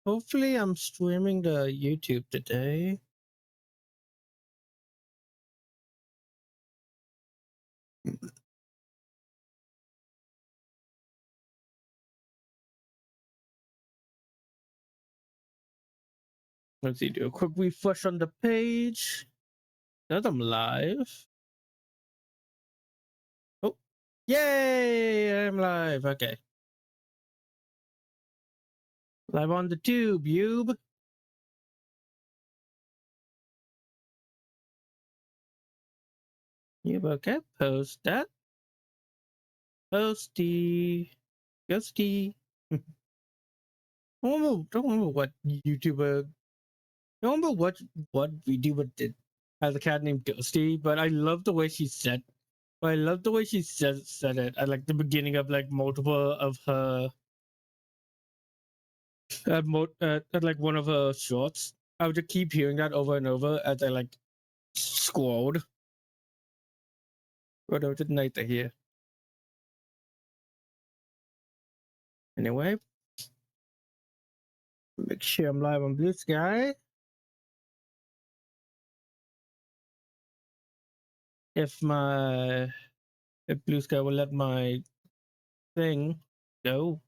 Hopefully I'm streaming to YouTube today. Let's see, do a quick refresh on the page. Now I'm live. Oh, yay! I'm live. Okay. Live on the tube, Yube. Yube, okay. Post that. Posty. Ghosty. Don't remember what YouTuber. Don't remember what VTuber did has a cat named Ghosty, but I love the way she said. I love the way she said it at like the beginning of like multiple of her at like one of her shorts. I would just keep hearing that over and over as I like scrolled. But it was nice to hear. Anyway, make sure I'm live on Blue Sky. If Blue Sky will let my thing go.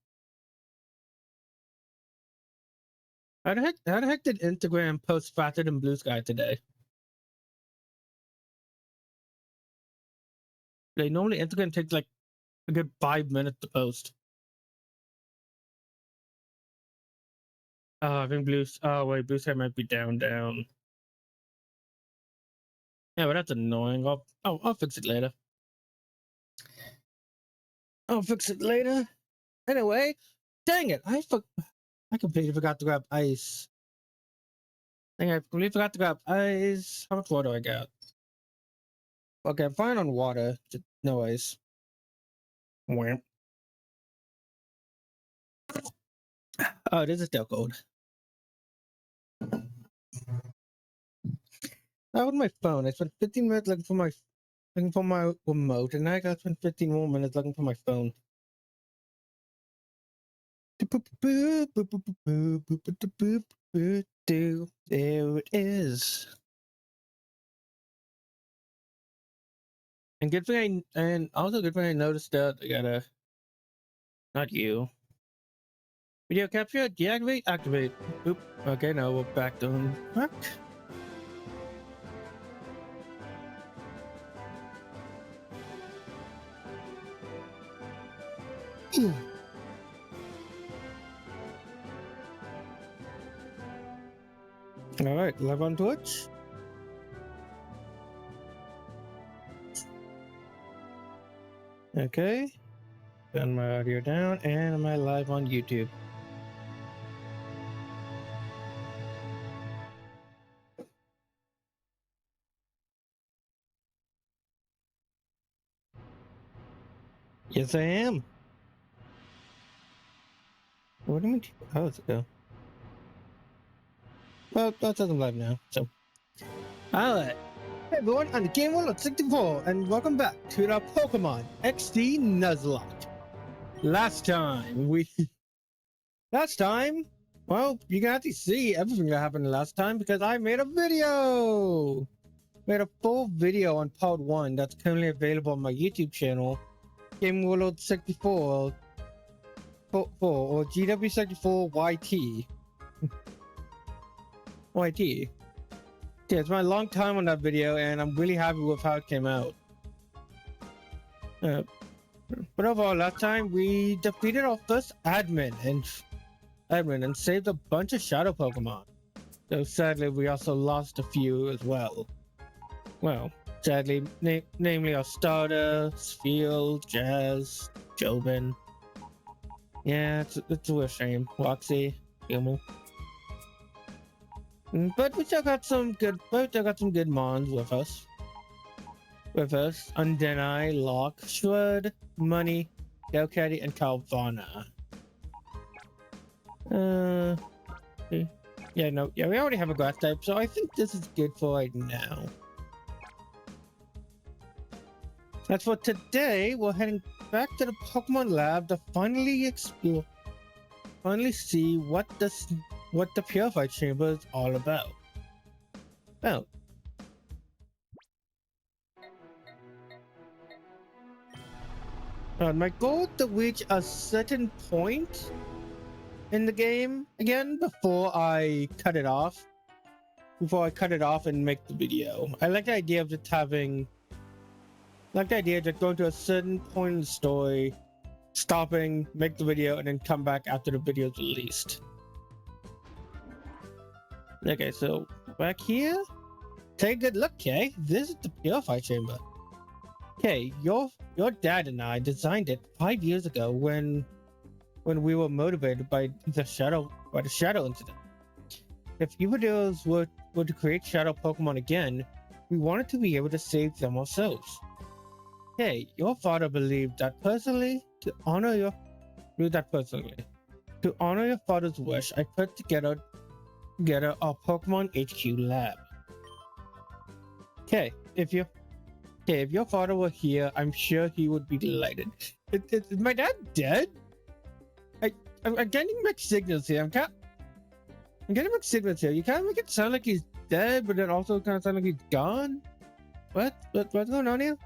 How the heck did Instagram post faster than Blue Sky today? They normally Instagram takes like a good 5 minutes to post. I think Blue Sky might be down. Yeah, but that's annoying. I'll fix it later. Anyway, dang it! I completely forgot to grab ice. I completely forgot to grab ice. How much water I got? Okay, I'm fine on water. Just no ice. Wham. Oh, this is still cold. That was my phone. I spent 15 minutes looking for my remote, and now I gotta spend 15 more minutes looking for my phone. There it is. And also good thing I noticed that I gotta, not you. Video capture, deactivate, activate. Oop. Okay, now we're back on track. All right, live on Twitch. Okay, turn my audio down, and am I live on YouTube? Yes, I am. What do you mean? How does it go? Well, that says I'm live now. So, all right. Hey everyone, I'm the Game World of 64, and welcome back to the Pokemon XD Nuzlocke. Last time, well, you can actually see everything that happened last time because I made a video! Made a full video on part 1 that's currently available on my YouTube channel, Game World 64 or GW64 YT. YT. Yeah, it's my long time on that video, and I'm really happy with how it came out. But overall, last time we defeated our first admin and saved a bunch of shadow Pokemon. Though sadly, we also lost a few as well. Well, sadly, namely our starter, Spheal, Jazz, Jobin. Yeah, it's a real shame. Roxy, Hummel. But we still got some good mons with us. Undenai, Locke, Shred, Money, Delcatty, and Calvana. We already have a grass type, so I think this is good for right now. As for today, we're heading back to the Pokemon Lab to finally see what the what the Purify Chamber is all about. Well, my goal is to reach a certain point in the game again before I cut it off. Before I cut it off and make the video. I like the idea of just having, like the idea of just going to a certain point in the story, stopping, make the video, and then come back after the video is released. Okay, so back here, take a good look, Kay. This is the Purify Chamber. Kay, your dad and I designed it 5 years ago when we were motivated by the shadow incident. If Evadills were to create shadow Pokemon again, we wanted to be able to save them ourselves. Hey, your father believed that personally. To honor your father's wish, I put together our Pokemon HQ lab. Okay, if your father were here, I'm sure he would be delighted. Is my dad dead? I'm getting mixed signals here. I'm getting mixed signals here. You kind of make it sound like he's dead, but then also kind of sound like he's gone. What's going on here?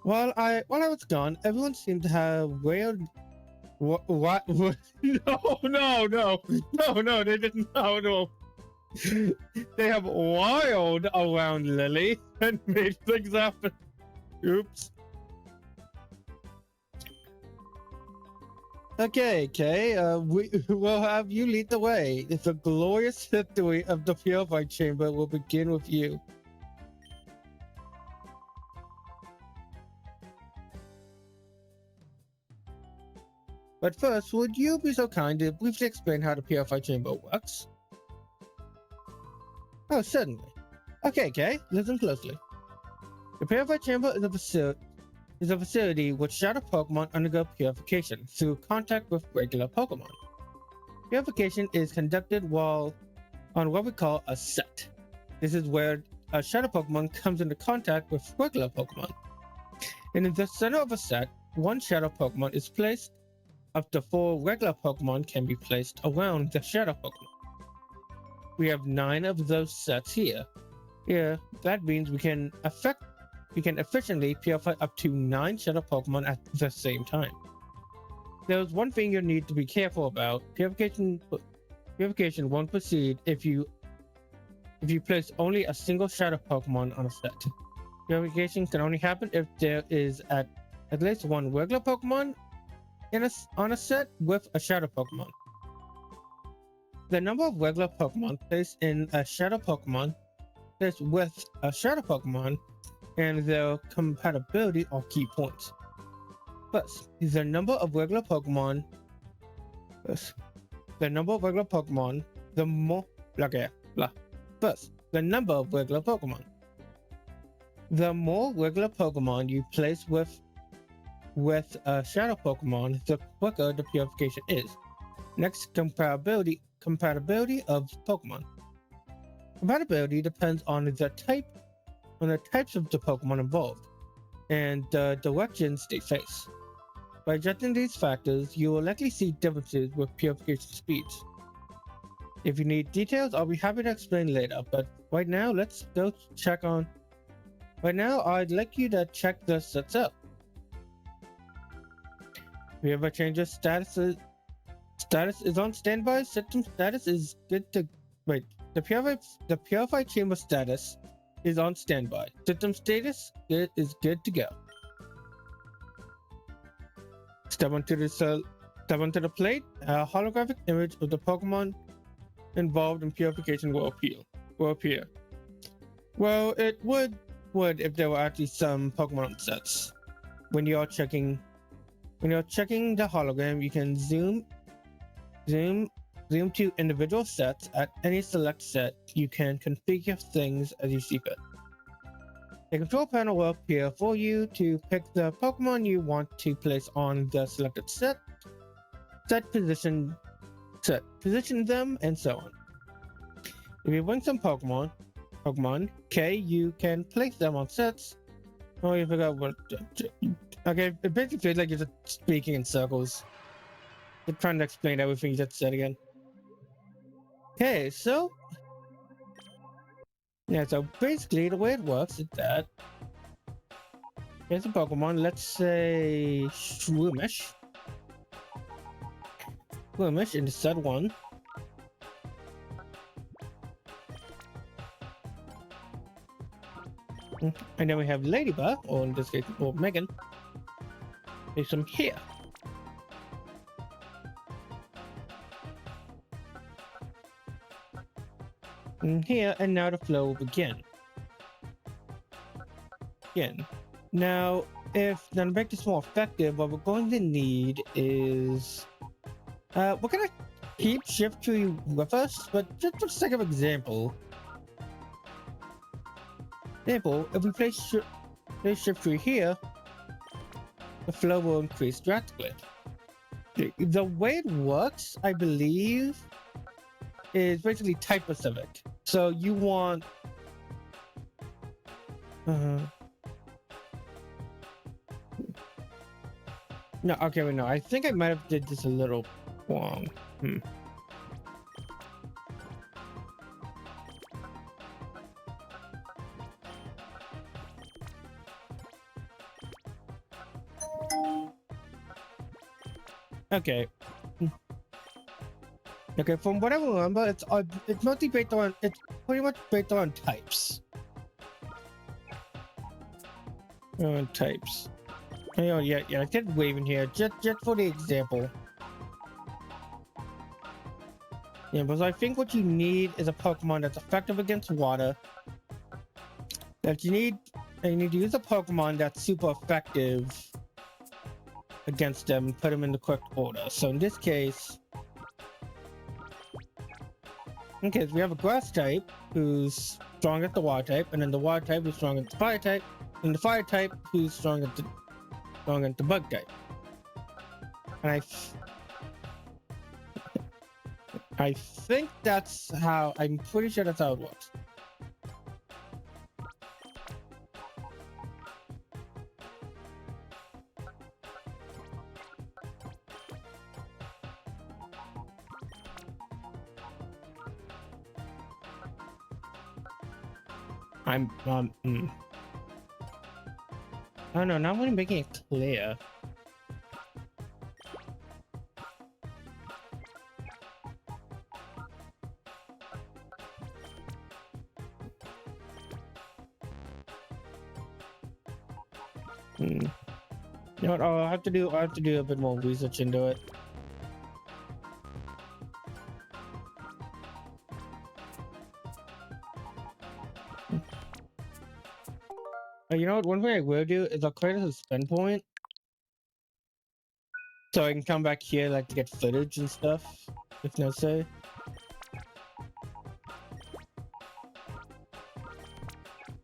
While I was gone, everyone seemed to have weird. What? No! They didn't. No. They have wild around Lily and made things happen. Oops. Okay, we will have you lead the way. The glorious history of the Purify Chamber will begin with you. But first, would you be so kind to briefly explain how the Purify Chamber works? Oh, certainly. Okay, listen closely. The Purify Chamber is a facility which shadow Pokemon undergo purification through contact with regular Pokemon. Purification is conducted while on what we call a set. This is where a shadow Pokemon comes into contact with regular Pokemon. And in the center of a set, one shadow Pokemon is placed. Up to 4 regular Pokemon can be placed around the shadow Pokemon. We have 9 of those sets here. That means we can efficiently purify up to 9 shadow Pokemon at the same time. There's one thing you need to be careful about. Purification won't proceed if you place only a single shadow Pokemon on a set. Purification can only happen if there is at least 1 regular Pokemon on a set with a shadow Pokemon. The number of regular Pokemon placed in a shadow Pokemon placed with a shadow Pokemon and their compatibility are key points. First, the number of regular Pokemon. First, the number of regular Pokemon. The more First, the number of regular Pokemon. The more regular Pokemon you place with a shadow Pokemon, the quicker the purification is. Next, compatibility of Pokemon. Compatibility depends on the types of the Pokemon involved and the directions they face. By adjusting these factors, you will likely see differences with purification speeds. If you need details, I'll be happy to explain later, but right now, let's go check on. Right now, I'd like you to check the sets out. We have a change of status is on standby. System status is good to wait. The Purify Chamber status is on standby. System status is good to go. Step onto the plate. A holographic image of the Pokemon involved in purification will appear. Well, it would if there were actually some Pokemon sets. When you're checking the hologram, you can zoom to individual sets. At any select set, you can configure things as you see fit. A control panel will appear for you to pick the Pokemon you want to place on the selected set, position them, and so on. If you win some Pokemon, you can place them on sets. Oh, you forgot what. Okay, it basically feels like you're just speaking in circles. I'm trying to explain everything you just said again. Okay, so yeah, so basically the way it works is that here's a Pokemon, let's say Shroomish. Shroomish in the set 1. And then we have Ladybug, or in this case, or Megan. There's some here. And here, and now the flow will begin. Now, if to make this more effective, what we're going to need is we're gonna keep Shift Tree with us, but just for the sake of example, if we place Shift Tree here, the flow will increase drastically. The way it works, I believe, is basically type specific. So you want no, okay, wait, no. I think I might have did this a little wrong. Okay. Okay, from what I remember, it's mostly based on, it's pretty much based on types. Types. Oh yeah, I did wave in here just for the example. Yeah, because I think what you need is a Pokemon that's effective against water. You need to use a Pokemon that's super effective against them and put them in the correct order. So in this case, we have a Grass type who's strong at the Water type, and then the Water type who's strong at the Fire type, and the Fire type who's strong at the Bug type. And I think that's how, I'm pretty sure that's how it works. I don't know, now I'm really making it clear. You know what? I have to do a bit more research into it. You know what? One thing I will do is I'll create a spin point, so I can come back here like to get footage and stuff, if necessary.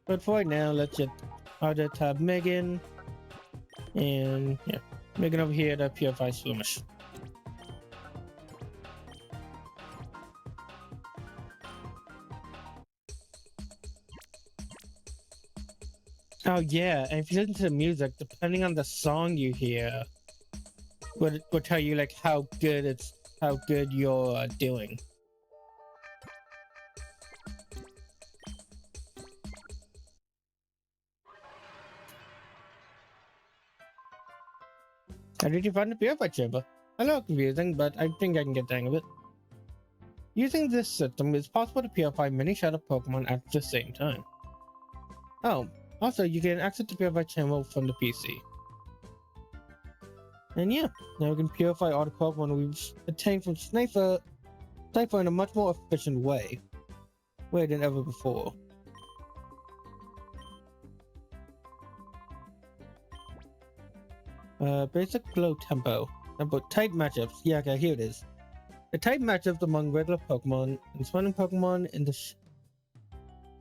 But for right now, I'll just have Megan, and yeah, Megan over here to purify Swimmers. Oh yeah, and if you listen to the music, depending on the song you hear, will tell you like how good you're doing. How did you find the purify chamber? A little confusing, but I think I can get the hang of it. Using this system, it's possible to purify many shadow Pokemon at the same time. Oh, also you can access the purify chamber from the PC. And yeah, now we can purify all the Pokemon we've obtained from Sniper in a much more efficient way than ever before. Basic blow tempo. Type matchups. Yeah, okay, here it is. The type matchups among regular Pokemon and surrounding Pokemon in the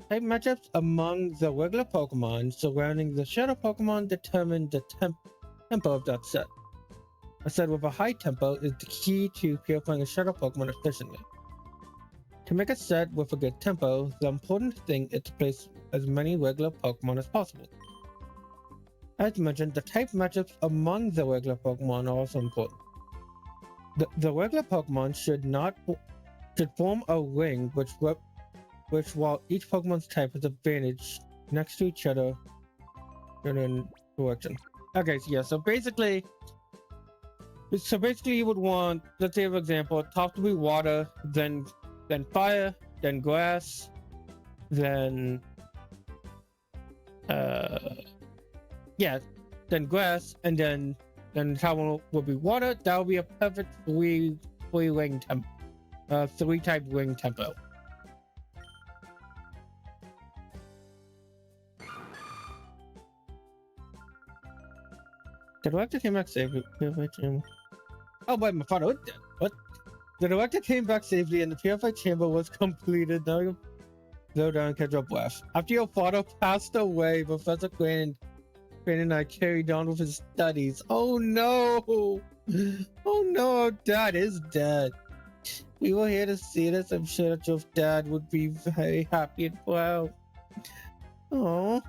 type matchups among the regular Pokemon surrounding the Shadow Pokemon determine the tempo of that set. A set with a high tempo is the key to purifying a Shadow Pokemon efficiently. To make a set with a good tempo, the important thing is to place as many regular Pokemon as possible. As mentioned, the type matchups among the regular Pokemon are also important. The regular Pokemon should form a ring which while each Pokemon's type has advantage next to each other in direction. Okay, so yeah, so basically you would want, let's say for example, top to be water, then fire, then grass, then yeah, then grass, and then top one will be water. That would be a perfect three ring three type ring tempo. The director came back safely. Oh, wait, my father was dead. What? The director came back safely and the purified chamber was completed. Now you go down and catch your breath. After your father passed away, Professor Crane and I carried on with his studies. Oh no! Oh no, our dad is dead. We were here to see this. I'm sure that your dad would be very happy and proud. Oh.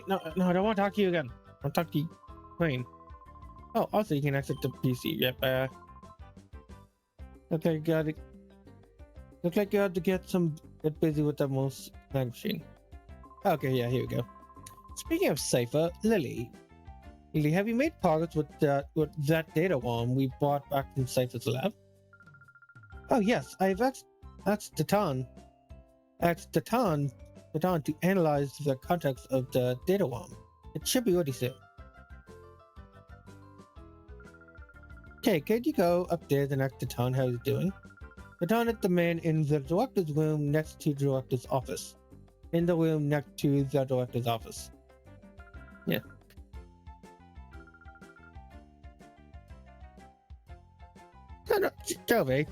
No, I don't want to talk to you again. I'll talk to you. Plain. Oh, also you can exit the PC. Yep. Okay, got it. Looks like you have to get busy with the most machine. Okay, yeah, here we go. Speaking of Cypher, Lily, have you made progress with that data worm we brought back from Cypher's lab? Oh yes, I've asked Titan to analyze the context of the data worm. It should be ready soon. Okay, could you go upstairs and ask Titan how he's doing? Titan is the man in the director's room next to the director's office. In the room next to the director's office. Yeah. No, Jovi.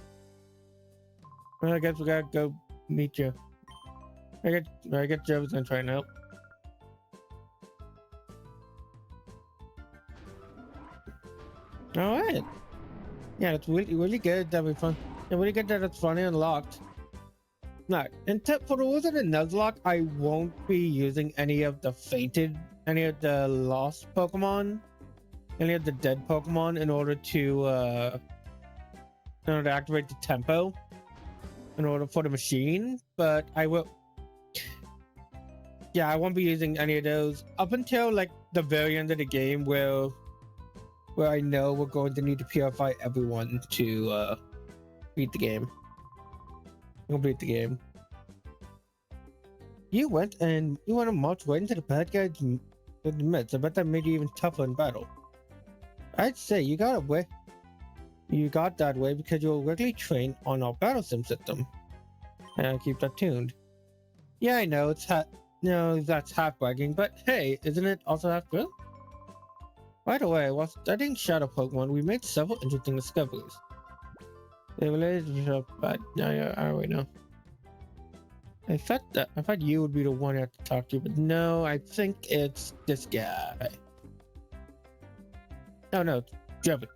I guess we gotta go meet you. I get Jovi's gonna try and help. Alright. Yeah, it's really good that we found. Yeah, really good that it's finally unlocked. No, and for the rules of the Nuzlocke, I won't be using any of the lost Pokemon, any of the dead Pokemon in order to activate the tempo in order for the machine, but I will. Yeah, I won't be using any of those up until like the very end of the game where I know we're going to need to purify everyone to beat the game. Complete the game. You went and march right into the bad guys in the midst. I bet that made you even tougher in battle. I'd say you got that way because you were regularly trained on our battle sim system. And I'll keep that tuned. Yeah, I know that's half bragging, but hey, isn't it also half real? By the way, while studying Shadow Pokemon, we made several interesting discoveries. They related to but yeah, I already know. I thought you would be the one I have to talk to, but no, I think it's this guy. Oh no, Jevin.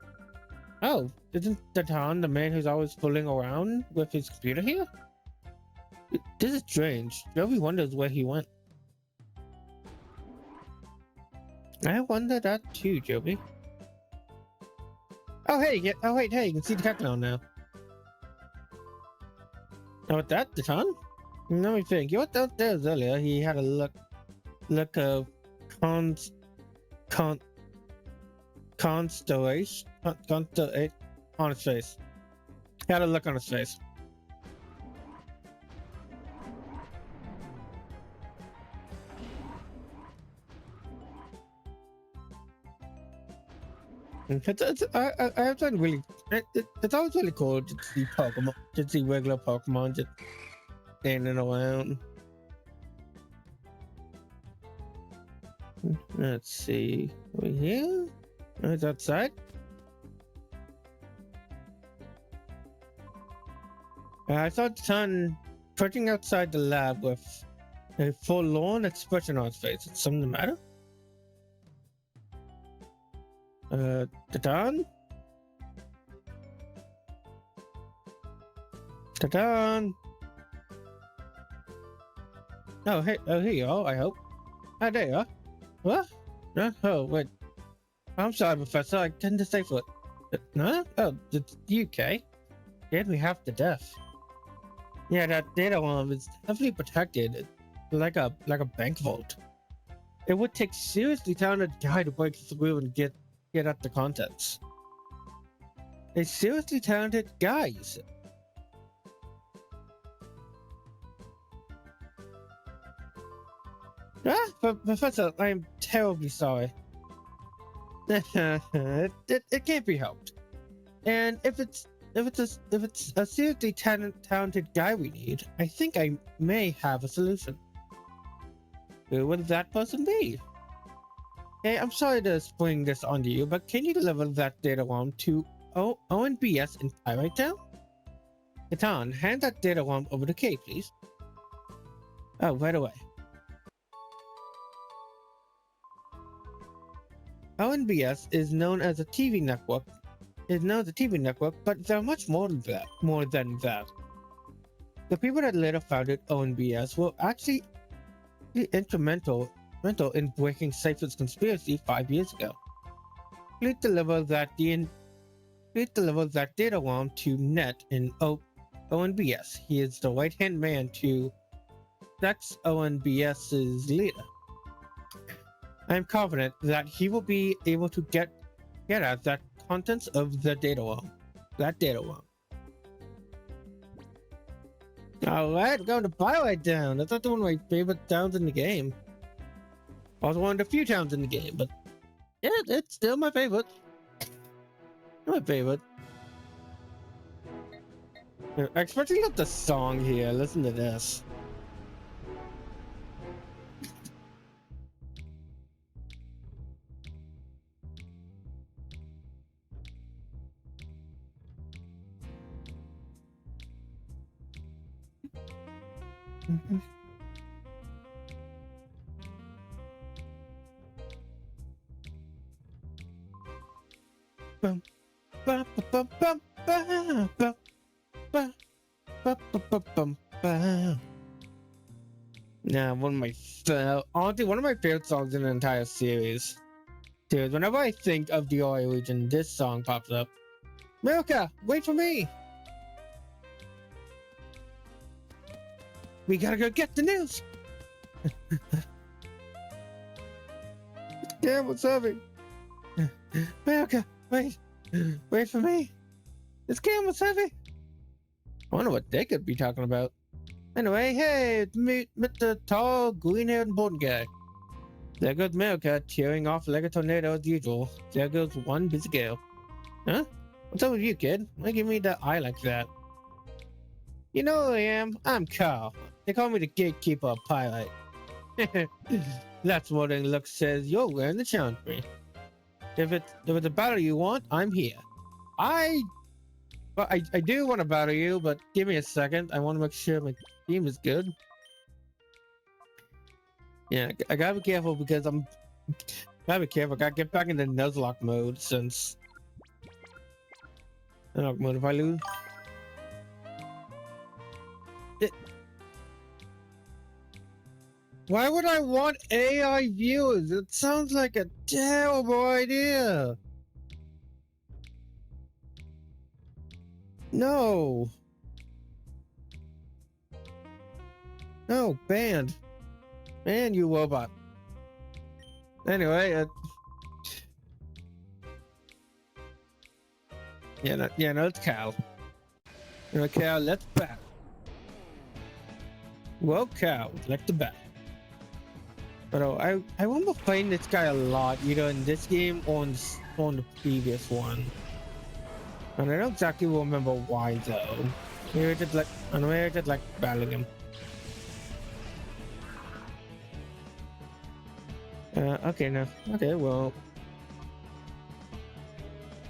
Oh, isn't Titan the man who's always fooling around with his computer here? This is strange. Jovi wonders where he went. I wonder that too, Jovi. Oh hey, hey, you can see the countdown now. Oh, with that, Titan? Let me think. You were downstairs earlier. He had a look of constellation on his face. He had a look on his face. It's always really cool to see Pokemon, to see regular Pokemon just standing around. Let's see. Over here? It's outside. I saw the sun perching outside the lab with a forlorn expression on his face. Is something the matter? Titan? Titan? Oh, hey, here you are, I hope. Ah, there you are. What? Oh, wait. I'm sorry, Professor, I tend to stay put. Huh? Oh, it's UK. Scared me half to death. Yeah, that data worm is heavily protected. It's like a bank vault. It would take seriously talented guy to break through and get at the contents. A seriously talented guy, you said. Professor, I am terribly sorry. it can't be helped. And if it's a seriously talented guy we need, I think I may have a solution. Who would that person be? Hey, I'm sorry to spring this onto you, but can you deliver that data worm to ONBS in Pirate Town? Catan, hand that data worm over to Kay, please. Oh, right away. ONBS is known as a TV network. But they're much more than that. The people that later founded ONBS were actually instrumental in breaking Cypher's conspiracy 5 years ago. Please deliver that data worm to Net in ONBS. He is the right-hand man to Dex ONBS's leader. I am confident that he will be able to get at that contents of the data worm. Alright, we're going to Pirate Town. That's not one of my favorite towns in the game. Also one of the few towns in the game, but yeah, it's still my favorite. My favorite. Especially love the song here. Listen to this. Bum, ba, ba, ba, ba, ba, ba, ba, ba, ba, ba, ba. Yeah, honestly, one of my favorite songs in the entire series. Dude, whenever I think of the Ori region, this song pops up. Milka, wait for me! We gotta go get the news! Yeah, what's happening? Milka, wait for me! This camera's heavy! I wonder what they could be talking about. Anyway, hey, meet the tall, green-haired important guy. There goes Milka, tearing off like a tornado as usual. There goes one busy girl. Huh? What's up with you, kid? Why give me the eye like that? You know who I am? I'm Carl. They call me the gatekeeper of Pirate. That's what it looks says. You're wearing the challenge me. If it's a battle you want, I'm here. I do want to battle you, but give me a second. I want to make sure my team is good. Yeah, I gotta be careful because I gotta get back into Nuzlocke mode since Nuzlocke mode if I lose. Why would I want AI viewers? It sounds like a terrible idea. No. No, banned. Man, you robot. Anyway, no, it's Cal. You know, Cal, let's battle. Well, Cal, let's battle. But I remember playing this guy a lot, either in this game or on the previous one. And I don't exactly remember why though. Maybe I just like battling him. Okay, no. Okay, well.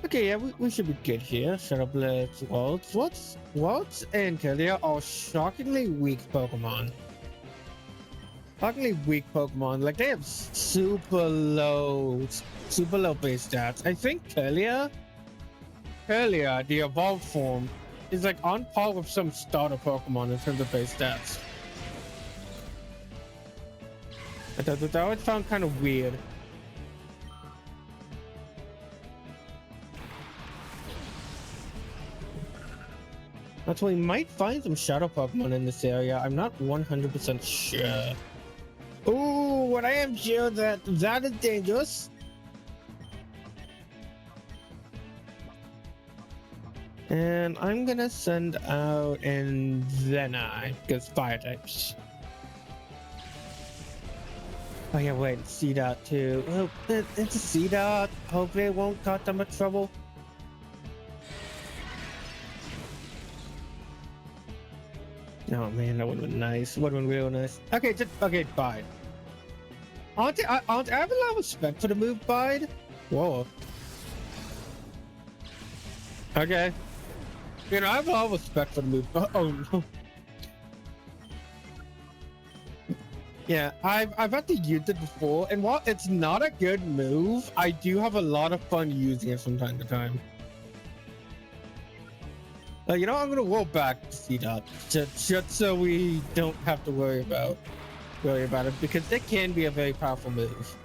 Okay, yeah, we should be good here. Shut up, let's Waltz. Waltz and Kalia are shockingly weak Pokemon. Like they have super low base stats. I think Kalia, the evolved form, is like on par with some starter Pokemon in terms of base stats. That always found kind of weird. That's why we might find some shadow Pokemon in this area. I'm not 100% sure. Oh, what I am sure that is dangerous. And I'm gonna send out in Zena because fire types. Oh yeah, wait, C-Dot too. Oh, it's a C-Dot. Hopefully it won't cause that much trouble. Oh man, that would have been nice. Would have been real nice. Okay, okay, Bide. I have a lot of respect for the move Bide. Whoa. Okay. You know, I have a lot of respect for the move. Oh no. Yeah, I've had to use it before, and while it's not a good move, I do have a lot of fun using it from time to time. You know, I'm gonna roll back to C-Dot just so we don't have to worry about it, because it can be a very powerful move,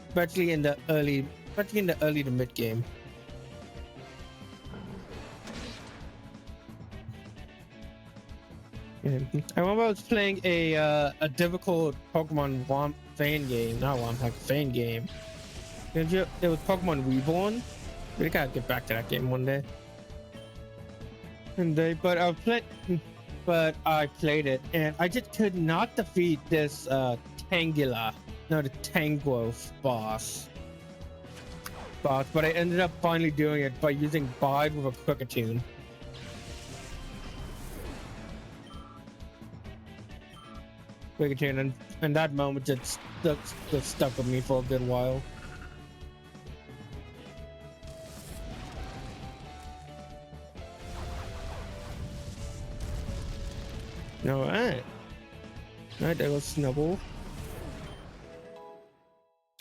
especially in the early to mid game. I remember I was playing a difficult Pokemon fan game, not Womp fan game. It was Pokemon Reborn. We gotta get back to that game one day. But I played it, and I just could not defeat this the Tangrowth boss. But I ended up finally doing it by using Bide with a Kricketune. And that moment just stuck with me for a good while. All right, there goes Snubble.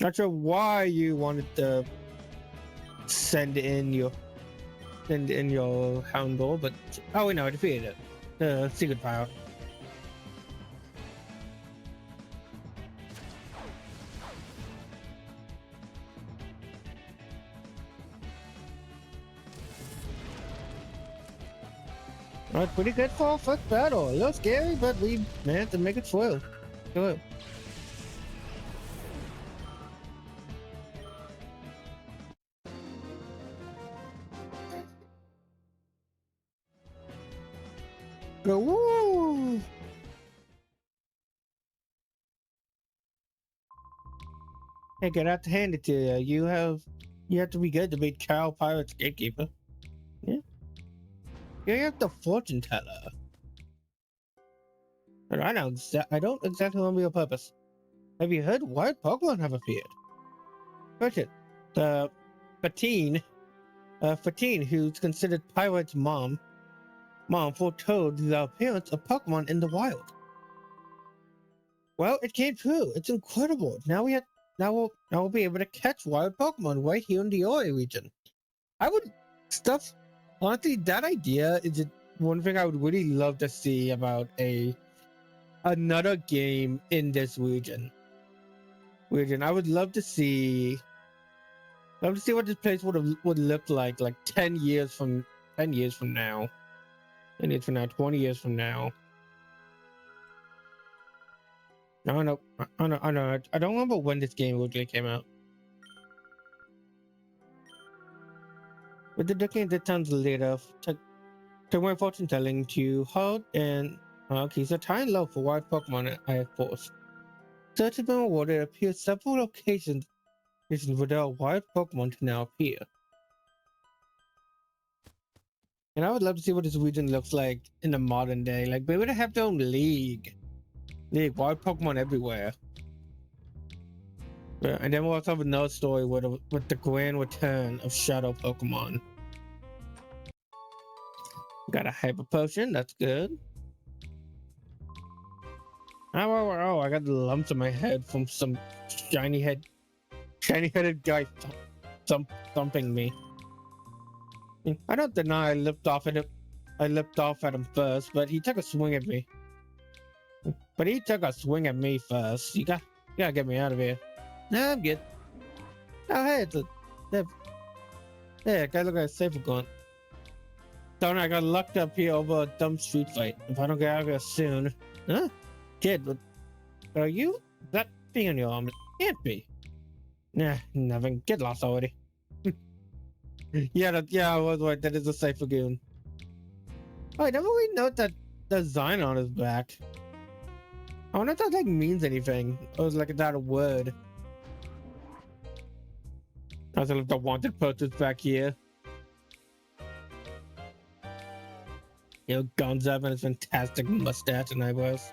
Not sure why you wanted to send in your Houndor, but oh, we know I defeated it. The secret power. Alright, pretty good for our first battle. A little scary, but we managed to make it through. Good. Go woo! Hey, get out to hand it to you. You have to be good to beat Cow Pirate's Gatekeeper. Yeah. You have the fortune teller. But I don't exactly remember your purpose. Have you heard wild Pokemon have appeared? Question. The Fatine, who's considered Pirate's mom foretold the appearance of Pokemon in the wild. Well, it came true. It's incredible. Now we'll be able to catch wild Pokemon right here in the Ori region. Honestly, that idea is one thing I would really love to see about another game in this region. I would love to see what this place would look like 10 years from now. 10 years from now, 20 years from now. I don't know. I don't remember when this game originally came out. With the decade that turns later, to my fortune telling to halt and keys a tiny love for wild Pokemon I have forced. Search has been rewarded. It appears several locations where there are wild Pokemon to now appear. And I would love to see what this region looks like in the modern day. Like, maybe they have their own league. Wild Pokemon everywhere. Yeah, and then we'll also have another story with the grand return of Shadow Pokemon. Got a Hyper Potion, that's good. Oh, I got lumps in my head from some shiny-headed guy thumping me. I don't deny I lipped off at him first, but he took a swing at me. You gotta get me out of here. Nah, I'm good. Oh, hey, it's a... Hey, I gotta look at a safer gun. Darn, I got locked up here over a dumb street fight. If I don't get out of here soon... Huh? Kid, what... Are you... That thing on your arm? It can't be. Nah, nothing. Get lost already. Yeah, I was right. That is a safer goon. Oh, I never really note that design on his back. I wonder if that like means anything. Or is like that a word? I also love the wanted posters back here. You know, guns up and his fantastic mustache and eyebrows.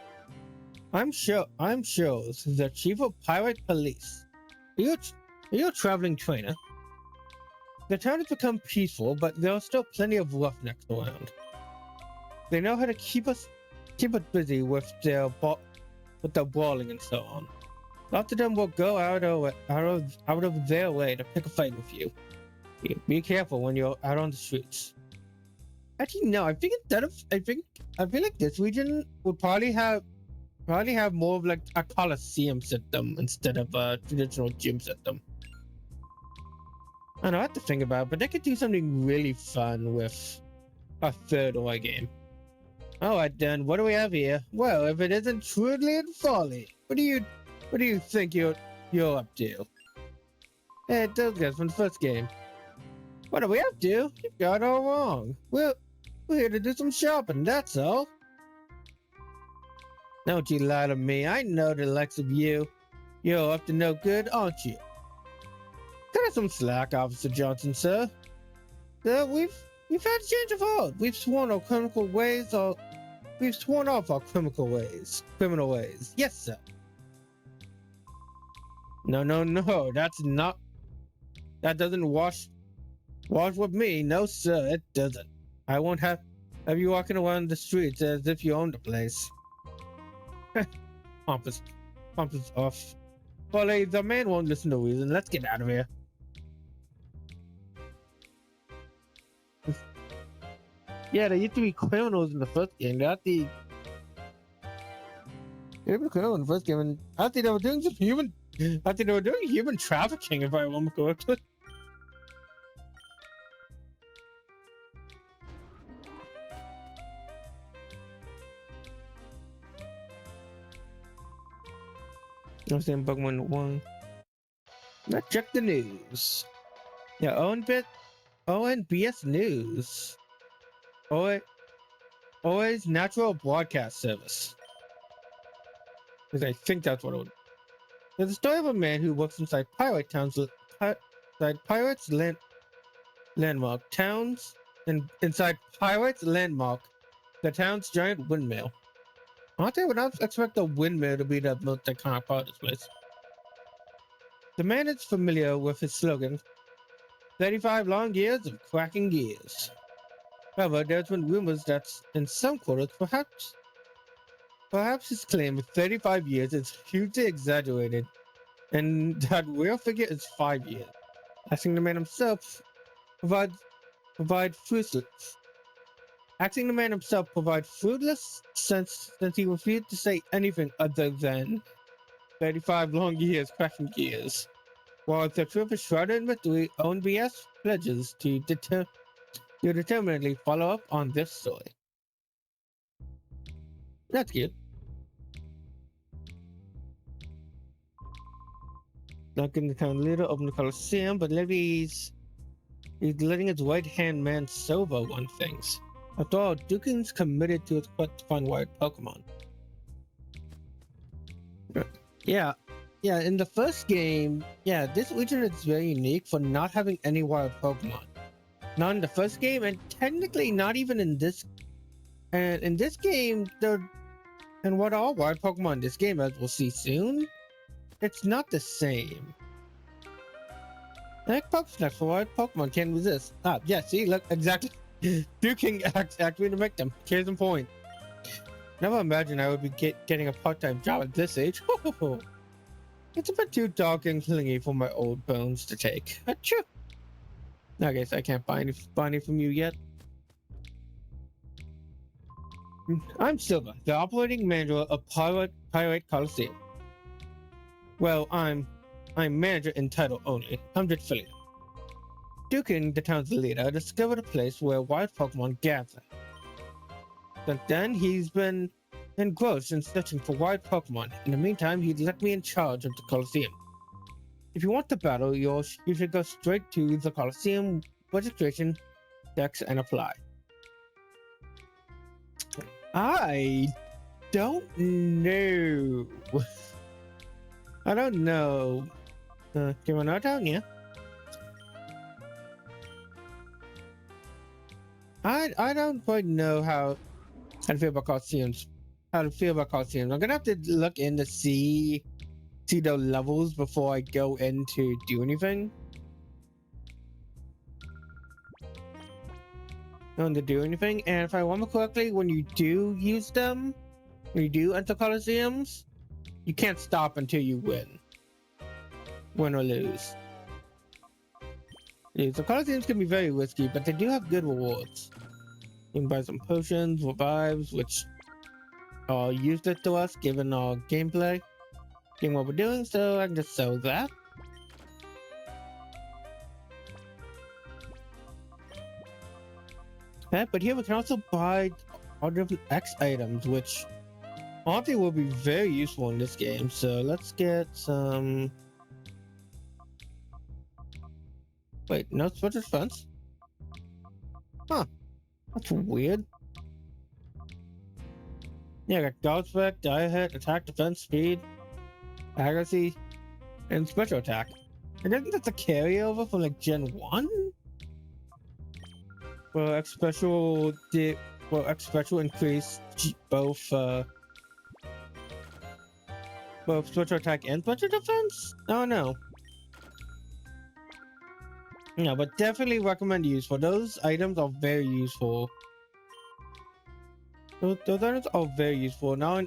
I'm sure this is the chief of pirate police. Are you a traveling trainer? The town has become peaceful, but there are still plenty of roughnecks around. They know how to keep us busy with their brawling and so on. Lots of them will go out of their way to pick a fight with you. Be careful when you're out on the streets. Actually, no. I feel like this region would probably have more of like a coliseum system instead of a traditional gym system. I don't have to think about it, but they could do something really fun with a third OI game. Alright then, what do we have here? Well, if it isn't Trudley and Folly, what do you think you're up to? Hey, those guys from the first game. What do we have to? You've got it all wrong. We're here to do some shopping, that's all. Don't you lie to me. I know the likes of you. You're up to no good, aren't you? Cut us some slack, Officer Johnson, sir. Sir, we've had a change of heart. We've sworn off our criminal ways. Yes, sir. No. That doesn't wash with me. No, sir, it doesn't. I won't have you walking around the streets as if you owned the place. Pompous off. Well, hey, the man won't listen to reason. Let's get out of here. Yeah, there used to be criminals in the first game. There were criminals in the first game, and I think they were doing human trafficking, if I remember correctly. I'm saying Pokemon 1. Let's check the news. Yeah, ONBS News. Always Natural Broadcast Service. Because I think that's what it would. There's a story of a man who works inside Pirates Landmark Towns, and inside Pirates Landmark, the town's giant windmill. Honestly, I would not expect the windmill to be the most iconic part of this place. The man is familiar with his slogan, 35 long years of cracking gears. However, there's been rumors that in some quarters, perhaps his claim of 35 years is hugely exaggerated, and that real figure is 5 years. Asking the man himself provide fruitless. Asking the man himself provide fruitless since he refused to say anything other than 35 long years cracking gears. While the truth is shrouded in mystery, ONBS pledges to determinedly follow up on this story. That's good. Not getting the town leader open the Coliseum, but he's letting his right-hand man Silva run things. After all, Dukin's committed to his quest to find wild Pokemon. Yeah, in the first game, this region is very unique for not having any wild Pokemon. Not in the first game, and technically not even in this. And in this game, and what all wild Pokemon in this game, as we'll see soon, it's not the same. Like Pokesnack for wild Pokemon can't resist. Yeah, see, look, exactly. Duking actually the victim. Case in point. Never imagined I would be getting a part-time job at this age. It's a bit too dark and clingy for my old bones to take. Achoo! I guess I can't buy any from you yet. I'm Silva, the operating manager of Pirate Coliseum. Well, I'm manager in title only. I'm just filling. Duking, the town's leader, discovered a place where wild Pokemon gather. Since then, he's been engrossed in searching for wild Pokemon. In the meantime, he left me in charge of the Colosseum. If you want to battle, you should go straight to the Colosseum registration desk and apply. I don't know. I don't know. Do you want to know down? Yeah. I don't quite know how to feel about Colosseums. I'm gonna have to look in to see the levels before I go in to do anything. And if I remember correctly, when you do use them, when you do enter Colosseums, you can't stop until you win or lose. Yeah, so Colosseums can be very risky, but they do have good rewards. You can buy some potions, revives, which are useless to us given our gameplay. Given what we're doing, so I can just sell that. Okay, but here we can also buy all different X items, which honestly will be very useful in this game. So let's get some. Wait, no special defense? Huh. That's weird. Yeah, I got dodge spec, die hit, attack, defense, speed, accuracy, and special attack. I think that's a carryover from like Gen 1? Well, X special increase both special attack and special defense? Oh no. No, but definitely recommend use for those items are very useful. Those items are very useful now,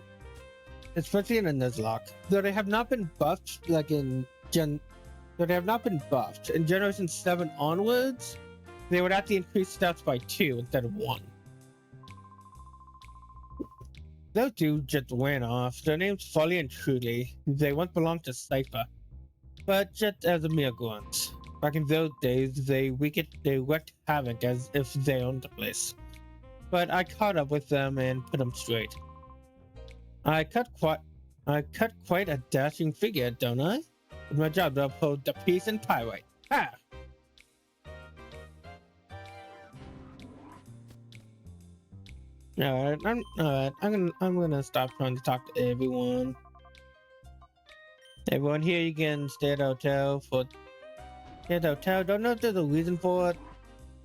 especially in a Nuzlocke. Though they have not been buffed like in Generation 7 onwards, they would have to increase stats by 2 instead of 1. Those two just went off. Their name's Folly and Truly. They once belonged to Cypher, but just as a mere grunt. Back in those days, they wreaked havoc as if they owned the place. But I caught up with them and put them straight. I cut quite a dashing figure, don't I? It's my job to uphold the peace and pyrite. Ha! Alright, I'm gonna stop trying to talk to everyone. Everyone here, you can stay at the hotel for. Stay at the hotel. Don't know if there's a reason for it.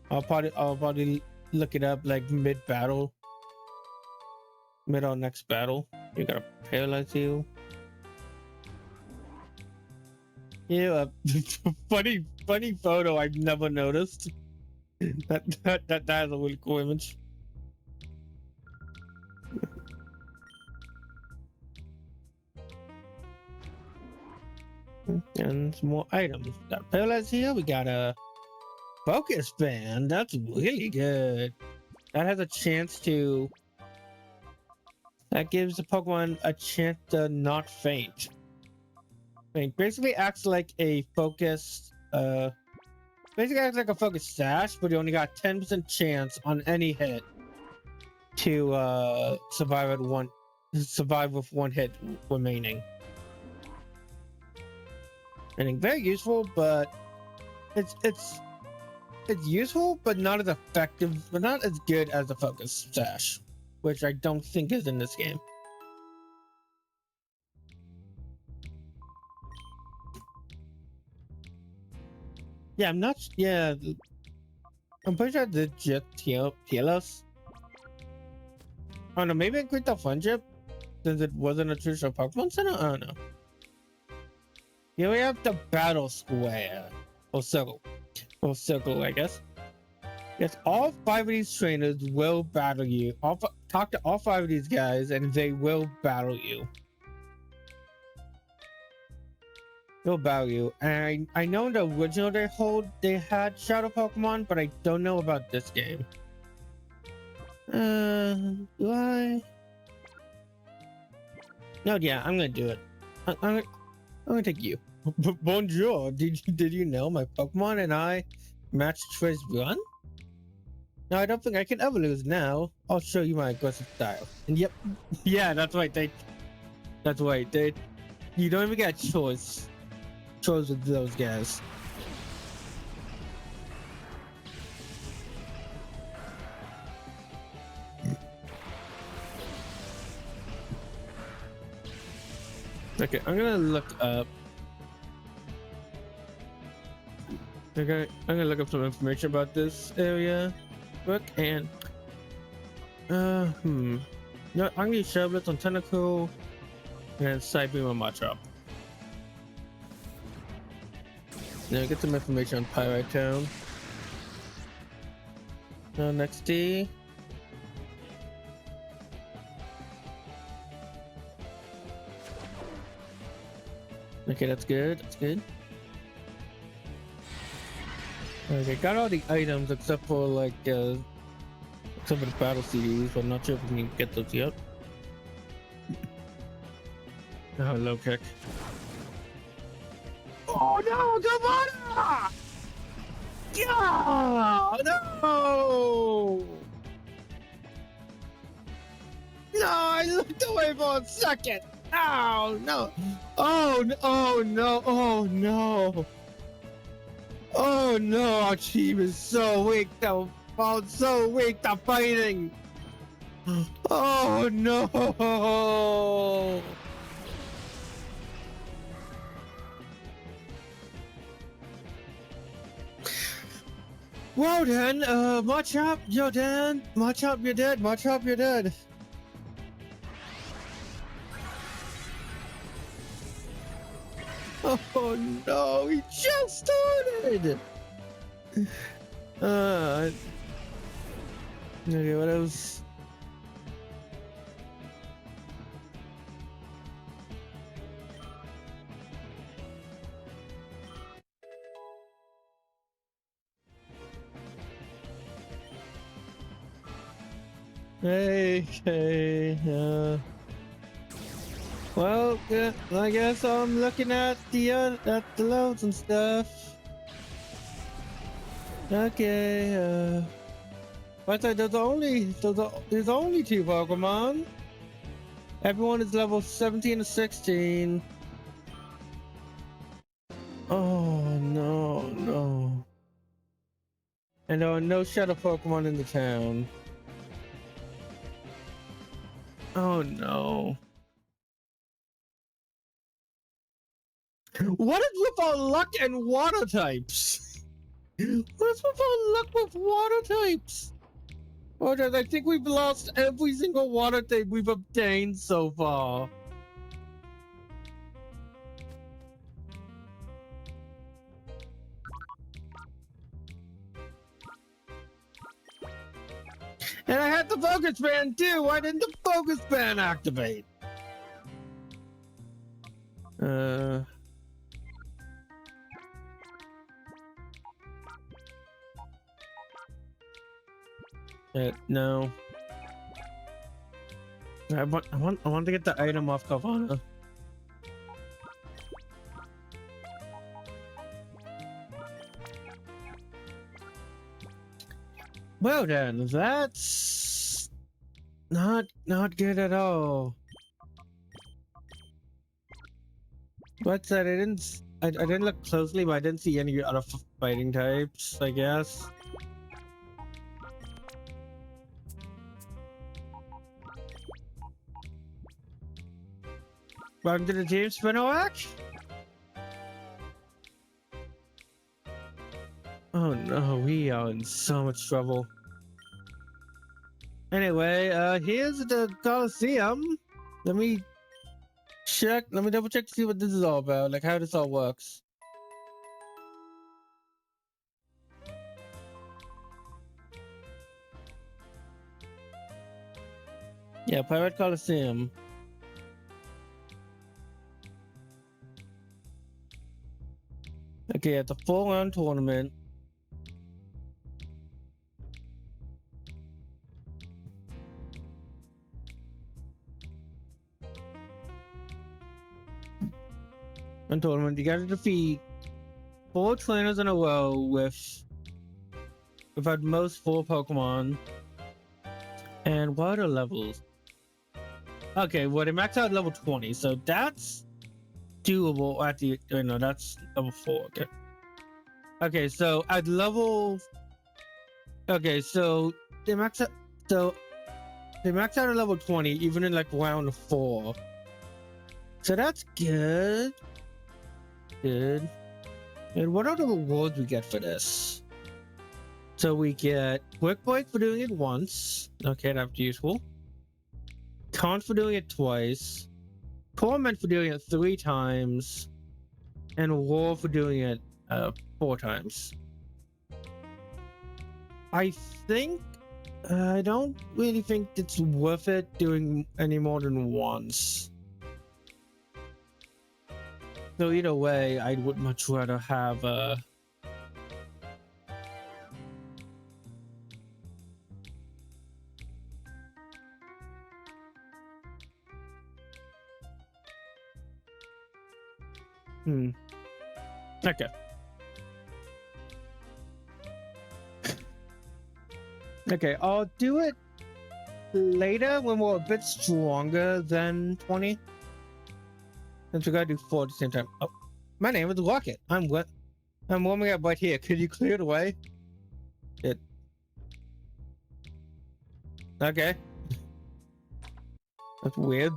I'll probably look it up like mid or next battle. You gotta paralyze you. Yeah, funny photo I've never noticed. that is a really cool image. And some more items. Got paralyze here. We got a focus band. That's really good. That has a chance to. That gives the Pokemon a chance to not faint. Basically acts like a focus. Basically acts like a focus sash, but you only got 10% chance on any hit to survive with one hit remaining. And very useful, but it's useful, but not as effective, but not as good as the focus sash, which I don't think is in this game. Yeah, I'm not. Yeah, I'm pretty sure the just heal us. Oh no, maybe I quit the friendship since it wasn't a traditional Pokemon Center. I don't know. Here we have the battle square or circle, I guess. Yes, all 5 of these trainers will battle you. Talk to all 5 of these guys, and they will battle you. They'll battle you. And I know in the original they had Shadow Pokemon, but I don't know about this game. Do I? No, yeah, I'm gonna do it. I'm gonna take you. Bonjour. Did you know my Pokemon and I matched phase one? No, I don't think I can ever lose now. I'll show you my aggressive style. And yep, yeah, that's right. That's right. You don't even get a choice with those guys. Okay, I'm gonna look up. Okay, I'm gonna look up some information about this area. Look and no, I'm gonna use Shadow Blitz on Tentacle and Side Beam on Machop. Now get some information on Pyrite Town. Next D. Okay, that's good. That's good. Okay, got all the items except for like some of the battle CDs, but I'm not sure if we can get those yet. Oh, low kick. Oh no, Gavana! Yeah, no! No, I looked away for a second. Oh no! Oh no! Oh no! Oh no! Oh no! Our team is so weak. Though, oh, so weak. The fighting. Oh no! Whoa, Dan. Machop, yo, Dan. Machop, you're dead. Machop, you're dead. Oh no, he just started. Okay, what else? Hey, well, yeah, I guess I'm looking at the loads and stuff. Okay, but there's only two Pokemon. Everyone is level 17 to 16. Oh no. And there are no shadow Pokemon in the town. Oh no. What is with our luck and water types? What is with our luck with water types? Oh, I think we've lost every single water type we've obtained so far. And I had the focus band too. Why didn't the focus band activate? No. I want to get the item off Kavana. Well then, that's not good at all. But I didn't look closely, but I didn't see any other fighting types, I guess. Welcome to the team, Spinoak. Oh no, we are in so much trouble. Anyway, here's the Coliseum. Let me double check to see what this is all about, like how this all works. Yeah, Pirate Coliseum. Okay, it's a 4-round tournament. one tournament. You gotta defeat 4 trainers in a row with at most 4 Pokemon. And what are levels? Okay, well they max out level 20, so that's doable at the no, that's level 4. Okay. Okay, so at level okay, so they max out at level 20 even in like round 4. So that's good. Good. And what are the rewards we get for this? So we get Quick Break for doing it once. Okay, that's useful. Taunt for doing it twice. Torment for doing it 3 times. And Roar for doing it 4 times. I think I don't really think it's worth it doing any more than once. So either way, I would much rather have Okay. Okay, I'll do it later when we're a bit stronger than 20. Since we gotta do 4 at the same time. Oh, my name is Rocket. I'm warming up right here. Could you clear the way? Okay. That's weird.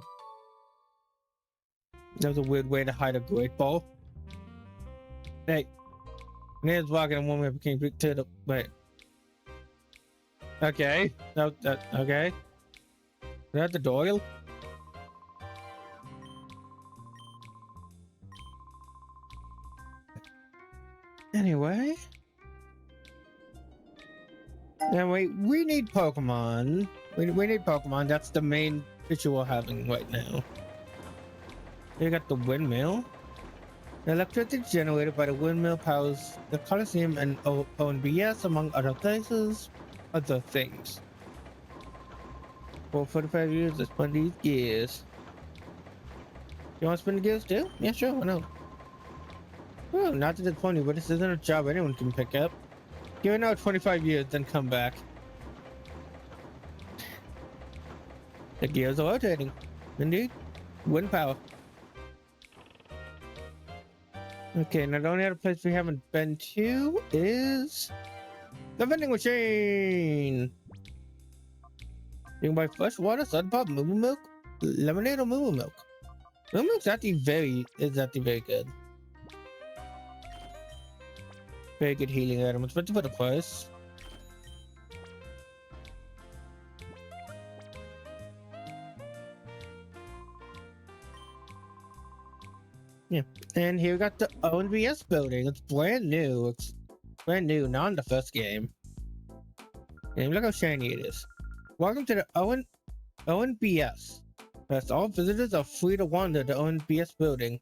That was a weird way to hide a great ball. Hey. My name is Rocket. I'm warming up. Can you clear the way? Okay. No, okay. Is that the Doyle? Anyway. Anyway, we need Pokemon. We need Pokemon. That's the main issue we're having right now. You got the windmill. The electricity generated by the windmill powers the Coliseum and ONBS, among other places. Other things. For 45 years, let's spin these gears. You want to spin the gears too? Yeah, sure, why not? Oh, not to disappoint you, but this isn't a job anyone can pick up. Give it now 25 years, then come back. The gears are rotating. Indeed. Wind power. Okay, now the only other place we haven't been to is the vending machine. You can buy fresh water, Sun Pop, Moo Moo Milk, lemonade, or Moo Moo Milk. Moo Moo Milk's actually very good. Very good healing item. It's better for the price. Yeah, and here we got the ONBS building. It's brand new. It's brand new, not in the first game. And look how shiny it is. Welcome to the ONBS. That's all visitors are free to wander the ONBS building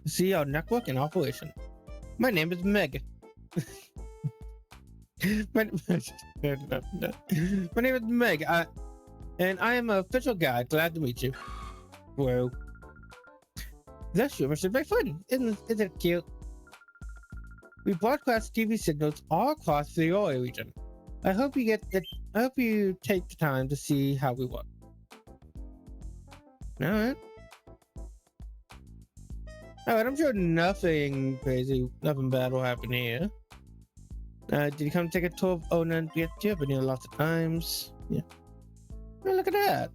to see our network in operation. My name is Meg. my name is Meg, and I am an official guide. Glad to meet you. Whoa. This rumor should be fun, isn't it cute? We broadcast TV signals all across the Ori region. I hope you take the time to see how we work. Alright. Alright, I'm sure nothing crazy, nothing bad will happen here. Did you come take a tour of Onan? Yeah, I've been here lots of times. Yeah. Oh, look at that.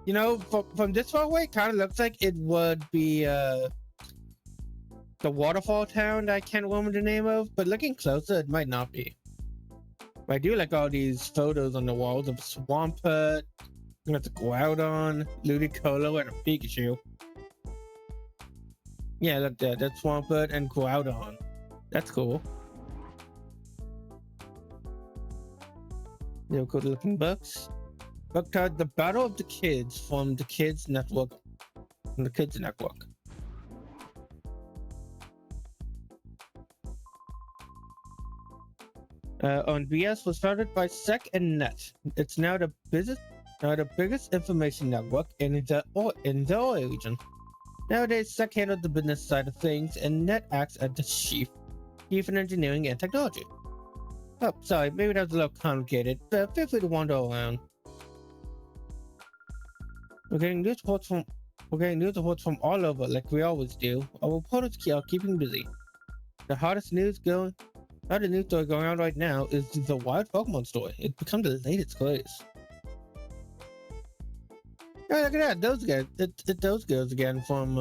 You know, from this far away, it kind of looks like it would be the waterfall town that I can't remember the name of, but looking closer, it might not be. But I do like all these photos on the walls of Swampert, you got the Groudon, Ludicolo, and a Pikachu. Yeah, look there, that's Swampert and Groudon. That's cool. They're good looking books. Book card, The Battle of the Kids from the Kids Network. From the Kids Network. ONBS was founded by Sec and Net. It's now the Now the biggest information network in the oil region. Nowadays, SEC handles the business side of things, and Net acts as the chief in engineering and technology. Oh, sorry, maybe that was a little complicated, but feel free to wander around. We're getting news reports from all over, like we always do. Our reporters are keeping busy. The hottest news story going on right now is the wild Pokemon story. It's become the latest craze. Oh, look at that! Those guys, those girls again from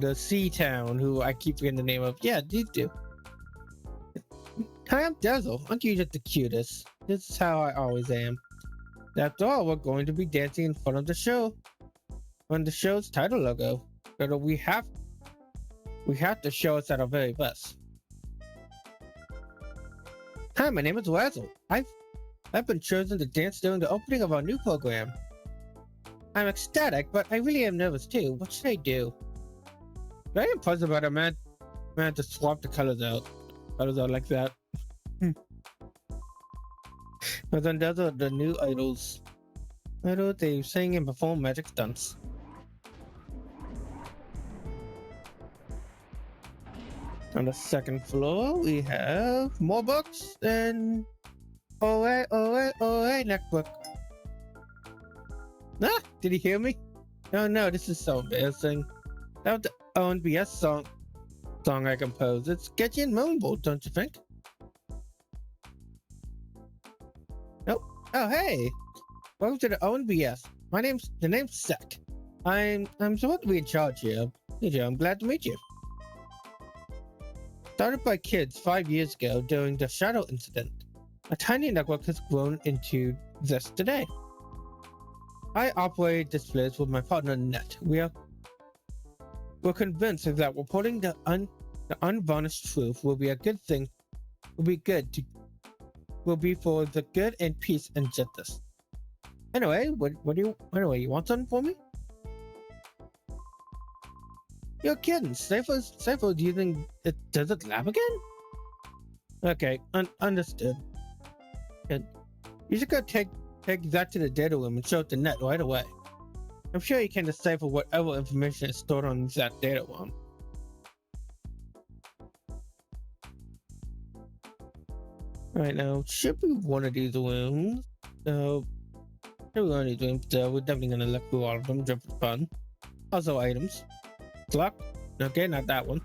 the Sea Town, who I keep forgetting the name of. Yeah, these two. Hi, I'm Dazzle. Aren't you just the cutest? This is how I always am. After all, we're going to be dancing in front of the show. On the show's title logo. So we have to show us at our very best. Hi, my name is Dazzle. I've been chosen to dance during the opening of our new program. I'm ecstatic, but I really am nervous too. What should I do? Very impressed about a man to swap the colors out like that. But then those are the new idols. They sing and perform magic stunts. On the second floor, we have more books and OA network. Ah, did he hear me? Oh no, this is so embarrassing. That was the ONBS song I composed. It's sketchy and memorable, don't you think? Nope. Oh hey, welcome to the ONBS. The name's Sek. I'm supposed to be in charge here. I'm glad to meet you. Started by kids 5 years ago during the Shadow incident, a tiny network has grown into this today. I operate this place with my partner Net. We're convinced that reporting the unvarnished truth will be a good thing. Will be for the good and peace and justice. Anyway, you want something for me? You're kidding. Cypher's using the desert lab again? Okay, understood. And you should go take that to the data room and show it to Net right away. I'm sure you can decipher whatever information is stored on that data room. Right now, should be one of these rooms. So, we're definitely gonna look through all of them just for fun. Also, items. Clock. Okay, not that one.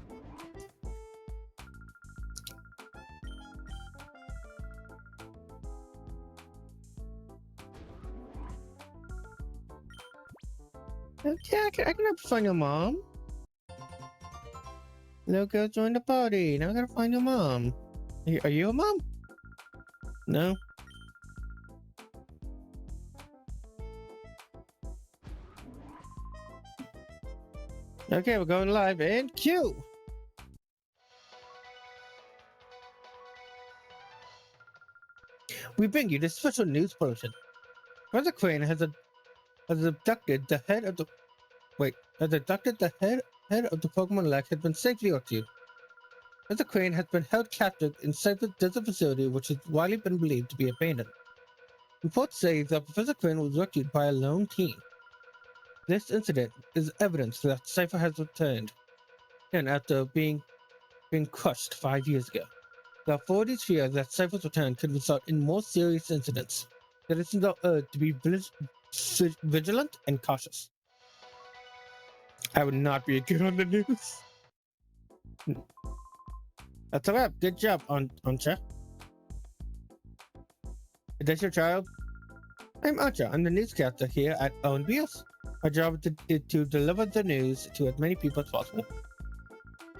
Okay, I can help find your mom. Little girl join the party. Now I gotta find your mom. Are you a mom? No. Okay, we're going live and cue. We bring you this special news bulletin. Professor Crane has abducted the head of the Pokemon Lab has been safely rescued. Professor Crane has been held captive in Cypress Desert facility, which has widely been believed to be abandoned. Reports say that Professor Crane was rescued by a lone team. This incident is evidence that Cypher has returned, and after being crushed 5 years ago. The authorities fear that Cypher's return could result in more serious incidents. Citizens are urged to be vigilant and cautious. I would not be good on the news. That's a wrap. Good job, Ancha. Is that your child? I'm Ancha. I'm the newscaster here at ONBS. My job is to deliver the news to as many people as possible.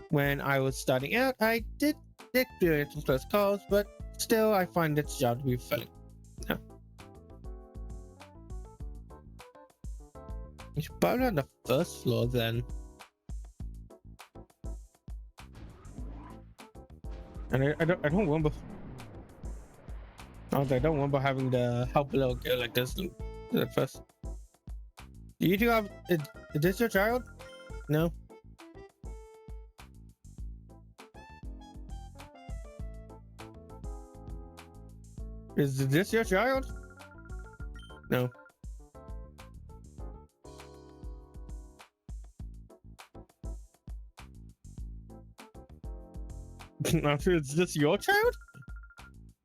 When I was starting out, I did experience some close calls, but still, I find this job to be fulfilling. No. It's probably on the first floor then. And I don't remember. I don't remember having to help a little girl like this at first. Do you two have? Is this your child? No. Is this your child? No. Is this your child?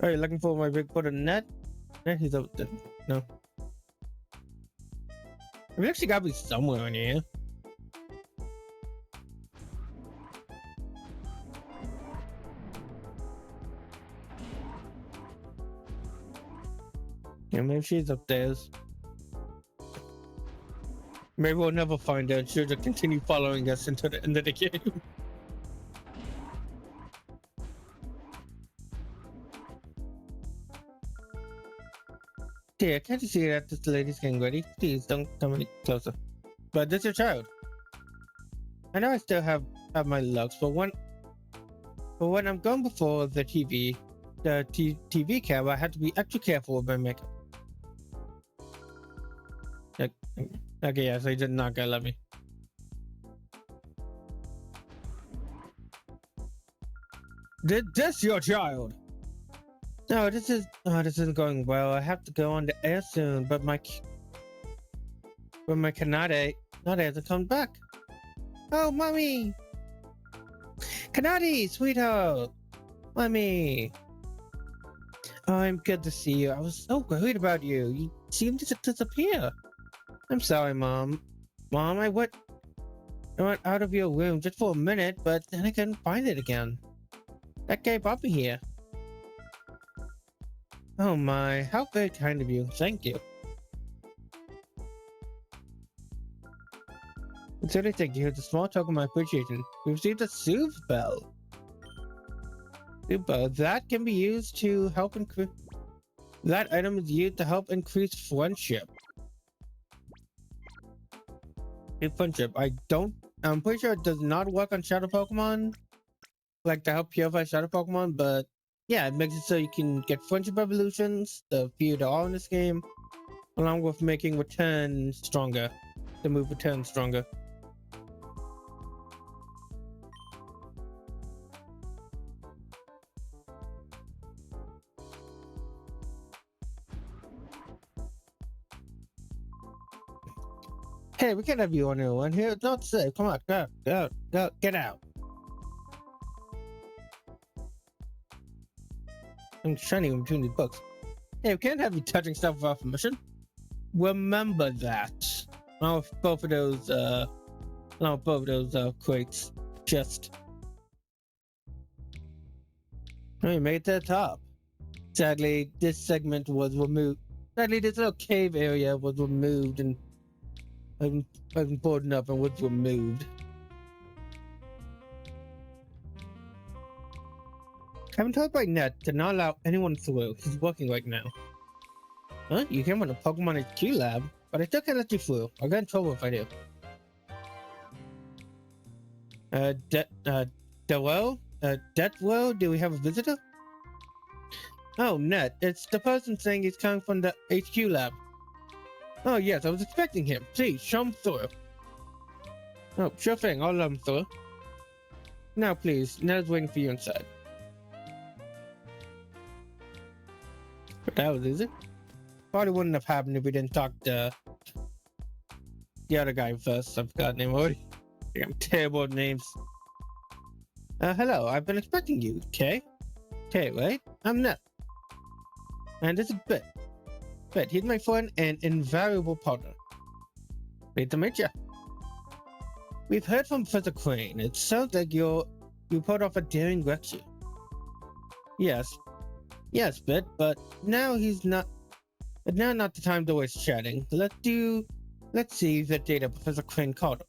Are you looking for my big brother Ned? Ned, he's up there. No. We actually gotta be somewhere in here. Yeah, maybe she's upstairs. Maybe we'll never find her. She'll just continue following us into the end of the game. Dear, can't you see that this lady's getting ready? Please don't come any closer. But this is your child. I know I still have my looks, but when I'm going before the TV camera, I have to be extra careful with my makeup. Okay, yeah, so he did not gonna let me. Did this your child? No, this isn't going well. I have to go on the air soon, but my Kanade hasn't come back. Oh, mommy! Kanade, sweetheart! Mommy! Oh, I'm good to see you. I was so worried about you. You seemed to disappear. I'm sorry, Mom. Mom, I went out of your room just for a minute, but then I couldn't find it again. That guy brought me here. Oh my, how very kind of you. Thank you. Consider thank you. It's a small token of my appreciation. We received a Soothe Bell. Soothe Bell. That can be used to help increase... That item is used to help increase friendship. Friendship. I'm pretty sure it does not work on shadow Pokemon. Like to help purify shadow Pokemon, but yeah, it makes it so you can get friendship evolutions, the few there are in this game, along with making return stronger. The move return stronger. Hey, we can't have you on your one here. It's not safe. Come on, go, get out. I'm shining between these books. Hey, we can't have you touching stuff without permission. Remember that. Along with both of those crates. Just. We made it to the top. Sadly, this segment was removed. Sadly, this little cave area was removed and wasn't boarded up and was removed. I've been told by Ned to not allow anyone through. He's working right now. Huh? You came from the Pokemon HQ lab, but I still can't let you through. I'll get in trouble if I do. Deathwell, do we have a visitor? Oh, Ned, it's the person saying he's coming from the HQ lab. Oh, yes, I was expecting him. Please, show him through. Oh, sure thing, I'll let him through. Now, please, Ned's waiting for you inside. But that was easy. Probably wouldn't have happened if we didn't talk to the other guy first. I forgot his name already. I'm terrible at names. Hello, I've been expecting you, Kay. Kay, right? I'm Ned. And this is Bit. Bit, he's my friend and invaluable partner. Great to meet you. We've heard from Professor Crane. It sounds like you put off a daring rescue. Yes, Bit, but now not the time to waste chatting. Let's see the data Professor Crane called him.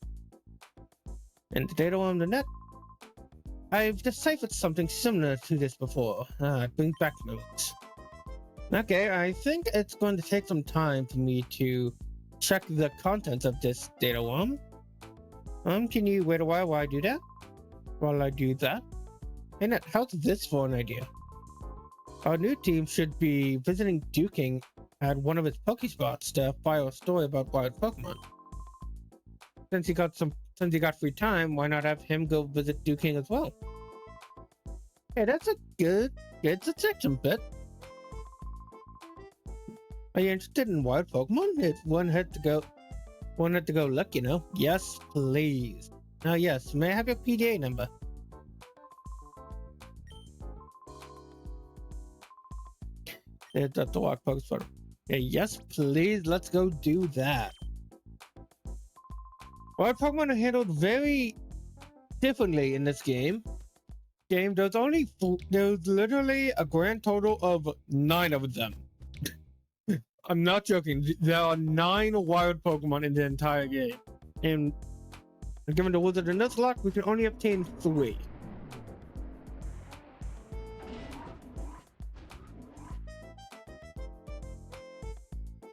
And the data on the net? I've deciphered something similar to this before. It brings back memories. Okay, I think it's going to take some time for me to check the contents of this data worm. Can you wait a while while I do that? Hey Ned, how's this for an idea? Our new team should be visiting Duking at one of his Pokespots to file a story about wild Pokemon. Since he got free time, why not have him go visit Duking as well? Hey, that's a good suggestion, Bit. Are you interested in wild Pokemon? It's one had to go luck, you know? Yes, please. Now, yes, may I have your PDA number? It's at the wild Pokemon. Yeah, yes, please. Let's go do that. Wild Pokemon are handled very differently in this game. There's literally a grand total of 9 of them. I'm not joking. There are 9 wild Pokemon in the entire game, and given the Wizard and Nuzlocke, we can only obtain 3.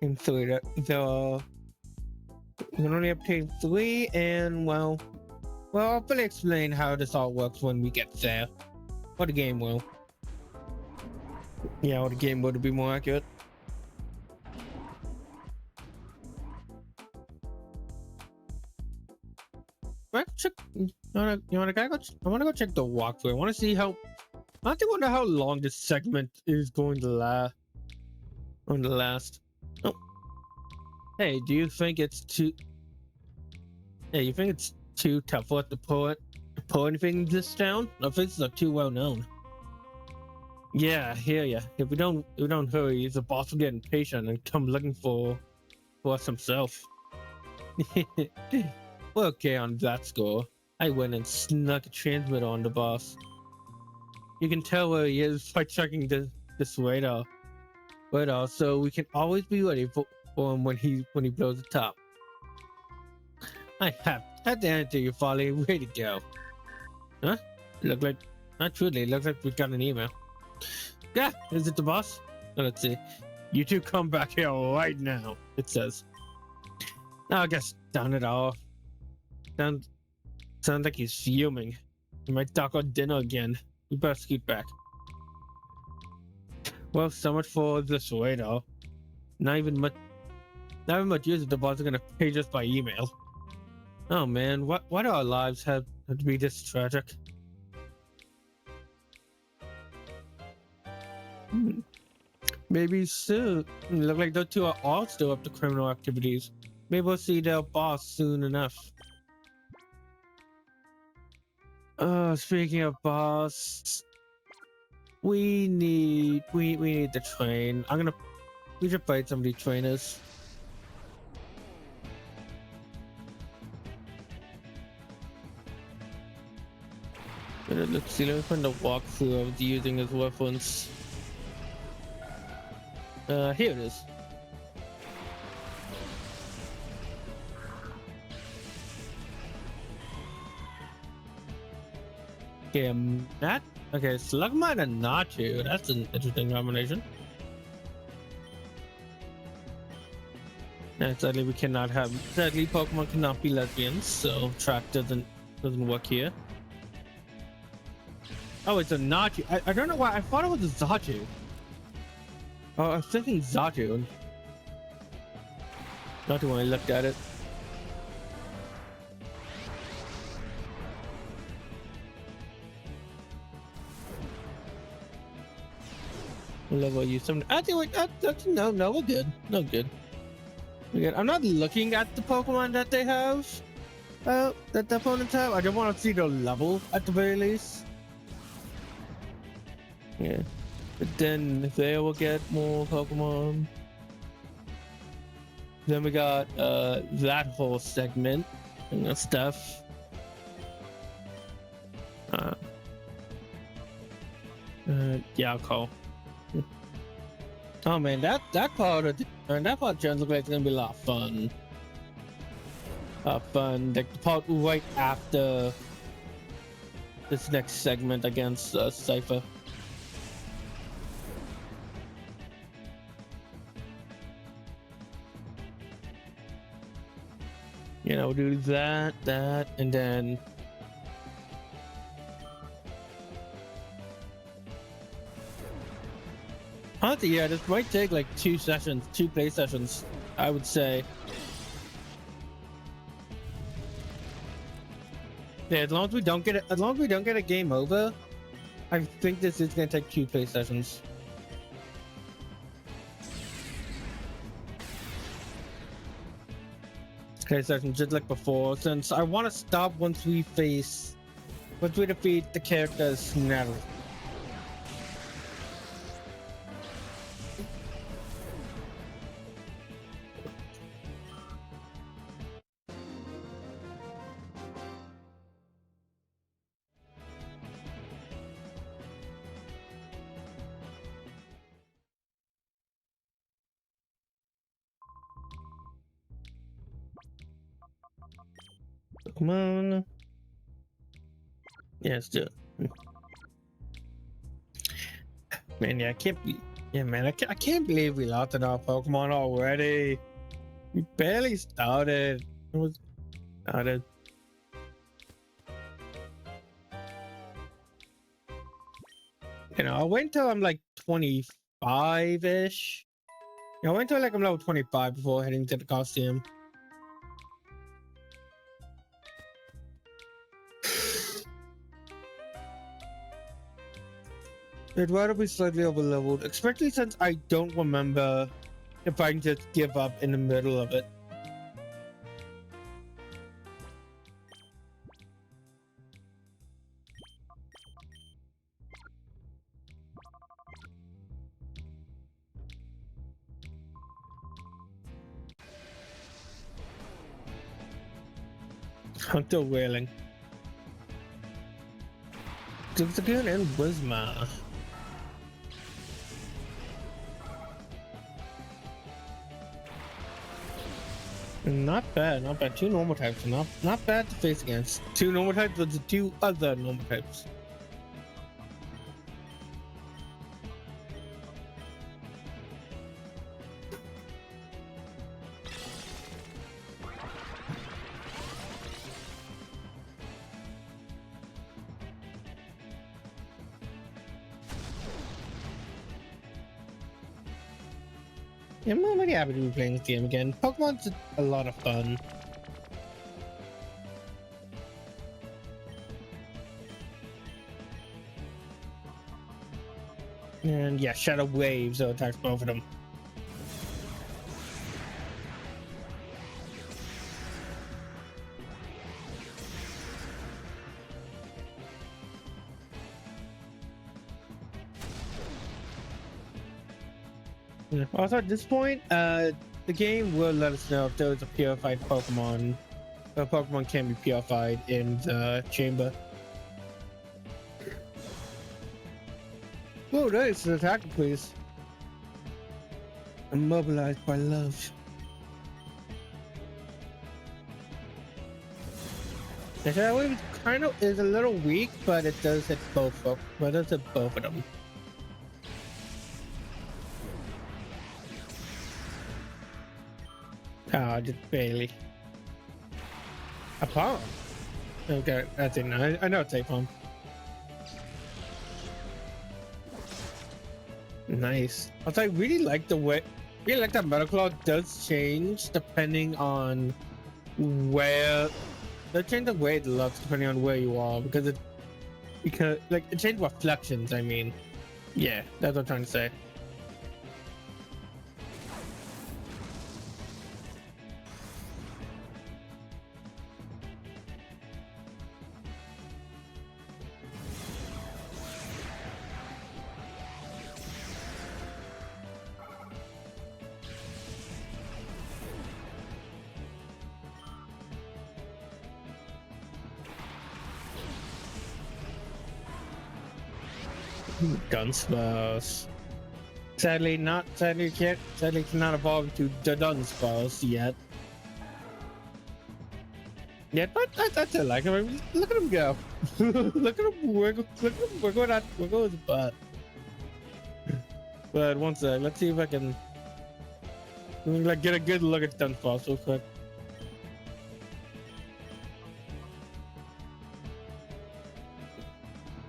And 3. We can only obtain 3, and well, I'll fully explain how this all works when we get there. Or the game will. Yeah, or the game will, to be more accurate. Right, check. You wanna go? I wanna go check the walkthrough. I wanna see how. I actually wonder how long this segment is going to last. Oh. Hey, do you think it's too? Hey, you think it's too tough for us to pull anything in this town? Our faces are too well known. Yeah, I hear ya. If we don't hurry, the boss will get impatient and come looking for us himself. We're okay on that score. I went and snuck a transmitter on the boss. You can tell where he is by checking this radar, so we can always be ready for him when he blows the top. I have to answer you, Folly. Way to go. Huh? Look like, not truly, looks like we got an email. Yeah, is it the boss? Let's see. You two come back here right now, it says. I guess down it all. Sounds like he's fuming. He might talk on dinner again. We better scoot back. Well, so much for this radar. Not even much use of the boss are gonna page us by email. Oh man, why do our lives have to be this tragic? Maybe soon. Look like those two are all still up to criminal activities. Maybe we'll see their boss soon enough. Speaking of boss, we need to train. We should fight some of these trainers. Let's see, let me find the walkthrough I was using as reference. Here it is. Okay, okay, Slugmine and Nachu. That's an interesting combination. And sadly, sadly, Pokemon cannot be lesbians, so track doesn't work here. Oh, it's a Nachu. I don't know why. I thought it was a Zatu. Oh, I was thinking Zatu. Not when I looked at it. Level you some. Actually, that's no, we're good. No good. We're good. I'm not looking at the Pokemon that they have. That the opponents have. I just want to see their level at the very least. Yeah. But then they will get more Pokemon. Then we got that whole segment and stuff. Yeah, I'll call. Oh man, that part of that part looks like it's gonna be a lot of fun. Fun. Like the part right after this next segment against Cypher. You know, we'll do that, and then honestly, yeah, this might take like 2 play sessions, I would say. Yeah, as long as we don't get a game over, I think this is gonna take 2 play sessions. Okay, session just like before, since I want to stop once we defeat the characters now. Come on. Yeah, let's do it. Man, yeah, I can't be. Yeah, man, I can't believe we lost our Pokemon already. We barely started. It was started. You know, I wait until I'm like 25-ish. You know, I wait until like I'm level 25 before heading to the Coliseum. I'd rather be slightly over leveled, especially since I don't remember if I can just give up in the middle of it. I'm still wailing. Zigzagoon and Wizma. Not bad, not bad. Two normal types, not bad to face against. Two normal types with the two other normal types. Yeah, I'm really happy to be playing this game again. Pokemon's a lot of fun. And yeah, Shadow Wave, so attacks both of them. Yeah. Also, at this point, the game will let us know if there is a purified Pokemon. A Pokemon can be purified in the chamber. Oh, nice. An attacker, please. Immobilized by love. The Shadow Wave kind of is a little weak, but it does hit both of them. Ah, just barely. A palm. Okay, that's it. I know it's a palm. Nice. Also, I really like the way, really like that Metaclaw does change depending on where. They change the way it looks depending on where you are because it changes reflections. I mean, yeah, that's what I'm trying to say. Dunsparce. Sadly cannot evolve into the Dunsparce yet. Yeah, but I still like him. I mean, look at him go. Look at him wiggle. Look at him wiggle his butt. But one sec, let's see if I can like get a good look at Dunsparce real quick.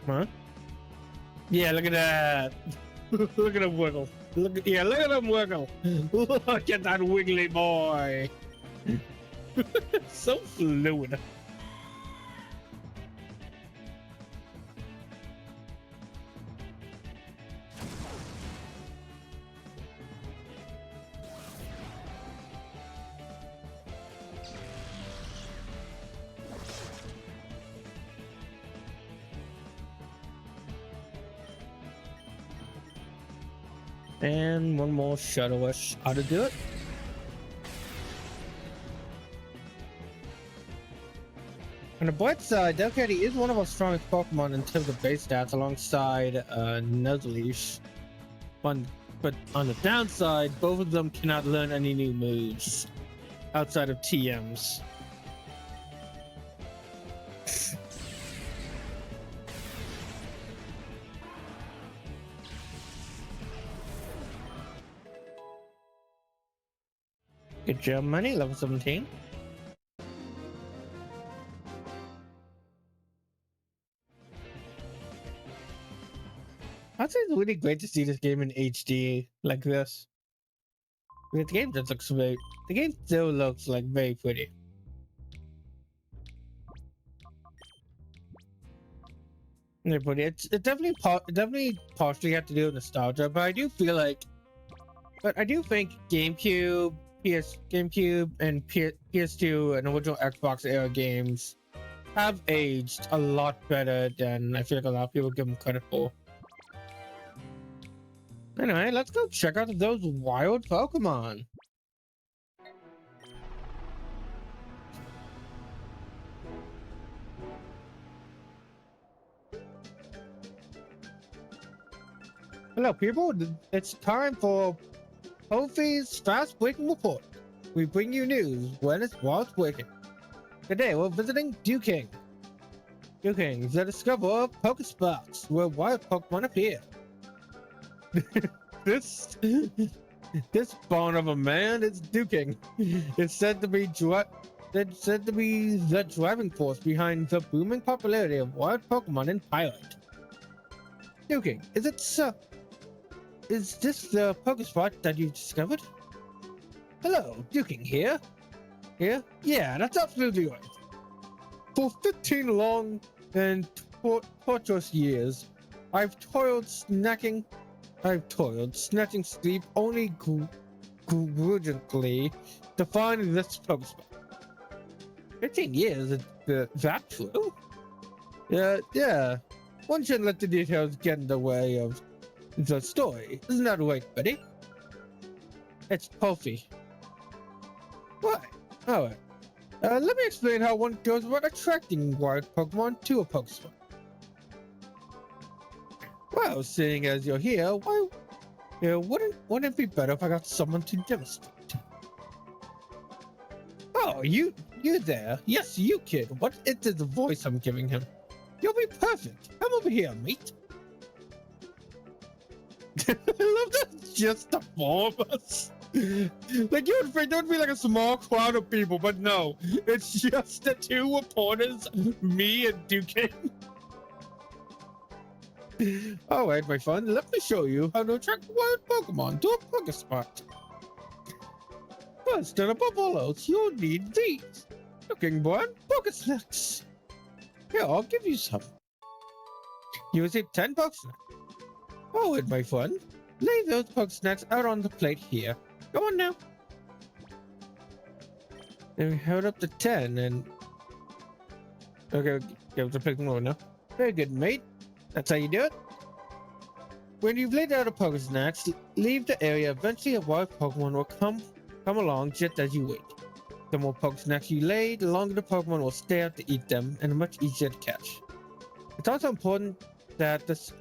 Huh? Yeah, look at that. Look at him wiggle. Look at him wiggle. Look at that wiggly boy. So fluid. And one more Shadowish ought to do it. On the bright side, Delcatty is one of our strongest Pokemon in terms of base stats alongside Nuzleaf. But on the downside, both of them cannot learn any new moves outside of TMs. Good job, Money, level 17. I'd say it's really great to see this game in HD like this. I mean, the game just looks very. The game still looks like very pretty. Yeah, but it definitely partially had to do with nostalgia, but I do feel like, but I do think GameCube, and PS2 and original Xbox era games have aged a lot better than I feel like a lot of people give them credit for. Anyway, let's go check out those wild Pokemon. Hello, people. It's time for Kofi's Fast Breaking Report. We bring you news while it's breaking. Today, we're visiting Duking. Duking is the discoverer of Pokespots, where wild Pokemon appear. this spawn of a man is Duking. It's said to be the driving force behind the booming popularity of wild Pokemon in Pilot. Duking, is this the Pokespot that you've discovered? Hello, Duking here. Here? Yeah, that's absolutely right. For 15 long and torturous years, I've toiled snatching sleep only grudgingly to find this Pokespot. 15 years? Is that true? Yeah. One shouldn't let the details get in the way of the story. Isn't that right, buddy? It's Kofi. What? Alright. Let me explain how one goes about attracting wild Pokemon to a Pokespot. Well, seeing as you're here, wouldn't it be better if I got someone to demonstrate? Oh, you there? Yes, you kid. What is the voice I'm giving him? You'll be perfect. Come over here, mate. I love that just the four of us. Like you would think there would be like a small crowd of people, but no, it's just the two reporters, me and Duke. Alright, my friend, let me show you how to attract wild Pokemon to a Pokespot. First and above all else, you'll need these. Looking born Pokesnacks. Here, I'll give you some. You receive 10 Pokesnacks. Forward, my friend. Lay those Pokesnacks out on the plate here. Go on now. Then we held up to 10 and... Okay, give the plate more now. Very good, mate. That's how you do it. When you've laid out a Pokesnacks, leave the area. Eventually a wild Pokemon will come along just as you wait. The more Pokesnacks you lay, the longer the Pokemon will stay out to eat them, and much easier to catch. It's also important that this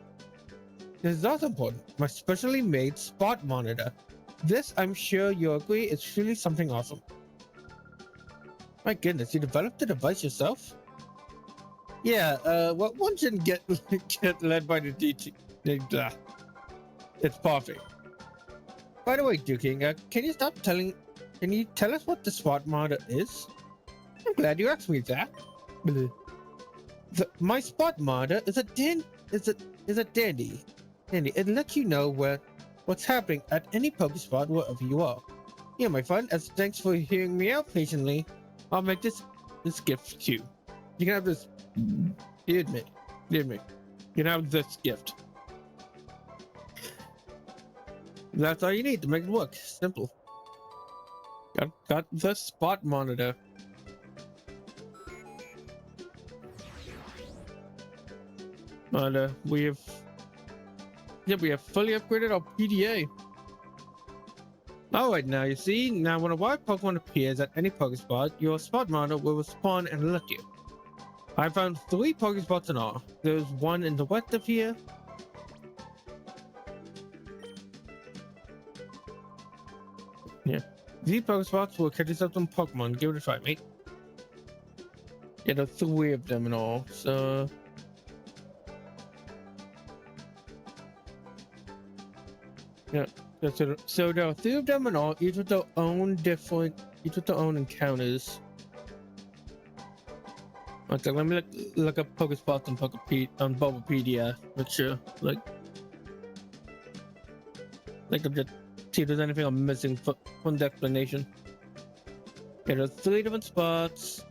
is also important. My specially made spot monitor. This, I'm sure you'll agree, is truly something awesome. My goodness, you developed the device yourself? Yeah, well, one shouldn't get led by the DT. It's perfect. By the way, Duking, can you tell us what the spot monitor is? I'm glad you asked me that. My spot monitor is a dandy. It lets you know what's happening at any Pokespot wherever you are. Yeah, my friend, as thanks for hearing me out patiently, I'll make this gift to you. You can have this. Dear me. You can have this gift. That's all you need to make it work. Simple. Got the spot monitor. And we have fully upgraded our PDA. Alright, now you see, now when a wild Pokemon appears at any Pokespot, your spot monitor will respond and alert you. I found 3 Pokespots in all. There's one in the west of here. Yeah. These Pokespots will catch you some Pokemon. Give it a try, mate. Yeah, there's 3 of them in all, so... Yeah. So there are 3 of them in all, each with their own encounters. Okay, let me look up Pokespots on Bulbapedia. Make sure, like I'm just see if there's anything I'm missing from the explanation. Okay, there's 3 different spots.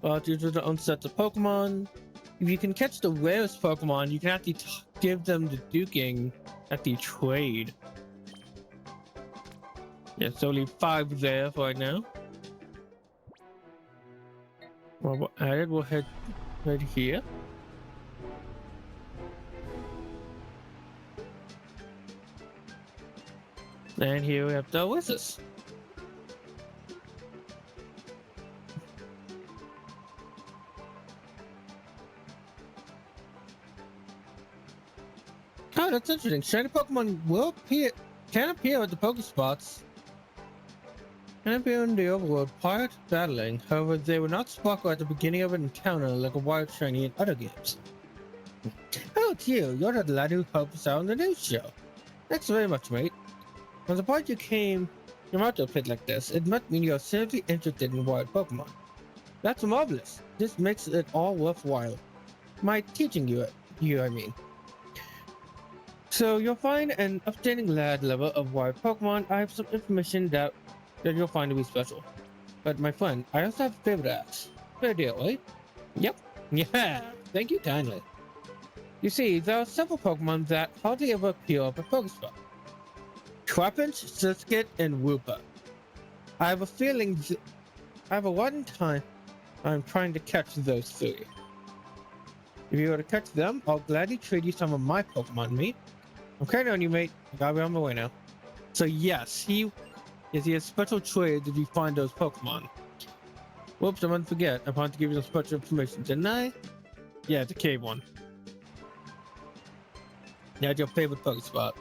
But each with their own sets of Pokemon. If you can catch the rarest Pokemon, you can actually give them the duking at the trade. Yeah, it's only 5 there for right now. Well, we'll add it. We'll head right here. And here we have the Oasis. Oh, that's interesting. Shiny Pokemon can appear at the Pokespots. Can appear in the overworld prior to battling. However, they will not sparkle at the beginning of an encounter like a wild shiny in other games. Oh, it's you. You're the lad who helped us out on the news show. Thanks very much, mate. From the point you came out to a pit like this, it must mean you're seriously interested in wild Pokemon. That's marvelous. This makes it all worthwhile. My teaching you, I mean. So you'll find an upstanding lad level of wild Pokemon. I have some information that you'll find to be special. But my friend, I also have a favor to ask. Fair deal, right? Yep. Yeah. Thank you kindly. You see, there are several Pokemon that hardly ever appear up at Pokespot. Trapinch, Surskit, and Wooper. I have a one time I'm trying to catch those 3. If you were to catch them, I'll gladly trade you some of my Pokemon meat. I'm counting on you, mate. I gotta be on my way now. So yes, he has special trades if you find those Pokemon. Whoops, I didn't forget. I wanted to give you some special information, didn't I? Yeah, it's a cave one. Yeah, it's your favorite Pokespot.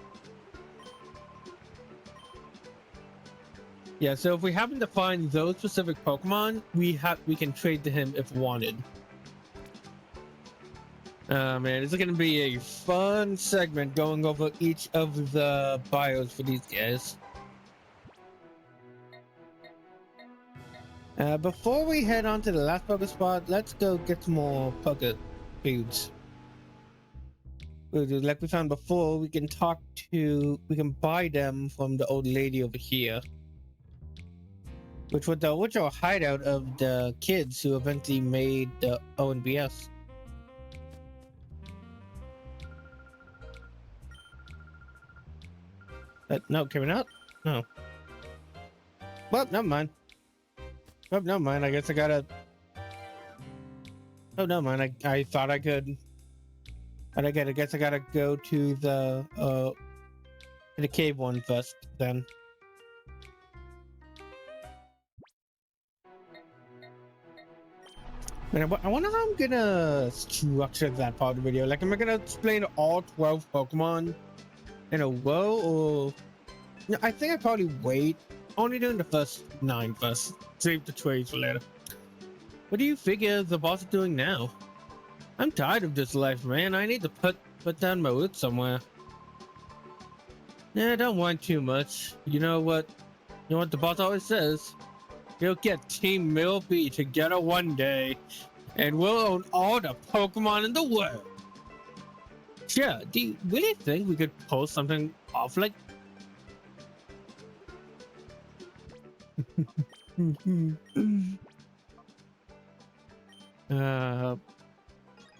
Yeah, so if we happen to find those specific Pokemon, we can trade to him if wanted. Man, this is gonna be a fun segment going over each of the bios for these guys. Before we head on to the last Pokespot, let's go get some more Poké foods. Like we found before, we can buy them from the old lady over here. Which was the original hideout of the kids who eventually made the ONBS. No, can we not? No. Well, never mind. Oh, never mind. I guess I gotta... Oh, never mind. I thought I could... But I guess I gotta go to the cave one first, then. Man, I wonder how I'm gonna structure that part of the video. Like, am I gonna explain all 12 Pokemon in a row, or... No, I think I'd probably wait. Only doing the first 9 first. Save the trades for later. What do you figure the boss is doing now? I'm tired of this life, man. I need to put down my roots somewhere. Yeah, don't want too much. You know what the boss always says? He'll get Team Millbee together one day, and we'll own all the Pokemon in the world. Sure, do you really think we could pull something off like...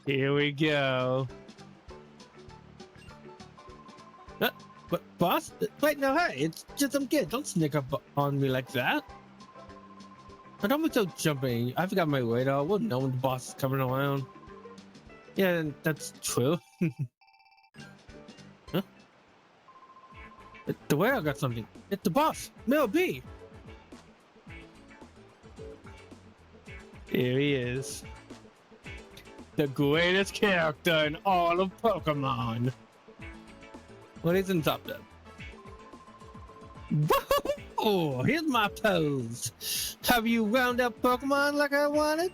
Here we go. But boss? Wait, no, hey, it's just some kid. Don't sneak up on me like that. I don't be so jumpy. I forgot my radar. I wouldn't know when the boss is coming around. Yeah, that's true. Huh? The way I got something. It's the boss, Mel B. Here he is. The greatest character in all of Pokemon. What is in top there? Oh, here's my pose. Have you wound up Pokemon like I wanted?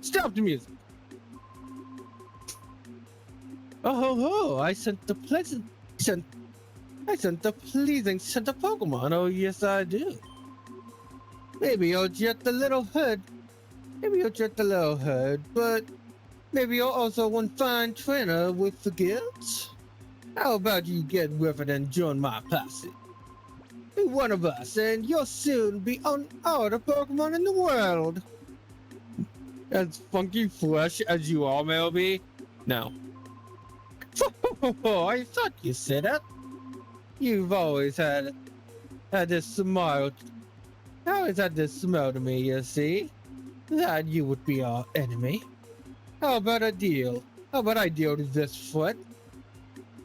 Stop the music. Oh, I sent the pleasant scent. I sent the pleasing scent of Pokemon. Oh, yes, I do. Maybe you're just a little hood. But maybe you're also one fine trainer with the gifts. How about you get with it and join my posse? Be one of us, and you'll soon be on all the Pokemon in the world. As funky fresh as you are, Melby. No. Oh, I thought you said that. You've always had this smile. Always had this smile to me, you see. That you would be our enemy. How about a deal? How about I deal with this foot?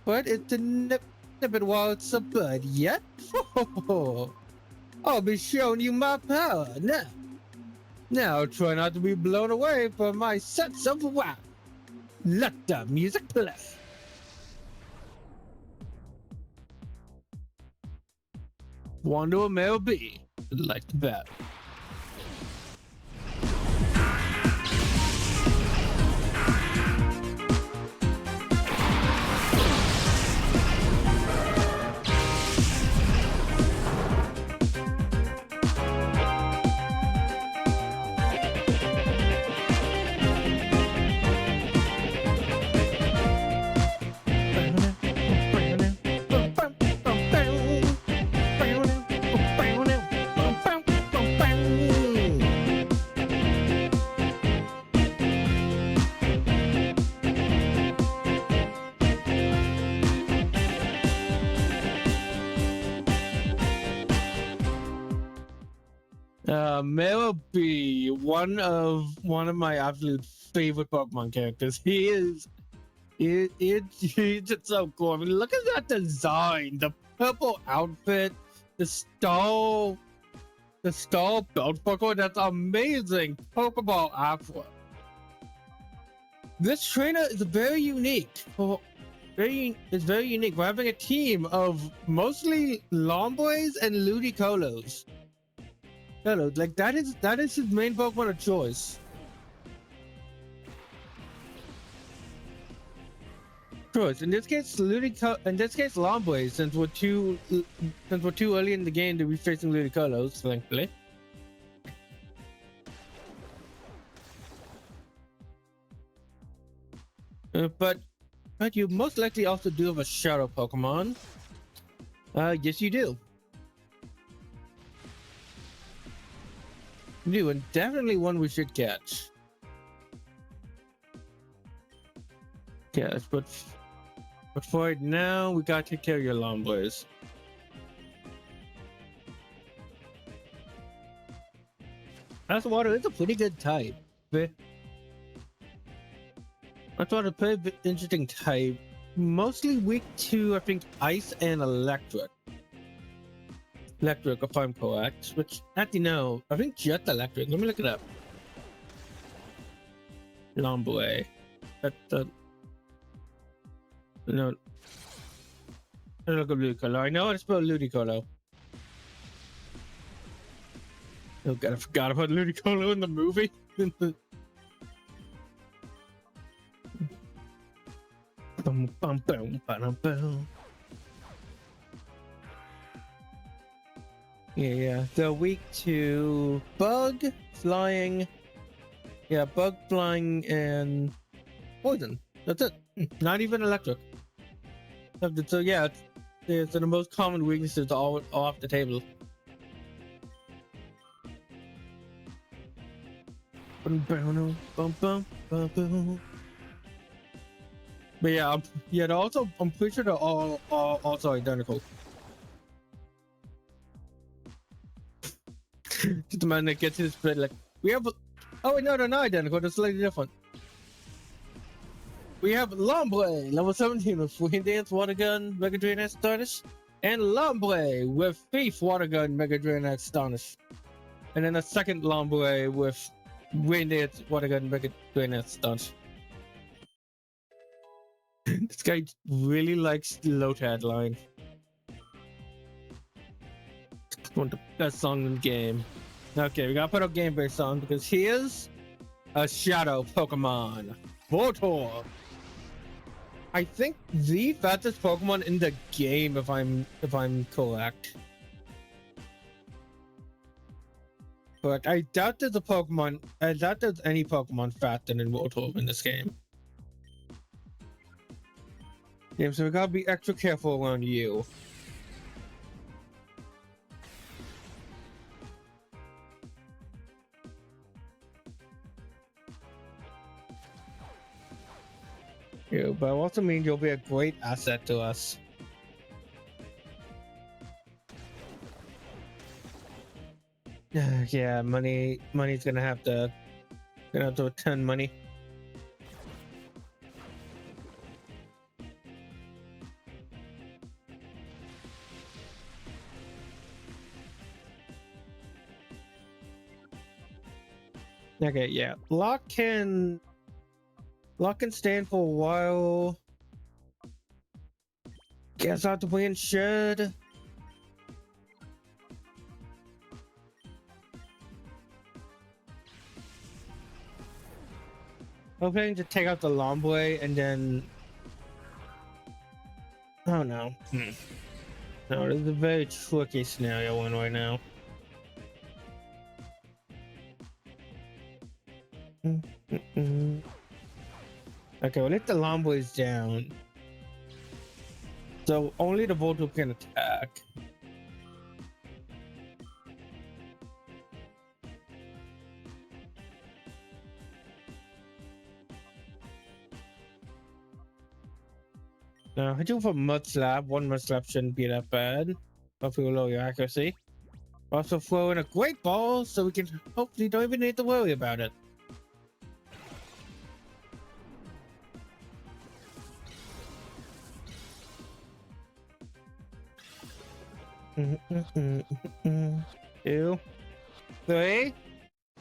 But it's a nip it while it's a bud yet. I'll be showing you my power now. Now try not to be blown away by my sense of wow. Let the music play. Wonder what Mel B would like to bet. Mel B, one of my absolute favorite Pokemon characters. He's just so cool. I mean, look at that design, the purple outfit, the stall belt Pokemon. That's amazing. Pokeball Aqua. This trainer is very unique. It's very unique. We're having a team of mostly Lomboys and Ludicolo's. Hello, like that is his main Pokemon of choice. In this case, Lomboy, since we're too early in the game to be facing Ludicolos, thankfully. But you most likely also do have a Shadow Pokemon. Yes, you do. You do, and definitely one we should catch. Yes, but for right now, we gotta take care of your Lomboys. Ice Water is a pretty good type. Ice Water is a pretty interesting type. Mostly weak to, I think, Ice and Electric. Electric, if I'm correct. Which, actually, no. I think just Electric. Let me look it up. Lomboy. No. I look at Ludicolo. I know how to spell Ludicolo. Oh god, I forgot about Ludicolo in the movie. Bum, bum, bum, bum, bum. Yeah. They're weak to Bug, Flying. Yeah, Bug, Flying, and Poison. That's it. Not even Electric. So yeah, it's the most common weaknesses all off the table. But yeah, I'm pretty sure they're all also identical. Just the man that gets his spread like we have Oh, wait, no, they're not identical. They're slightly different. We have Lombre, level 17 with Free Dance, Water Gun, Mega Drain Astonish, and Lombre with Thief, Water Gun, Mega Drain Astonish. And then a second Lombre with Rain Dance, Water Gun, Mega Drain Astonish. This guy really likes the Lotad line. One of the best songs in the game. Okay, we gotta put up game-based song because he is a shadow Pokemon. Voltor. I think the fastest Pokemon in the game, if I'm correct. But I doubt there's any Pokemon faster than Voltor in this game. Yeah, so we gotta be extra careful around you. Yeah, but it also means you'll be a great asset to us. Yeah, money's gonna have to return money. Okay, yeah. Lock can stand for a while. Guess out the win should. I'm planning to take out the Lombre and then. Oh no. No, this is a very tricky scenario one right now. Okay, we'll let the Lombres down. So only the Voltor can attack. Now, hitting for Mud Slap, one Mud Slap shouldn't be that bad. Hopefully will lower your accuracy. Also throw in a Great Ball so we can hopefully don't even need to worry about it. Two, three.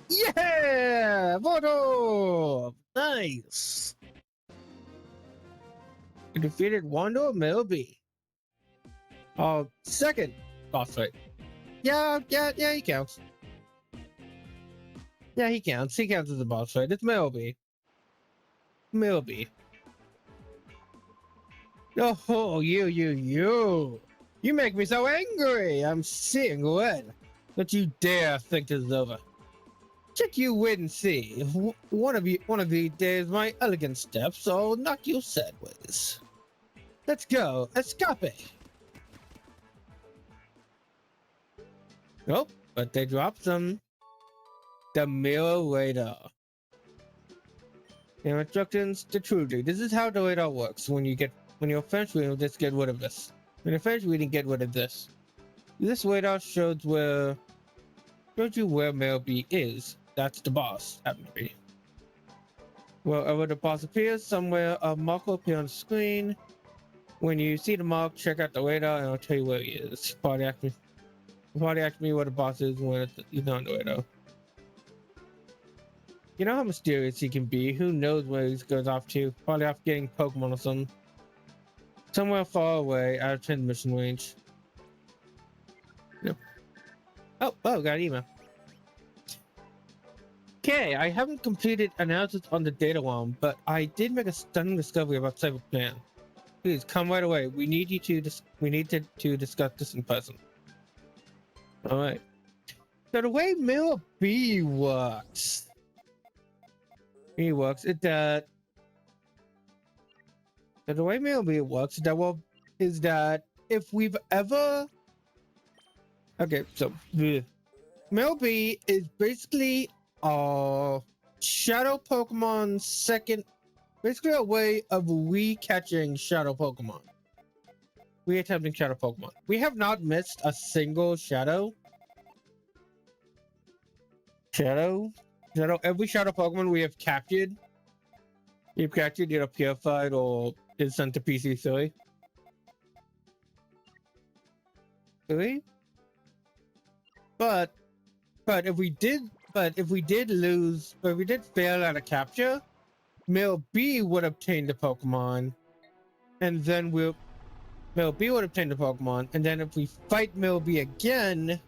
Yeah! Voltor! Nice! You defeated Wando Melby. Second boss fight. Yeah, he counts. Yeah, he counts. He counts as a boss fight. It's Melby. Oh, you. You make me so angry. I'm seeing red. Don't you dare think this is over. Check you wait and see. One of these days, my elegant steps, I'll knock you sideways. Let's go. Escape. Nope, but they dropped the mirror radar. Their instructions to Trudy. This is how the radar works. When you're finished reading, just get rid of this. When you're finished reading, get rid of this. This radar shows you where Melby is. That's the boss, happen to be. Wherever the boss appears, somewhere a mark will appear on the screen. When you see the mark, check out the radar and I'll tell you where he is. Probably ask me where the boss is when he's on the radar. You know how mysterious he can be. Who knows where he goes off to? Probably off getting Pokemon or something. Somewhere far away, out of transmission range. Yep. Oh, got an email. Okay, I haven't completed analysis on the data ROM, but I did make a stunning discovery about Cyberplan. Please come right away. We need to discuss this in person. All right. So the way Mirror B works, is that the way Mirror B works is that if we've ever Mirror B is basically a shadow Pokemon basically a way of re-catching shadow Pokemon. Re-attempting shadow Pokemon. We have not missed a single shadow every shadow Pokemon we've captured either purified or is sent to PC3. Really? But if we did lose, or if we did fail at a capture, male B would obtain the Pokemon, and then male B would obtain the Pokemon, and then if we fight male B again,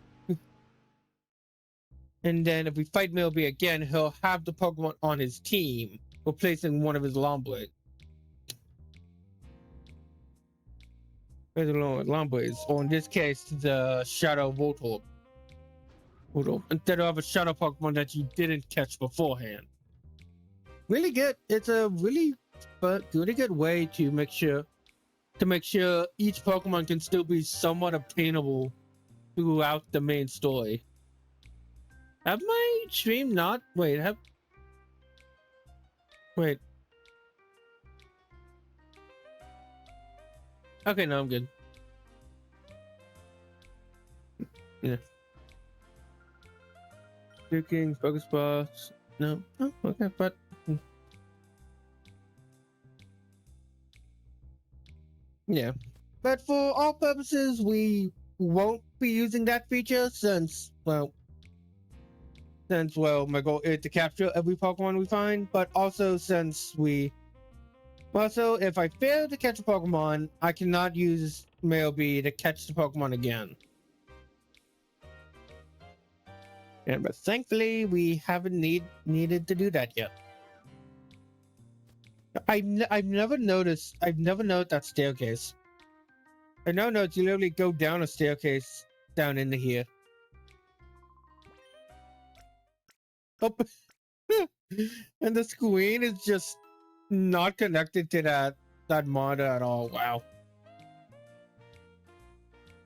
he'll have the Pokemon on his team, replacing one of his Lomblades. Lomblades, or in this case, the Shadow Voltorb. Instead of a Shadow Pokemon that you didn't catch beforehand. Really good. It's a really good way to make sure each Pokemon can still be somewhat obtainable throughout the main story. Have my stream not wait? Okay, no, I'm good. Yeah. Looking focus box. No. Oh, okay, but yeah. But for all purposes, we won't be using that feature since my goal is to capture every Pokemon we find, but also if I fail to catch a Pokemon, I cannot use Male B to catch the Pokemon again. Yeah, but thankfully we haven't needed to do that yet. I've never noticed that staircase. I now notice you literally go down a staircase down into here. Oh, and the screen is just not connected to that monitor at all. Wow.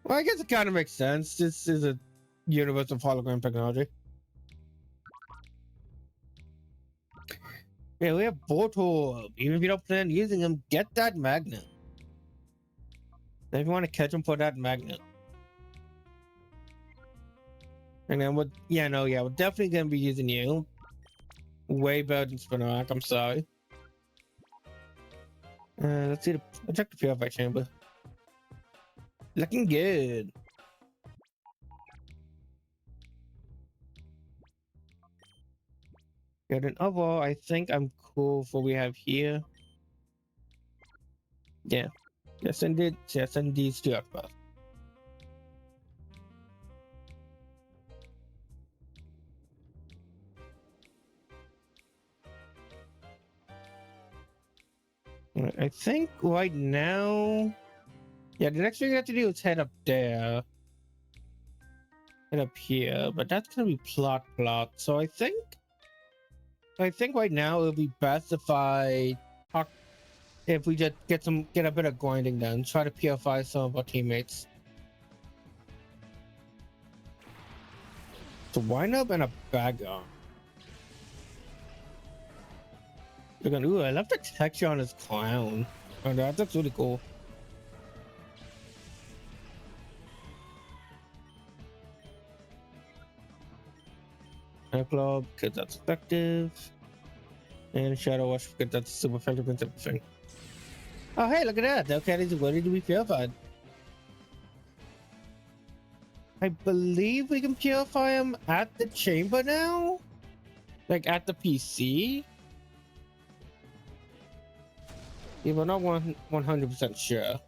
Well, I guess it kind of makes sense. This is a universe of hologram technology. Yeah, we have Voltorb. Even if you don't plan on using him, get that magnet. If you want to catch him, put that magnet. And then we're definitely gonna be using you. Way better than Spinarak, I'm sorry. Let's see check the Purify Chamber. Looking good. Good, and overall, I think I'm cool for what we have here. Yeah. Yes, indeed. Yes, indeed, Stuart. I think right now, yeah, the next thing we have to do is head up there. Head up here, but that's gonna be plot. So I think right now it'll be best if we just get a bit of grinding done, try to purify some of our teammates. So wind up and a bag on. Ooh, I love the texture on his clown. Oh, that's really cool. Air Club, because that's effective. And Shadow Wash, because that's super effective and everything. Oh, hey, look at that. The cat is ready to be purified. I believe we can purify him at the chamber now? Like at the PC? Yeah, we're not 100% sure.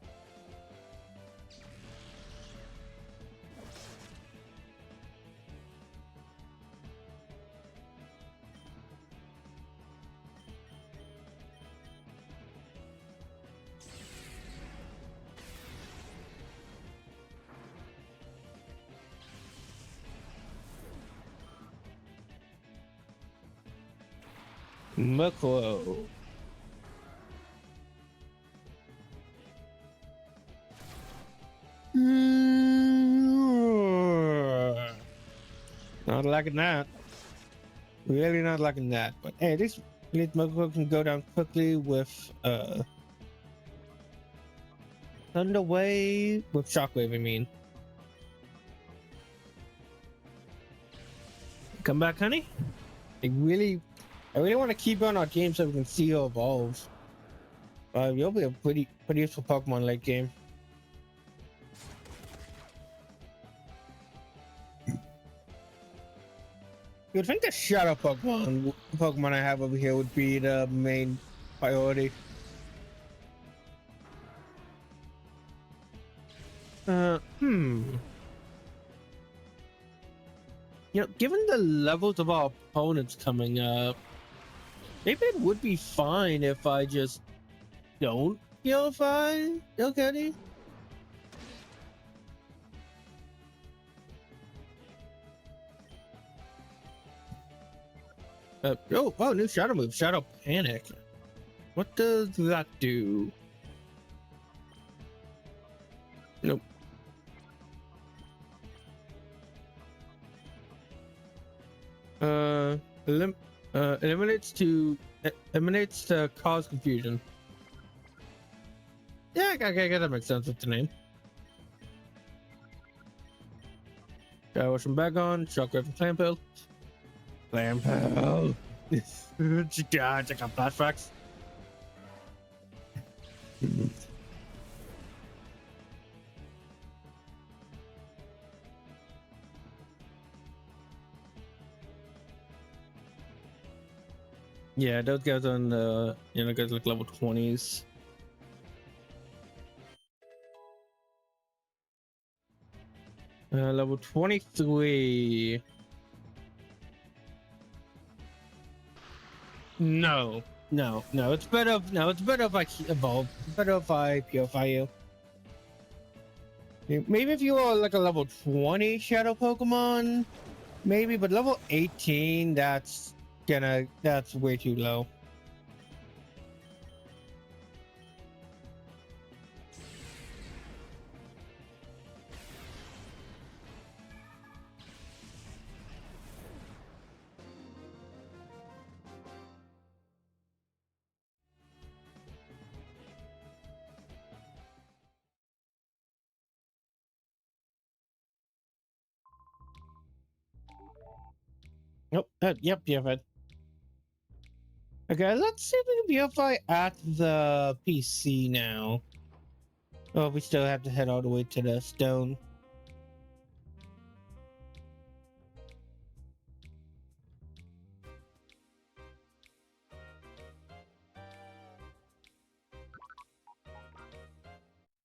Murkrow. Not liking that. Really not liking that. But hey, this Murkrow can go down quickly with Thunder Wave with Shockwave, I mean. Come back, honey. I really want to keep on our team so we can see you evolve. You'll be a pretty useful Pokemon late game. You'd think the shadow Pokemon I have over here would be the main priority. You know, given the levels of our opponents coming up, maybe it would be fine if I just don't purify Ilkedi. Oh, new shadow move, Shadow Panic. What does that do? Nope. Eliminates to cause confusion. Yeah, I that makes sense with the name. Wash from back on, Shockwave and Clampill. Clampill. God, I got flashbacks. Yeah, those guys on the guys like level 20s. Level 23. No. It's better if I evolve. It's better if I purify you. Maybe if you are like a level 20 shadow Pokemon, maybe, but level 18, that's way too low. Nope. Yep. Okay, let's see if we can purify at the PC now. Oh, we still have to head all the way to the stone.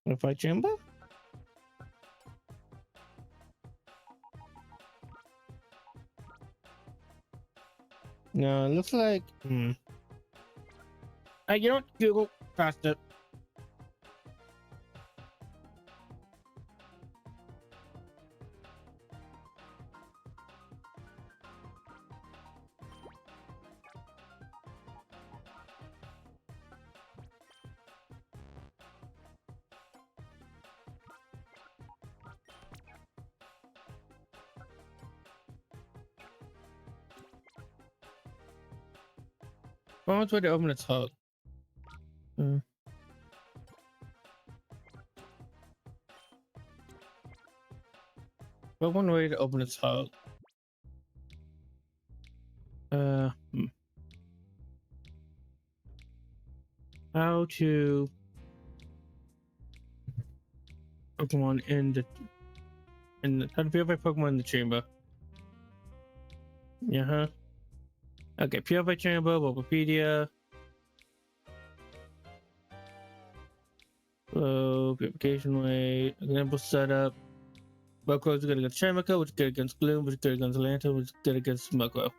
Purify chamber? No, it looks like. Hey, you know what? Google faster. One way to open its hub. But one way to open its hub. How to Pokemon how to purify Pokemon in the chamber. Okay, purify chamber, Wikipedia. Purification way, example setup. Moko is good against Shamika, which is good against Gloom, which is good against Lantern, which is good against Moko.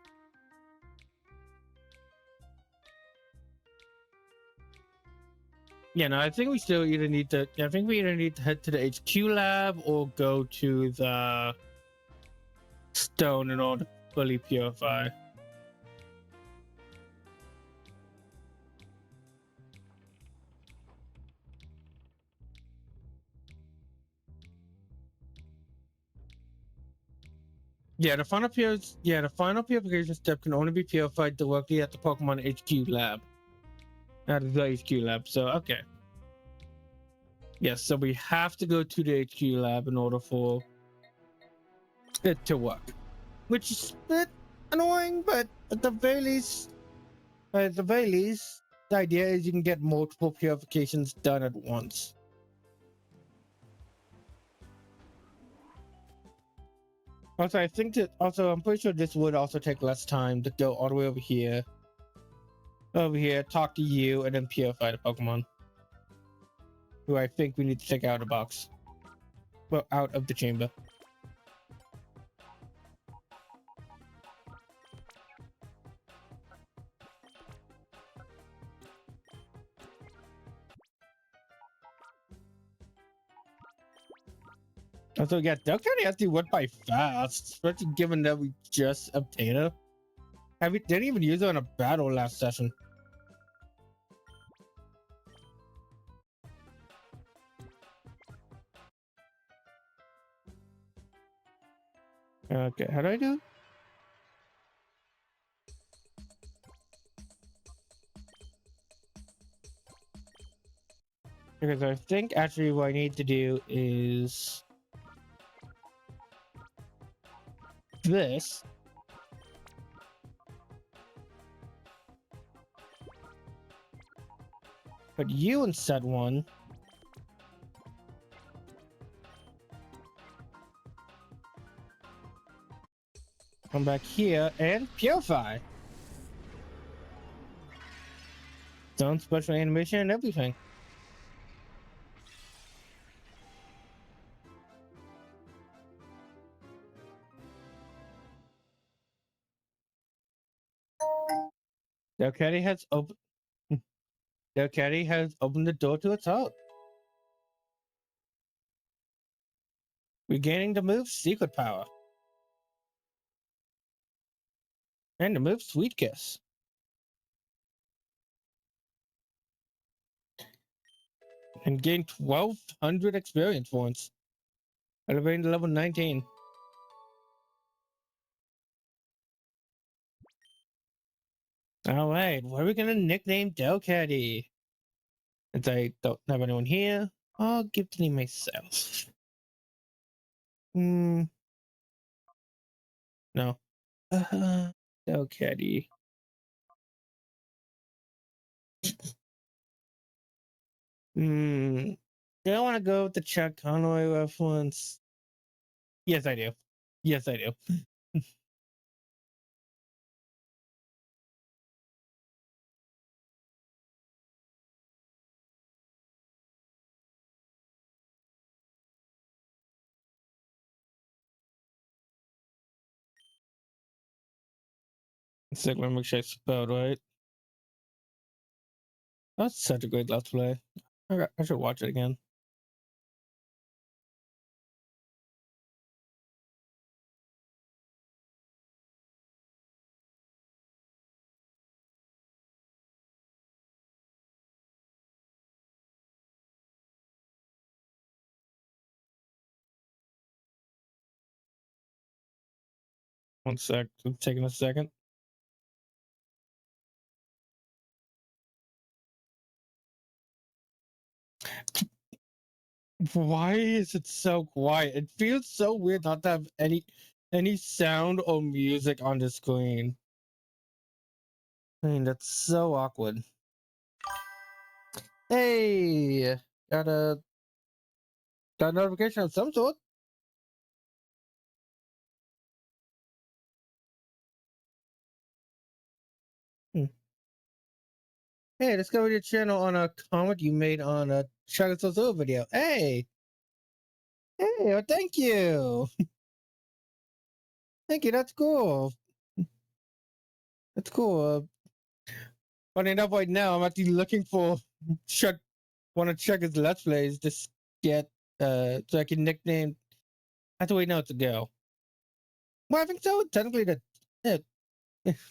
Yeah, no, I think we still either need to. I think we either need to head to the HQ lab or go to the stone in order to fully purify. The final purification step can only be purified directly at the Pokemon HQ lab. At the HQ lab. So okay. Yes, so we have to go to the HQ lab in order for it to work. Which is annoying, but at the very least, the idea is you can get multiple purifications done at once. Also, I think that I'm pretty sure this would also take less time to go all the way over here, talk to you, and then purify the Pokemon, who I think we need to take out of the box, well, out of the chamber. Also, yeah, Duck County actually went by fast, especially given that we just obtained her. We didn't even use her in a battle last session. Okay, how do I do? Because I think actually what I need to do is this. Put you in set one. Come back here and purify. Done special animation and everything. Delcatty has opened. Delcatty has opened the door to its heart. Regaining the move's secret power. And the move Sweet Kiss. And gain 1,200 experience points. Elevating to level 19. Alright, what are we gonna nickname Delcatty? Since I don't have anyone here, I'll give the name myself. No. Delcatty. Do I want to go with the Chuck Conway reference? Yes, I do. Yes, I do. Let me make sure I spelled right. That's such a great Let's Play. I should watch it again. One sec. I'm taking a second. Why is it so quiet? It feels so weird not to have any sound or music on the screen. I mean, that's so awkward. Hey, got a notification of some sort. Hmm. Hey, discovered your channel on a comment you made on a Shadow Soul video. Hey, oh, thank you. Thank you. That's cool. That's cool. Funny enough, right now I'm actually looking for check. Want to check his Let's Plays to get so I can nickname. I have to wait now to go. Well, I think so. Technically, that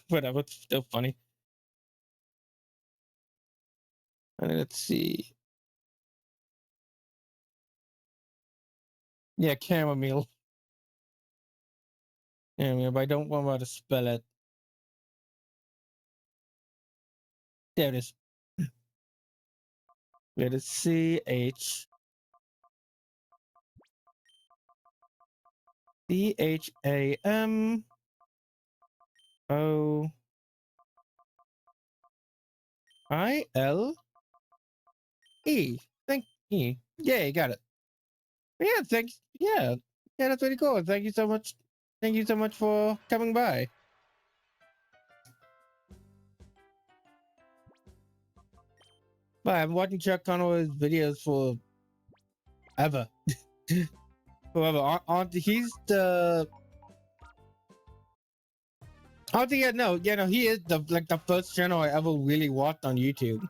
whatever. It's still funny. Let's see. Yeah, chamomile. Yeah, but I don't want how to spell it. There it is. It is CHAM O I L E. Thank you. Yeah, you got it. Yeah, thanks. Yeah, yeah, that's pretty cool. Thank you so much. Thank you so much for coming by. But I've been watching Chuck Conway's videos for ever. Forever. He's the. I don't think yeah, no, he is the first channel I ever really watched on YouTube.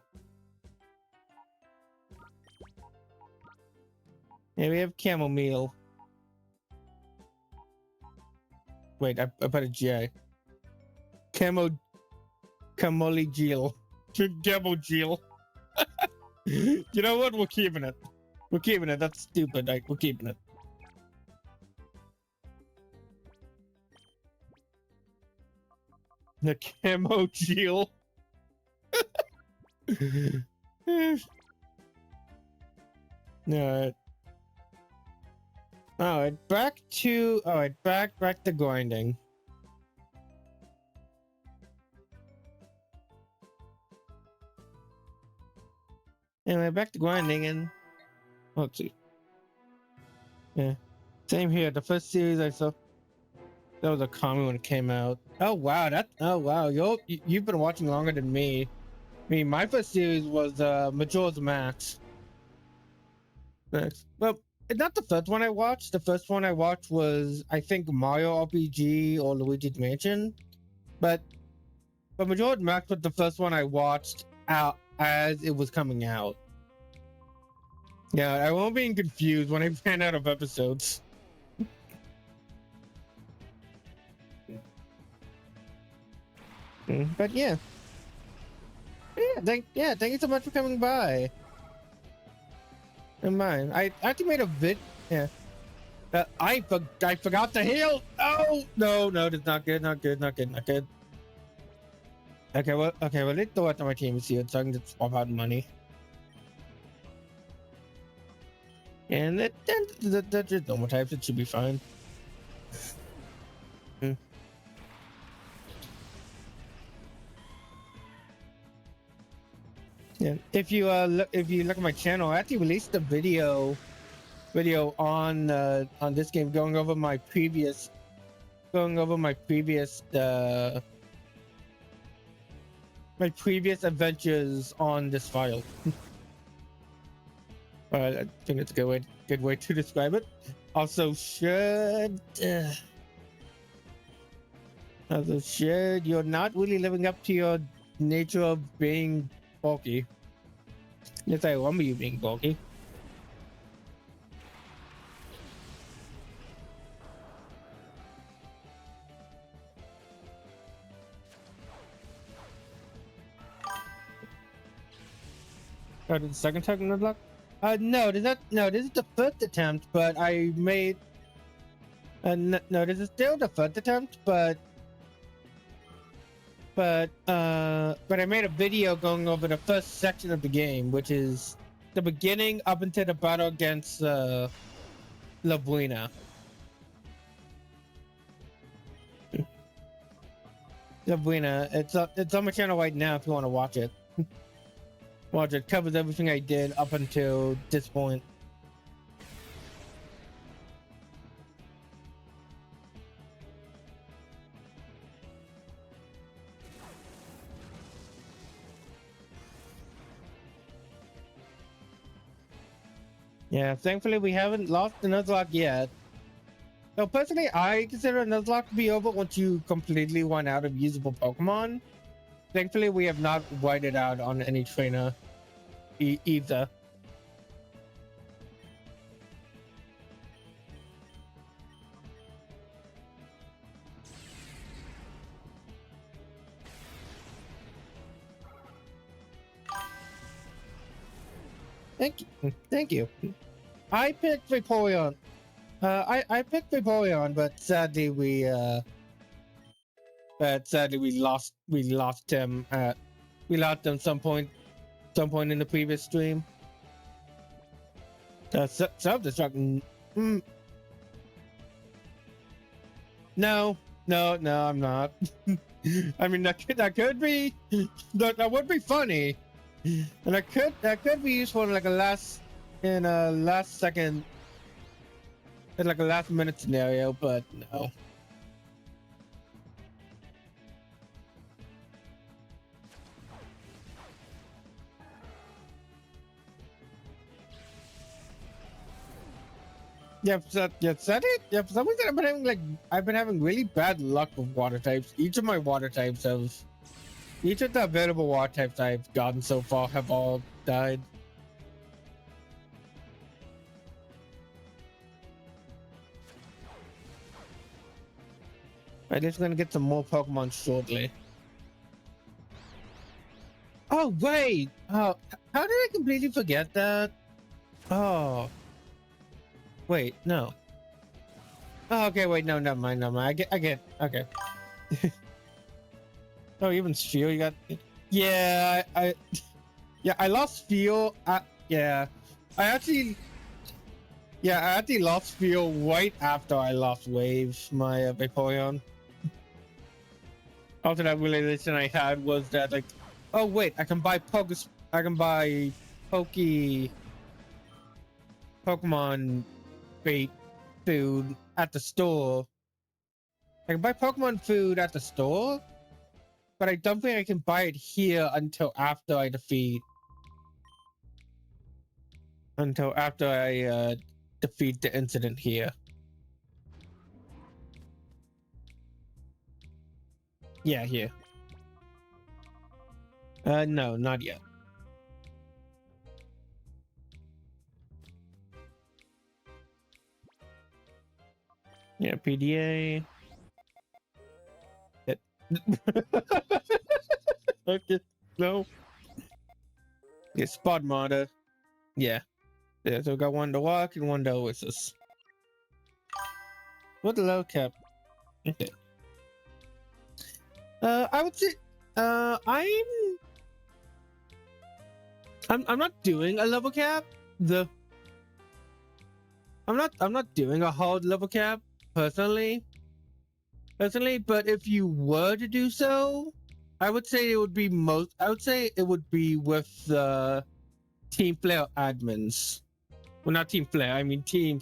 Yeah, we have chamomile. Wait, I put a J. Camoli Geel. Geel. You know what? We're keeping it. We're keeping it. That's stupid. We're keeping it. The camo Geel. Alright. Alright, back to back to grinding. Anyway, back to grinding and let's see. Yeah. Same here. The first series I saw, that was a common when it came out. Oh wow, you've been watching longer than me. I mean, my first series was Majora's Max. Well, it's not the first one I watched. The first one I watched was, I think, Mario RPG or Luigi's Mansion. But Majora's Max was the first one I watched out as it was coming out. Yeah, I won't be confused when I ran out of episodes. But yeah. Thank you so much for coming by. And mine. I actually made a vid. Yeah. I forgot to heal. Oh no, that's not good. Not good. Okay, well, let's throw out to my team so I can just swap out money. And that's just normal types. It should be fine. Yeah. If you look at my channel, I actually released a video on this game, going over my previous adventures on this file. I think it's a good way to describe it. Also, you're not really living up to your nature of being bulky. Yes, I remember you being bulky. Oh, did the second time unlock? No, this is the first attempt, but I made. No, this is still the first attempt, but I made a video going over the first section of the game, which is the beginning up until the battle against Labuina. Labuina, it's on my channel right now if you want to watch it. Watch it. Covers everything I did up until this point. Yeah, thankfully we haven't lost the Nuzlocke yet. So personally, I consider a Nuzlocke to be over once you completely run out of usable Pokemon. Thankfully, we have not whited out on any trainer either. Thank you. I picked Vaporeon. I picked Vaporeon, but sadly we lost him some point in the previous stream. Self-destruct. No, I'm not. I mean, that could be that would be funny, and that could be useful in like a last second, in like a last minute scenario, but no. Yeah, said it. Yeah, for some reason I've been having really bad luck with water types. Each of my water types have, each of the available water types I've gotten so far have all died. I'm just gonna get some more Pokemon shortly. Oh wait! Oh, how did I completely forget that? Oh, wait, no. Oh, okay, wait, no, never mind, never mind. I get, okay. Oh, even Sphere, you got. Yeah, yeah, I lost Sphere. Yeah, I actually lost Sphere right after I lost Wave, my Vaporeon. After that realization I had was that like, oh wait, I can buy Pokemon bait food at the store. I can buy Pokemon food at the store, but I don't think I can buy it here until after I defeat the incident here. Yeah, here. No, not yet. Yeah, PDA. Okay, no. Yeah, Spot Monitor. Yeah. Yeah, so we got one to walk and one to Oasis. What the low cap? Okay. I would say, I'm not doing a level cap. I'm not doing a hard level cap personally, but if you were to do so, I would say it would be with the Team Flare admins. Well, not Team Flare, I mean Team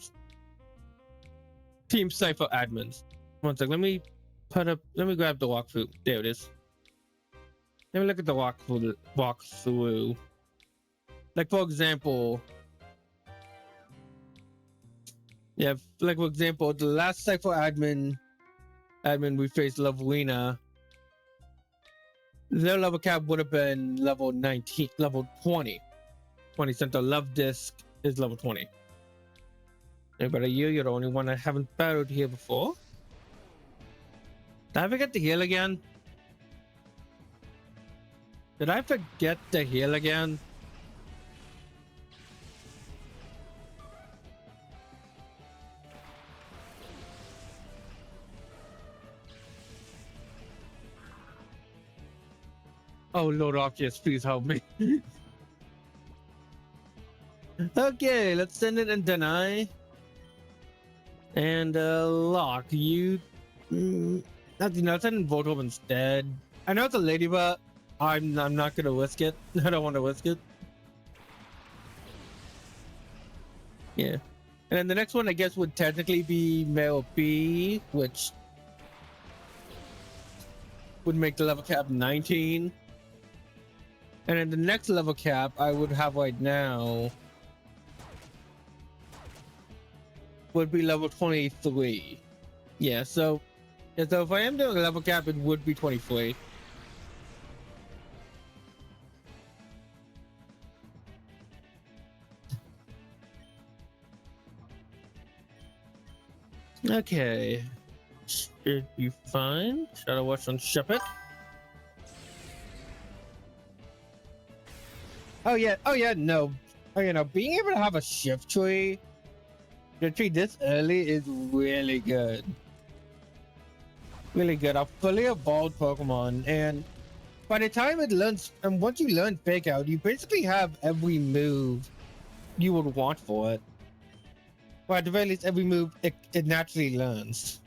Cypher admins. One sec, let me grab the walkthrough. There it is. Let me look at the walkthrough. Like for example, yeah, like for example, the last Cypher admin we faced, Lovelina, their level cap would have been level 19, level 20. 20 cent. The love disc is level 20. Yeah, but you're the only one I haven't battled here before. Did I forget to heal again? Did I forget to heal again? Oh Lord Arceus, please help me. Okay, let's send it and deny. And lock you. Let's send Voltorb instead. I know it's a lady, but I'm not gonna risk it. I don't want to risk it. Yeah. And then the next one I guess would technically be male B, which would make the level cap 19. And then the next level cap I would have right now would be level 23. Yeah, so if I am doing a level cap, it would be 23. Okay. Should be fine. Shadow Watch on Shepherd. Oh yeah, no. Oh, you know, being able to have a shift tree this early is really good. Really good. A fully evolved Pokemon, and by the time it learns, and once you learn Fake Out, you basically have every move you would want for it. Or at the very least, every move it naturally learns.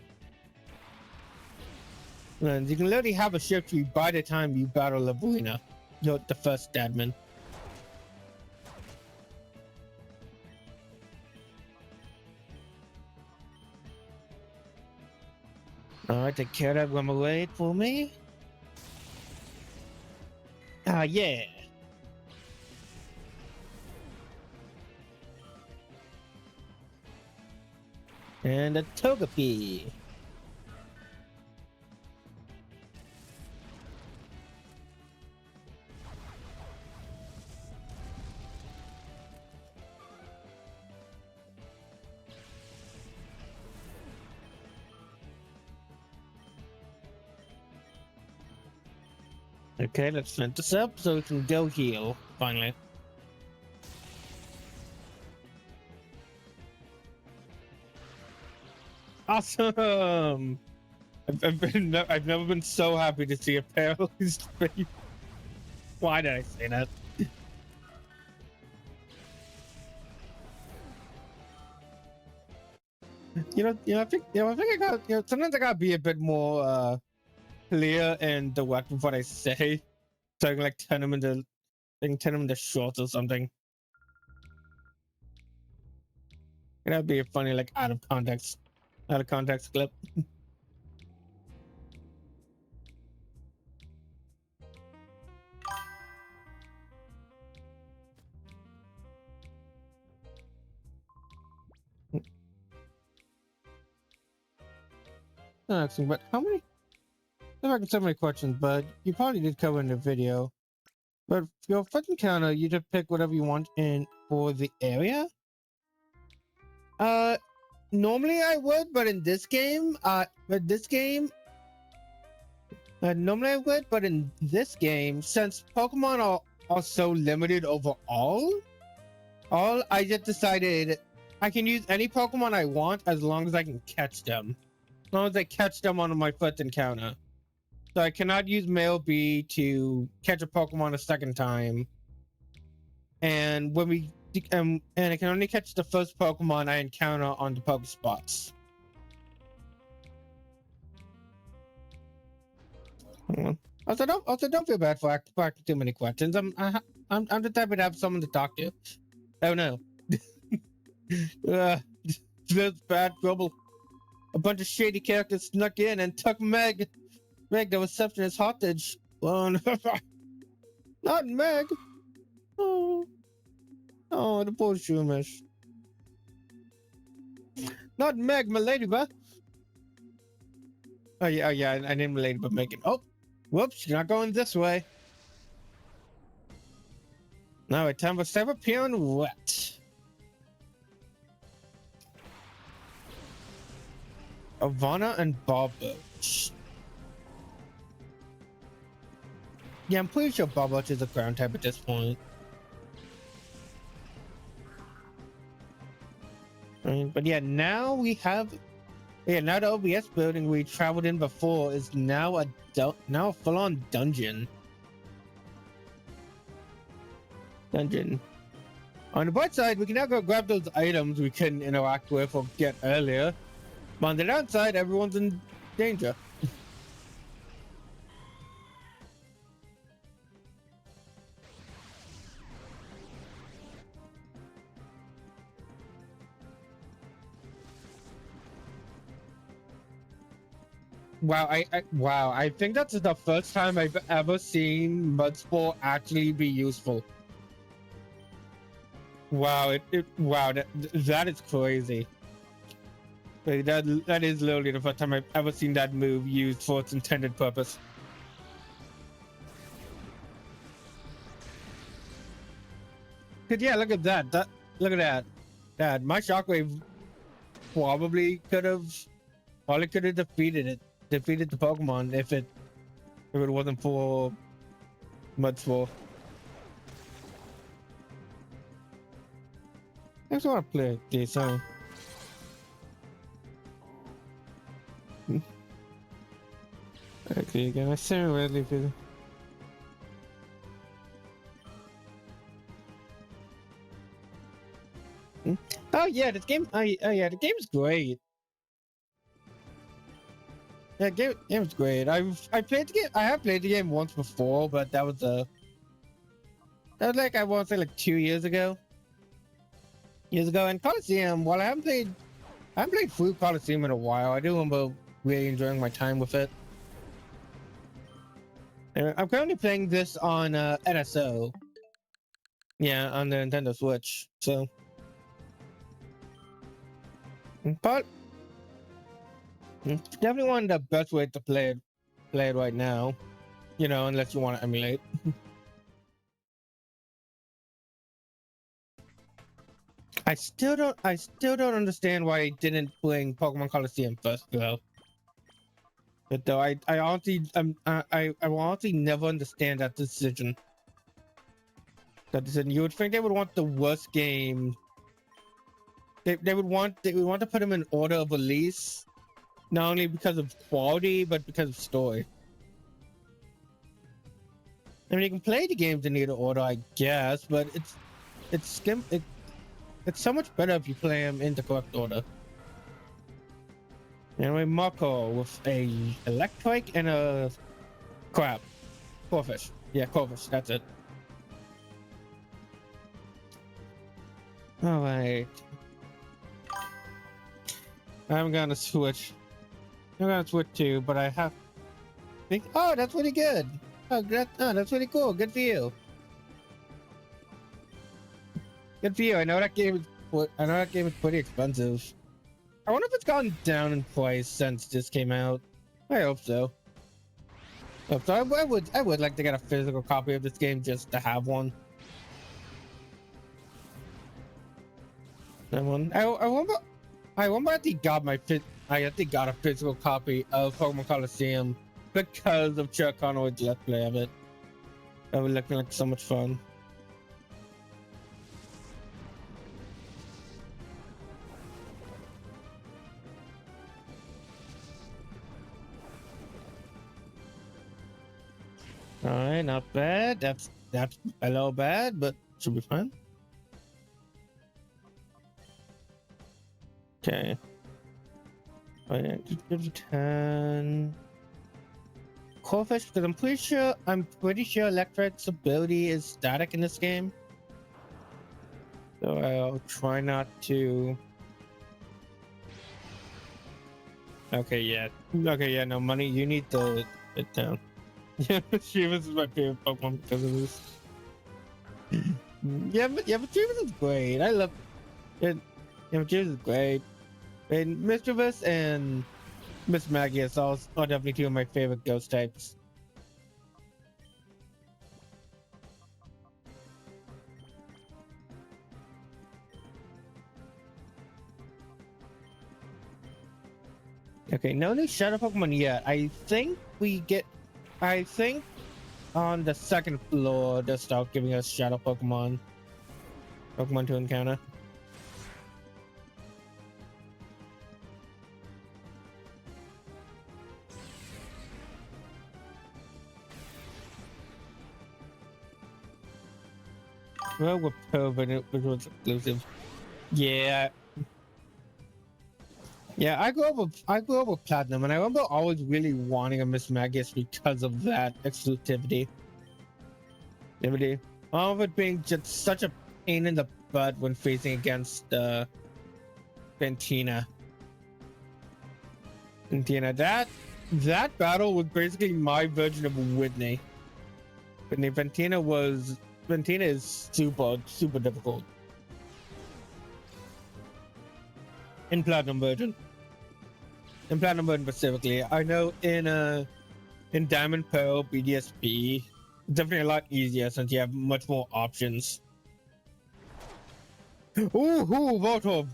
And you can literally have a shift tree by the time you battle Labuina, the first admin. Alright, take care of that Remoraid for me. Ah, yeah. And a Togepi. Okay, let's flint this up so we can go heal, finally. Awesome! I've never been so happy to see a paralyzed face. Why did I say that? I think I got, sometimes I gotta be a bit more, clear in the weapon what I say. So I can like turn them into shorts or something. That'd be a funny, like, out of context clip. Asking, but how many? I'm asking so many questions, but you probably did cover in the video. But for your fucking counter, you just pick whatever you want in for the area. Normally I would, but in this game, normally I would, but in this game, since Pokemon are so limited overall, I just decided I can use any Pokemon I want as long as I can catch them. As long as I catch them on my first encounter. So I cannot use Male B to catch a Pokemon a second time. And and I can only catch the first Pokemon I encounter on the Pokespots. Also, don't feel bad for asking too many questions. I'm the type to have someone to talk to. Oh no. There's bad trouble. A bunch of shady characters snuck in and took Meg, the receptionist hostage. Oh, no. Not Meg. Oh, the poor Shumish. Not Meg, my ladybug. Oh yeah, I named my ladybug Megan. Oh, whoops, you're not going this way. Now it's time for Cyberpion Wet. Ivana and Barboach. Yeah, I'm pretty sure Barboach is a ground type at this point. But yeah, now we have... Yeah, now the OBS building we traveled in before is now a full-on dungeon. On the bright side, we can now go grab those items we couldn't interact with or get earlier. But on the downside, everyone's in danger. Wow, I think that's the first time I've ever seen Mudsport actually be useful. Wow, that is crazy. Like, that is literally the first time I've ever seen that move used for its intended purpose. Cause yeah, look at that. Look at that. That my shockwave probably could have defeated the Pokemon if it wasn't for Mudsport. I just want to play this song. Okay, again, I semi weirdly feel. Oh yeah, this game. Oh yeah, the game's great. Yeah, game's great. I played the game. I have played the game once before, but that was like I want to say like 2 years ago. And Coliseum. While I haven't played through Coliseum in a while. I do remember really enjoying my time with it. And I'm currently playing this on NSO. Yeah, on the Nintendo Switch. So, but it's definitely one of the best ways to play it right now. You know, unless you want to emulate. I still don't understand why I didn't bring Pokemon Coliseum first though. But though I honestly I will honestly never understand that decision. You would think they would want the worst game. They would want to put them in order of release, not only because of quality but because of story. I mean, you can play the games in either order, I guess, but it's so much better if you play them in the correct order. Anyway, Mako with a electric and a crab. Corfish. Yeah, corfish. That's it. Alright. I'm gonna switch. Too, but I have. Oh, that's really good. That's really cool. Good for you. Good for you. I know that game is pretty expensive. I wonder if it's gone down in price since this came out. I hope so. I would like to get a physical copy of this game just to have one. I remember I actually got a physical copy of Pokemon Coliseum because of Chuck Conway's Let's Play of it. That was looking like so much fun. Alright, not bad. That's a little bad, but should be fine. Okay. Oh yeah, give it 10. Corfish, because I'm pretty sure Electric's ability is static in this game. So I'll try not to. Okay, yeah. No, Money, you need to sit down. Yeah, Shivas is my favorite Pokemon because of this. but Shivas is great. I love it. Yeah, Shivas is great. And Mischievous and Miss Magius are definitely two of my favorite ghost types. Okay, no new Shadow Pokemon yet. I think on the second floor they'll start giving us Shadow Pokemon to encounter. Well, with Pervin, which was exclusive. Yeah. Yeah, I grew up with Platinum, and I remember always really wanting a Miss Magius because of that exclusivity. All of it being just such a pain in the butt when facing against Ventina. That battle was basically my version of Whitney. Ventina is super difficult. In Platinum version specifically. I know in Diamond Pearl BDSP, it's definitely a lot easier since you have much more options. Ooh, Voltorb.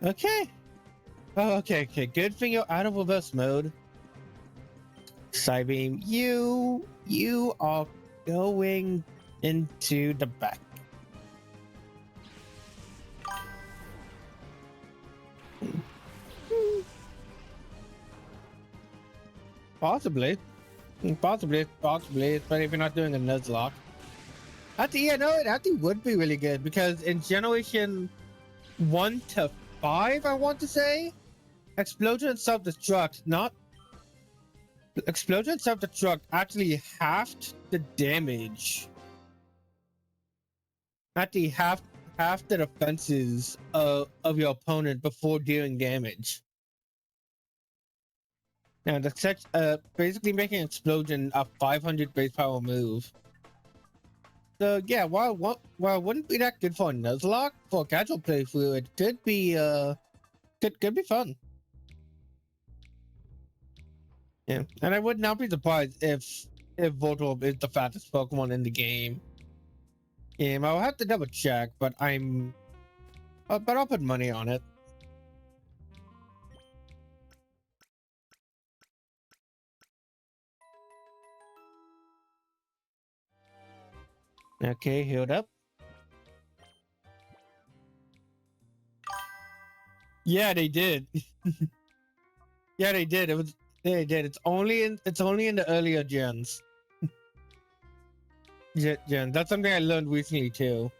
Okay. Oh, okay. Good thing you're out of reverse mode. Psybeam, you are going into the back. Possibly, especially if you're not doing a Nuzlocke. It actually would be really good because in Generation 1 to 5, I want to say, explosion and self-destruct, not explosion and self-destruct actually halved the damage. Actually half the defenses of your opponent before dealing damage. Now that's basically making explosion a 500 base power move. So yeah, while it wouldn't be that good for a Nuzlocke, for a casual playthrough, it could be could be fun. Yeah, and I would not be surprised if Voltorb is the fastest Pokemon in the game. I'll have to double check, but I'll put money on it. Okay, healed up. Yeah, they did. Yeah, they did. They did. It's only in the earlier gens. Gen. That's something I learned recently too.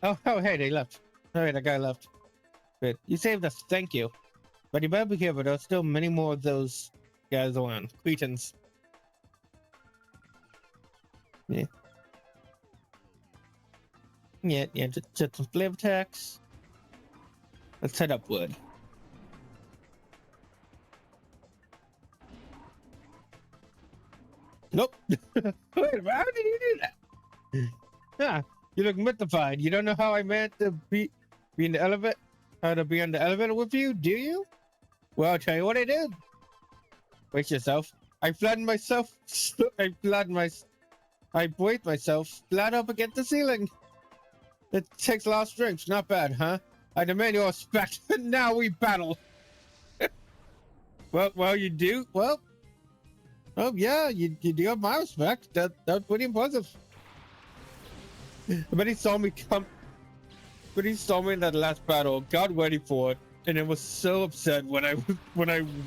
Oh, hey, they left. All right, that guy left. Good. You saved us. Thank you. But you better be careful. There's still many more of those guys around. Cretans. Yeah. Yeah. Just some flavor attacks. Let's head upward. Nope. Wait, how did you do that? Yeah, you look mystified. You don't know how I meant to be in the elevator? How to be on the elevator with you? Do you? Well, I'll tell you what I did. Brace yourself. I flattened myself. I braced myself flat up against the ceiling. It takes a lot of strength. Not bad, huh? I demand your respect. Now we battle. well, you do. Well, oh yeah, you do have my respect. That's pretty impressive. But he saw me come. But he saw me in that last battle. Got ready for it, and I was so upset when I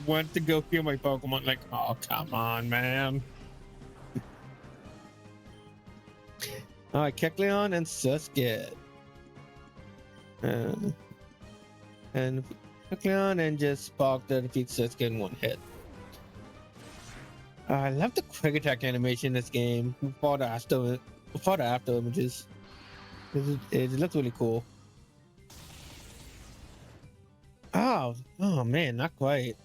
went to go heal my Pokemon. Like, oh come on, man. All right, Kecleon and Surskit. And Kecleon and just Spark to defeat Surskit in one hit. I love the quick attack animation in this game. Before the after images. It looks really cool. Oh man, not quite.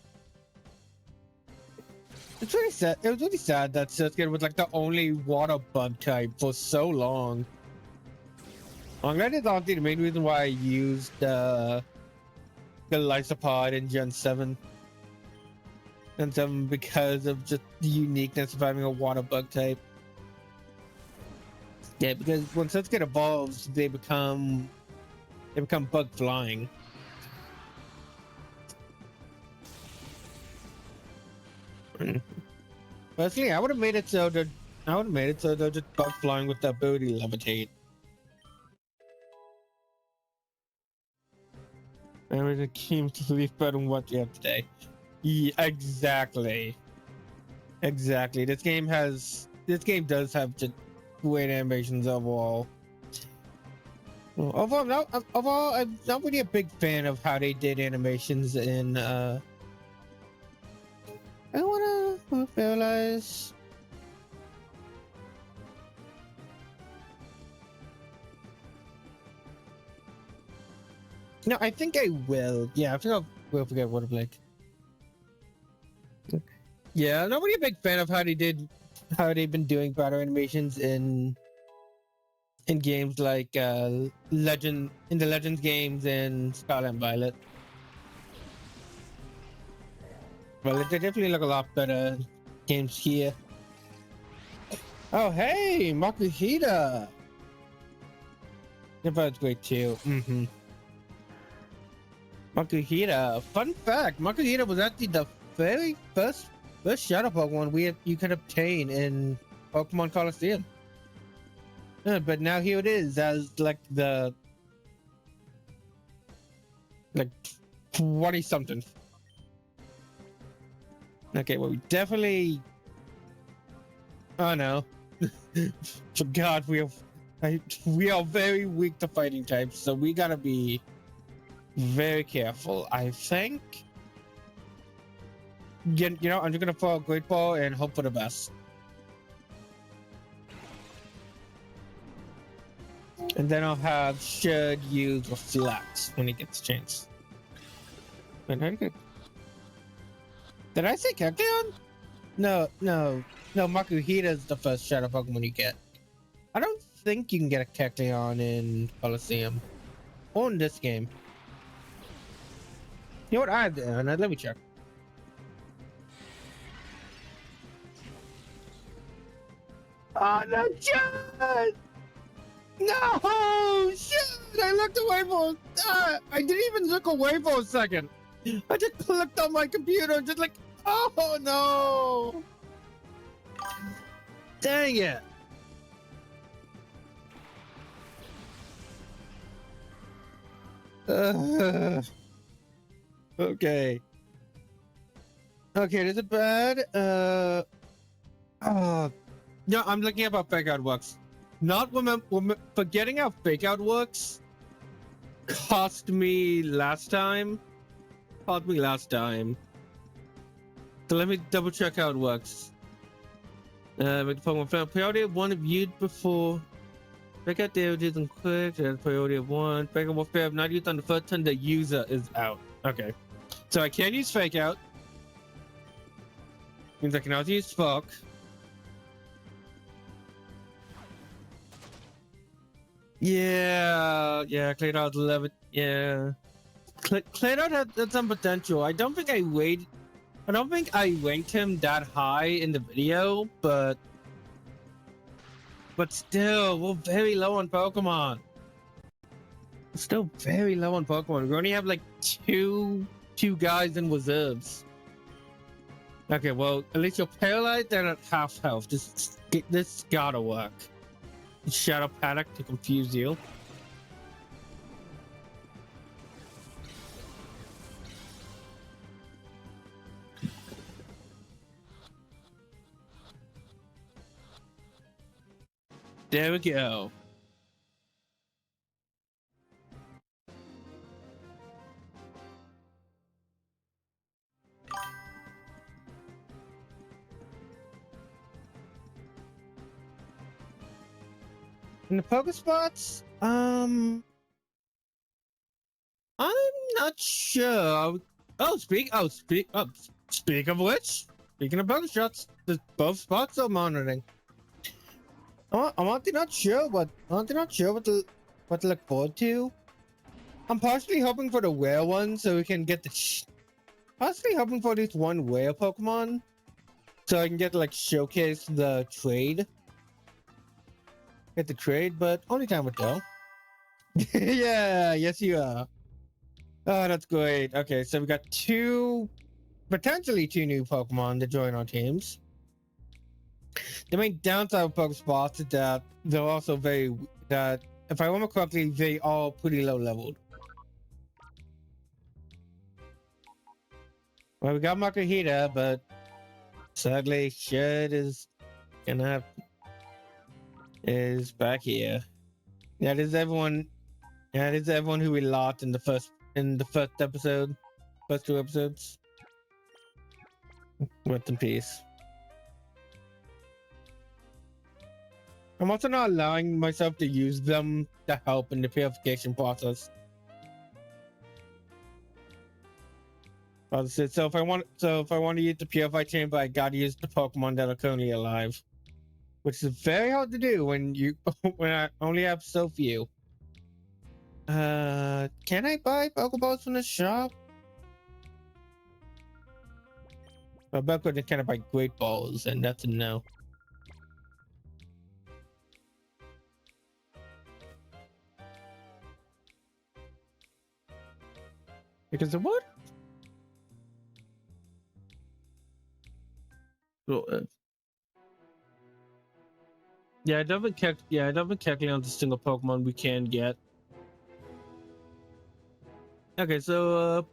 It's really sad. It was really sad that Surskit was like the only water bug type for so long. That is honestly the main reason why I used the Lysopod in Gen 7. And because of just the uniqueness of having a water bug type. Yeah, because when Surskit evolves, they become bug flying. Personally, I would have made it so they're just bug flying with the ability to levitate. And it seems to leave better than what you have today. Yeah, exactly. This game does have just great animations overall. Overall, I'm not really a big fan of how they did animations in I wanna realize. No, I think I will. Yeah, I think I will forget what I'm like. Yeah, I'm not really a big fan of how they've been doing battle animations in games like the Legends games and Scarlet and Violet. Well, they definitely look a lot better games here. Oh, hey, Makuhita. That was great too. Makuhita. Fun fact: Makuhita was actually the very first Shadow Pokemon you could obtain in Pokemon Coliseum. Yeah, but now here it is as like 20 something. Okay, well, we definitely. Oh no. God, we are very weak to fighting types, so we gotta be very careful. I think. You know, I'm just gonna throw a great ball and hope for the best. And then I'll have should use reflect when he gets a chance. Wait, did I say Kecleon? No, Makuhita is the first shadow Pokemon you get. I don't think you can get a Kecleon in Colosseum. Or in this game. You know what? Let me check. Oh, no, shit! No! Shit! I looked away for... I didn't even look away for a second. I just clicked on my computer just like... Oh, no! Dang it! Okay. Okay, is it bad? No, I'm looking up how fake out works. Not forgetting how fake out works cost me last time. So let me double check how it works. With Pokemon Fail, priority of 1 viewed before. Fake out damages and quick. Priority of 1. Fake out will fail if not used on the first turn the user is out. Okay. So I can't use fake out. Means I can also use fuck. Yeah, cleared out 11. Yeah, cleared out had some potential. I don't think I ranked him that high in the video, but still, we're very low on Pokemon. Still very low on Pokemon. We only have like two guys in reserves. Okay, well, at least you're paralyzed and at half health. This gotta work. Shadow Paddock to confuse you. There we go. In the Pokespots, I'm not sure. Speak of which, speaking of Pokeshots, both spots are monitoring. I'm honestly not sure what to look forward to. I'm partially hoping for the rare one so we can get partially hoping for at least one rare Pokemon so I can get like showcase the trade. Get the trade, but only time will tell. Yeah, yes you are. Oh, that's great. Okay, so we got potentially two new Pokemon to join our teams. The main downside of Pokespots is that they're also if I remember correctly, they are pretty low leveled. Well, we got Makuhita, but sadly, Shed is back here. That is everyone who we lost in the first episode, first 2 episodes. Rest in peace. I'm also not allowing myself to use them to help in the purification process. So if I want to use the purify chamber, I gotta use the Pokemon that are currently alive, which is very hard to do when I only have so few. Can I buy Pokeballs from the shop? I bet can I buy Great Balls, and that's a no. Because of what? Yeah, I don't think Kecleon's a single Pokemon we can get. Okay, so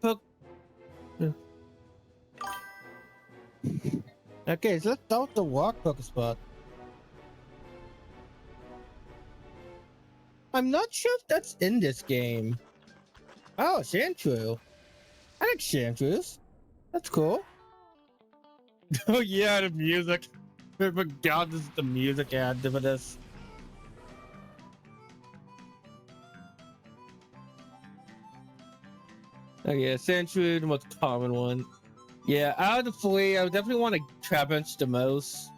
Okay, so let's start with the walk focus spot. I'm not sure if that's in this game. Oh, Sandshrew. I like Sandshrews. That's cool. Oh yeah, the music. I forgot this is the music ad for this. Oh yeah, Sandshrew, the most common one. Yeah, out of the three, I would definitely want to Trapinch the most.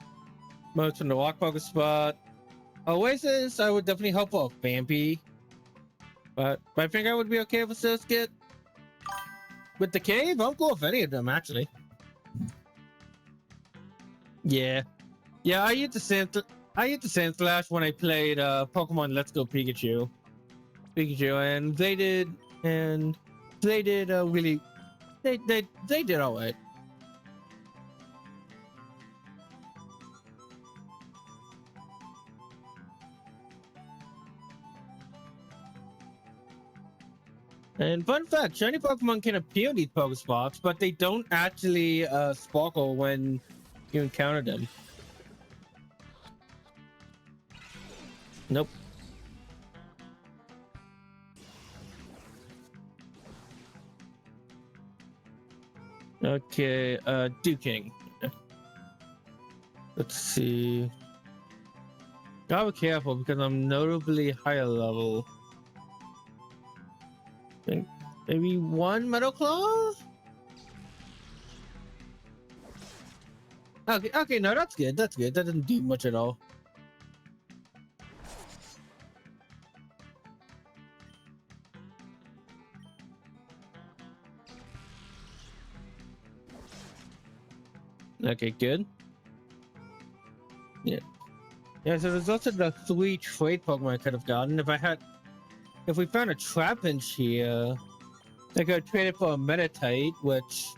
Most from the walk focus spot. Oasis, I would definitely hope for a Vampy. But I think I would be okay with Surskit. With the cave, I'm cool with any of them actually. Yeah. Yeah, I used the Sand Slash when I played Pokemon Let's Go Pikachu. And they did really they did alright. And fun fact, shiny Pokemon can appear in these Pokespots, but they don't actually sparkle when you encounter them. Nope. Okay, Duking. Let's see. Gotta be careful because I'm notably higher level. Think maybe one Metal Claw? Okay, no, that's good. That's good. That doesn't do much at all. Okay, good. Yeah. Yeah, so there's also the 3 trade Pokemon I could have gotten. If we found a Trapinch here, I could trade it for a Meditite, which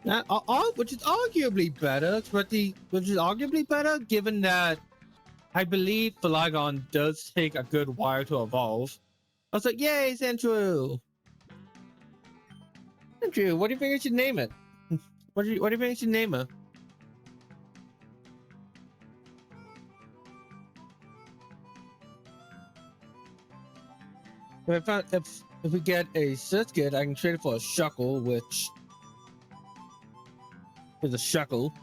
which is arguably better, given that I believe Flygon does take a good while to evolve. I was like, yay, Sandshrew! Sandshrew, what do you think I should name it? What do you think I should name it? If we get a Surskit, I can trade it for a Shuckle, which is a Shuckle.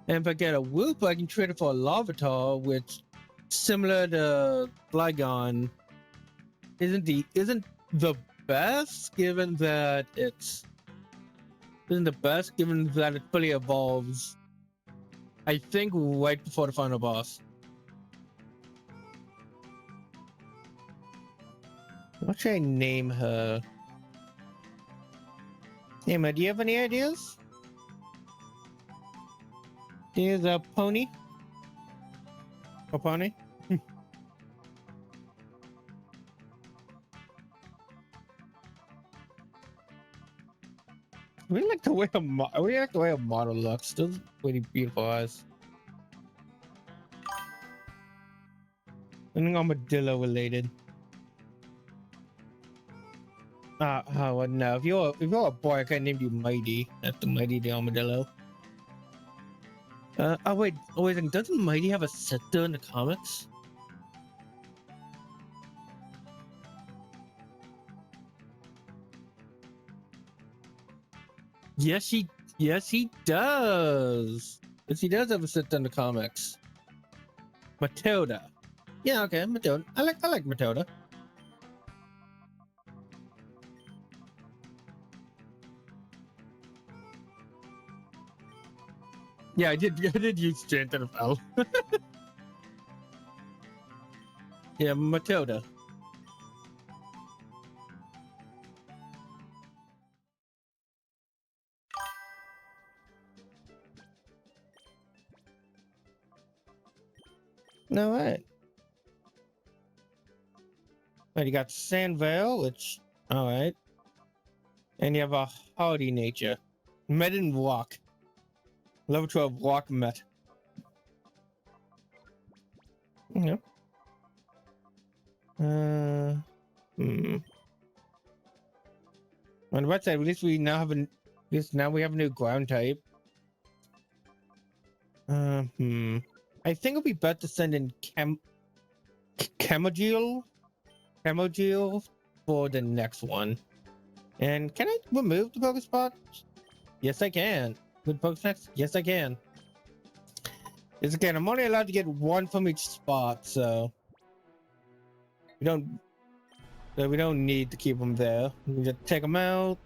And if I get a Whoop, I can trade it for a Larvitar, which, similar to Flygon, isn't the best, given that it fully evolves. I think right before the final boss. What should I name her? Name her. Do you have any ideas? Here's a pony. A pony. We like the way a model looks. Those really beautiful eyes. Something armadillo related. No. If you're a boy, I can name you Mighty. That's the Mighty the armadillo. Wait. Doesn't Mighty have a sister in the comics? Yes, he does. Yes, he does have a sister in the comics. Matilda. Yeah, okay, Matilda. I like Matilda. Yeah, I did use Janton of L. Yeah, Matilda. No way. Right, you got Sandvale, which alright. And you have a hardy nature. Met in Walk. Level 12 Walk Met. Yep. Hmm. On the right side, at least we now have at least now we have a new ground type. I think it'd be better to send in Chemogeel for the next one. And can I remove the Pokespot? Yes, I can. With Pokedex? Yes, I can. Yes, again, I'm only allowed to get one from each spot, so we don't need to keep them there. We can just take them out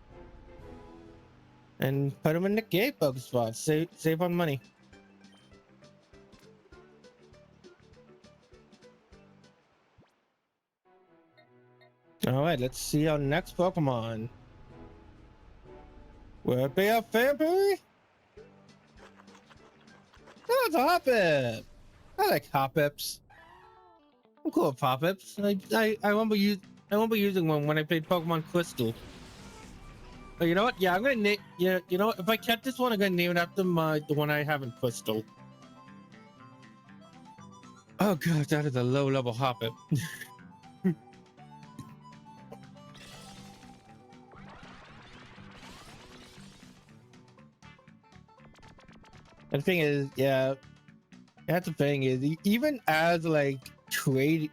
and put them in the gate Pokespot. Save on money. All right, let's see our next Pokemon. Will it be a Vampire? Oh, it's a Hoppip. I like Hoppips. I'm cool with Hoppips. I remember using one when I played Pokemon Crystal. But you know what? Yeah, I'm gonna name. Yeah, you know what? If I catch this one, I'm gonna name it after the one I have in Crystal. Oh god, that is a low level Hoppip. The thing is, yeah, that's the thing is, even as like trading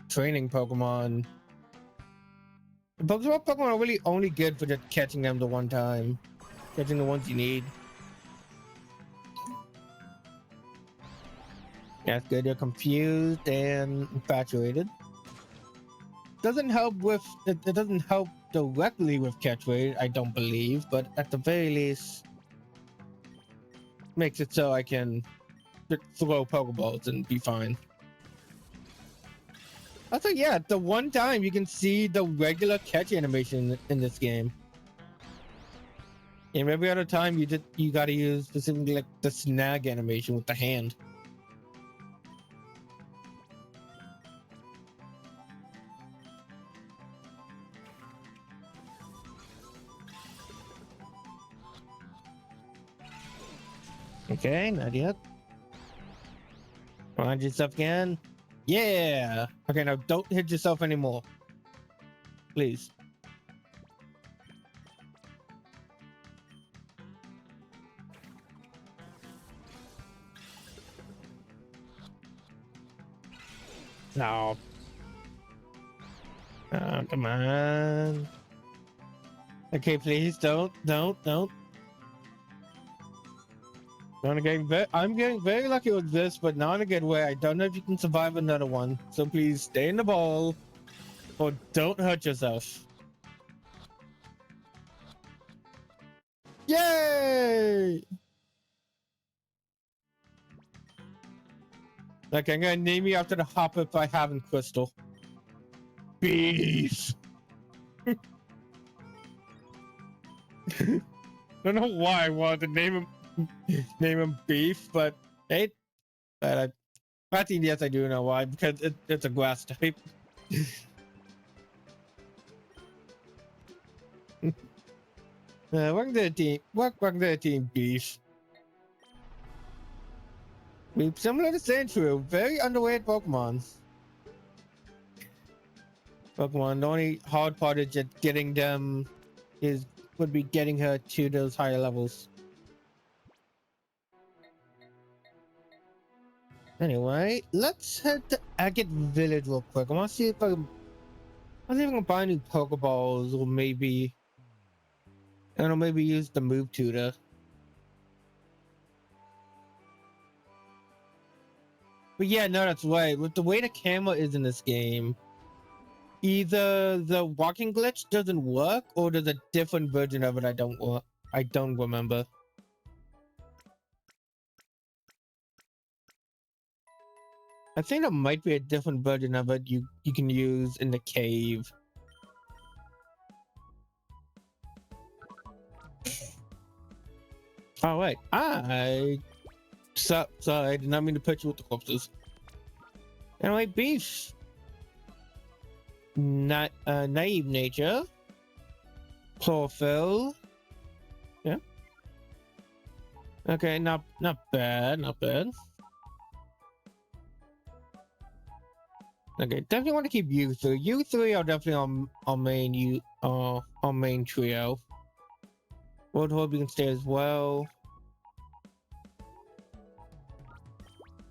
training Pokemon, the Pokemon are really only good for just catching them the one time, catching the ones you need. That's good. You're confused and infatuated. Doesn't help with it doesn't help directly with catch rate, I don't believe, but at the very least makes it so I can throw Pokeballs and be fine. Also, yeah, the one time you can see the regular catch animation in this game. And every other time you gotta use specifically like the snag animation with the hand. Okay, not yet. Find yourself again. Yeah. Okay, now don't hit yourself anymore. Please. No. Oh, come on. Okay, please don't. I'm getting very lucky with this, but not in a good way. I don't know if you can survive another one. So please stay in the ball or don't hurt yourself. Yay! Like, I'm gonna name you after the Hoppip I have in Crystal. Beef! Don't know why I wanted to name him Beef, but hey, I think yes, I do know why, because it's a grass type. Welcome to the team. Welcome to the team, Beef. We've similar to Sandshrew, very underrated Pokemon. The only hard part is just getting them would be getting her to those higher levels. Anyway, let's head to Agate Village real quick. I want to see if I can buy new Pokeballs, or maybe I don't know, maybe use the move tutor. But yeah, no, that's right. With the way the camera is in this game, either the walking glitch doesn't work, or there's a different version of it I don't remember. I think there might be a different version of it you can use in the cave. Oh wait, sorry, I did not mean to put you with the corpses. Anyway, Beef. Not naive nature. Chlorophyll. Yeah. Okay, not bad, not bad. Okay, definitely want to keep you three. You three are definitely our main trio. World Horde can stay as well.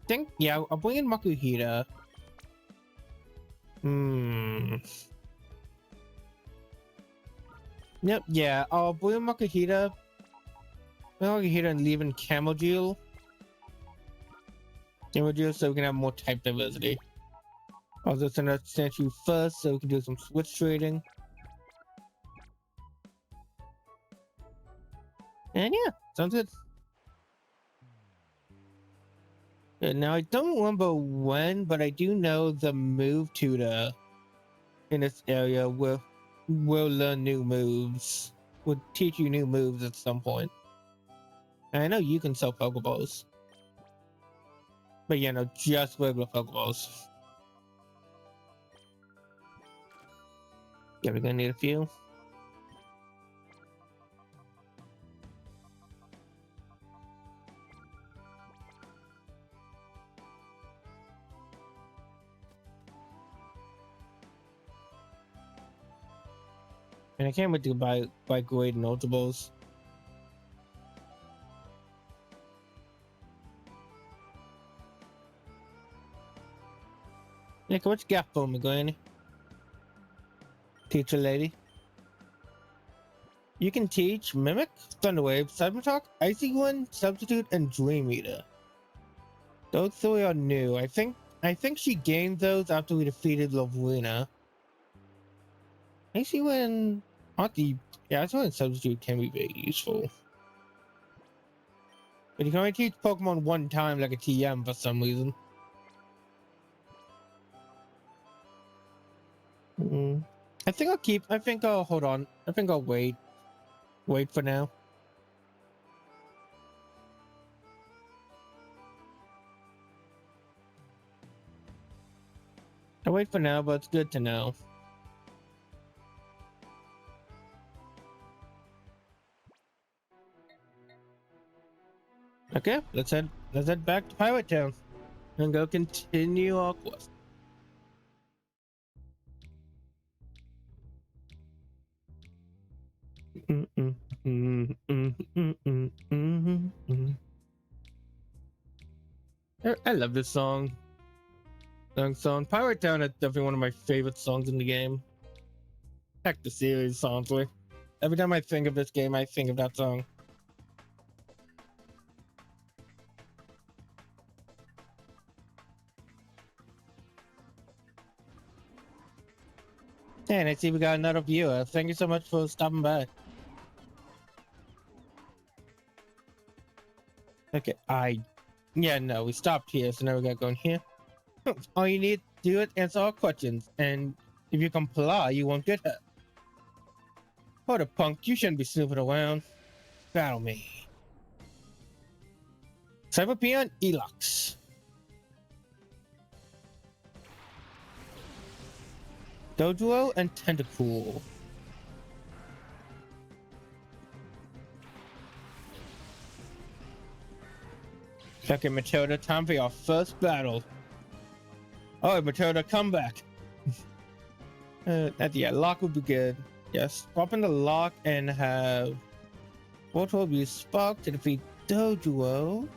Think yeah, I'll bring in Makuhita. Yep, yeah, I'll bring in Makuhita. Makuhita and leave in Camel Jewel. Camel Jewel so we can have more type diversity. I'll just send a statue first so we can do some switch trading. And yeah, sounds good. Yeah, now I don't remember when, but I do know the move tutor in this area will learn new moves. Will teach you new moves at some point. And I know you can sell Pokeballs. But yeah, no, just regular Pokeballs. Yeah, we're gonna need a few. And I can't wait to buy great notables. Nick, what's gap for me, Granny? Teacher lady. You can teach Mimic, Thunderwave, Cybertalk, Icy One, Substitute, and Dream Eater. Those three are new. I think she gained those after we defeated Lovrina. Icy One, yeah, Icy One and Substitute can be very useful. But you can only teach Pokemon one time like a TM for some reason. I think I'll hold on. I think I'll wait. Wait for now. I'll wait for now, but it's good to know. Okay, let's head back to Pirate Town and go continue our quest. I love this song. Song. Pirate Town is definitely one of my favorite songs in the game. Heck, the series, honestly. Every time I think of this game, I think of that song. And I see we got another viewer. Thank you so much for stopping by. Okay, yeah, no, we stopped here, so now we got going here. All you need to do is answer all questions, and if you comply, you won't get hurt. Hold up, punk, you shouldn't be snooping around. Battle me. Cyberpeon Elox. Doduo and Tentacool. Okay, Matilda, time for your first battle. Oh, Matilda, come back. Yeah, lock would be good. Yes, swap in the lock and have Voltorb use Spark to defeat Doduo.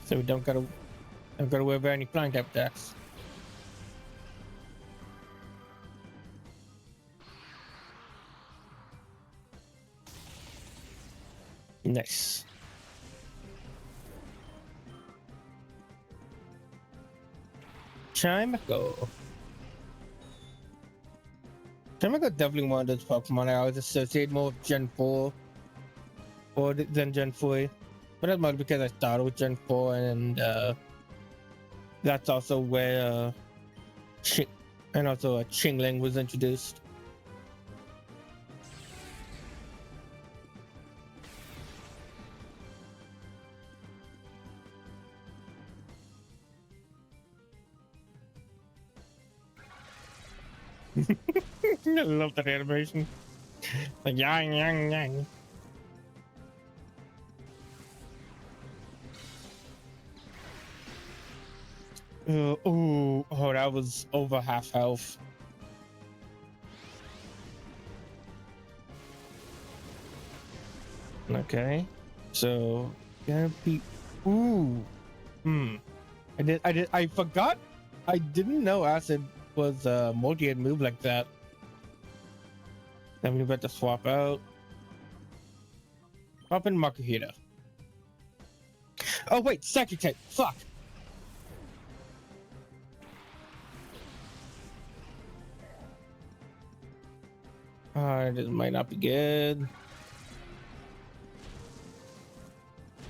So we don't gotta worry about any flying type attacks. Nice. Chimeco. Chimeco definitely one of those Pokemon I always associate more with Gen 4 than Gen 3. But that's mostly because I started with Gen 4 and that's also where Chingling was introduced. I love that animation. Like yang yang yang. Oh, that was over half health. Okay, so gonna be. Ooh, I forgot. I didn't know acid was a multi-hit move like that. Then we better swap out. Swap in Makuhita. Oh wait, psychic type. Fuck. This might not be good.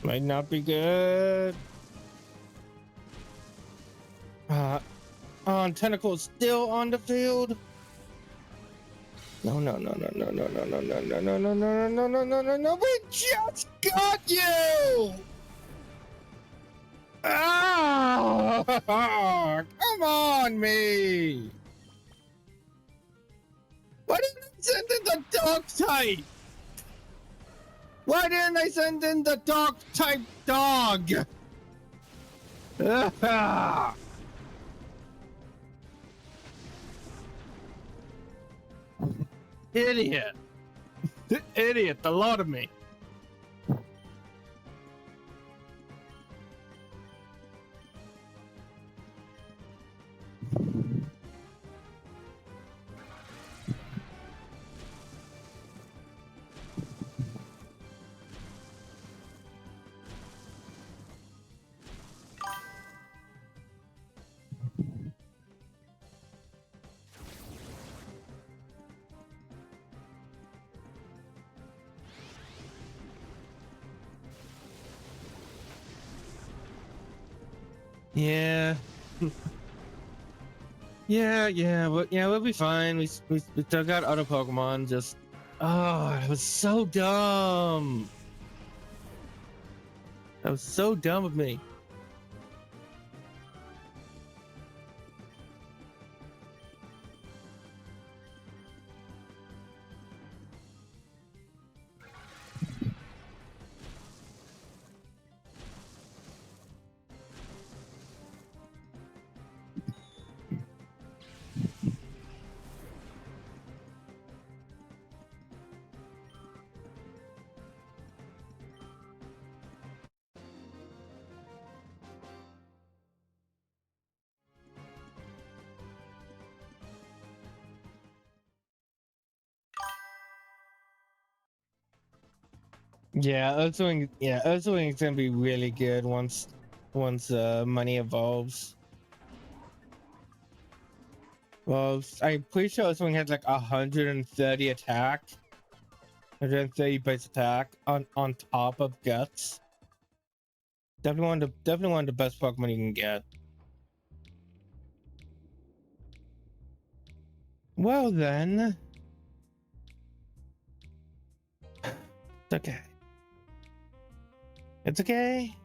Might not be good. Tentacle still on the field. No. We just got you. Ah, come on, me. Why didn't I send in the dog type? Why didn't I send in the dog type dog? Idiot. Idiot, the lot of me. Yeah. We'll be fine. We still got other Pokemon. Just, it was so dumb. That was so dumb of me. Yeah, Earthwing is gonna be really good once money evolves. Well, I'm pretty sure Earthwing has like 130 attack, 130 base attack on top of guts. Definitely one of the best Pokemon you can get. Well then, it's okay. It's okay.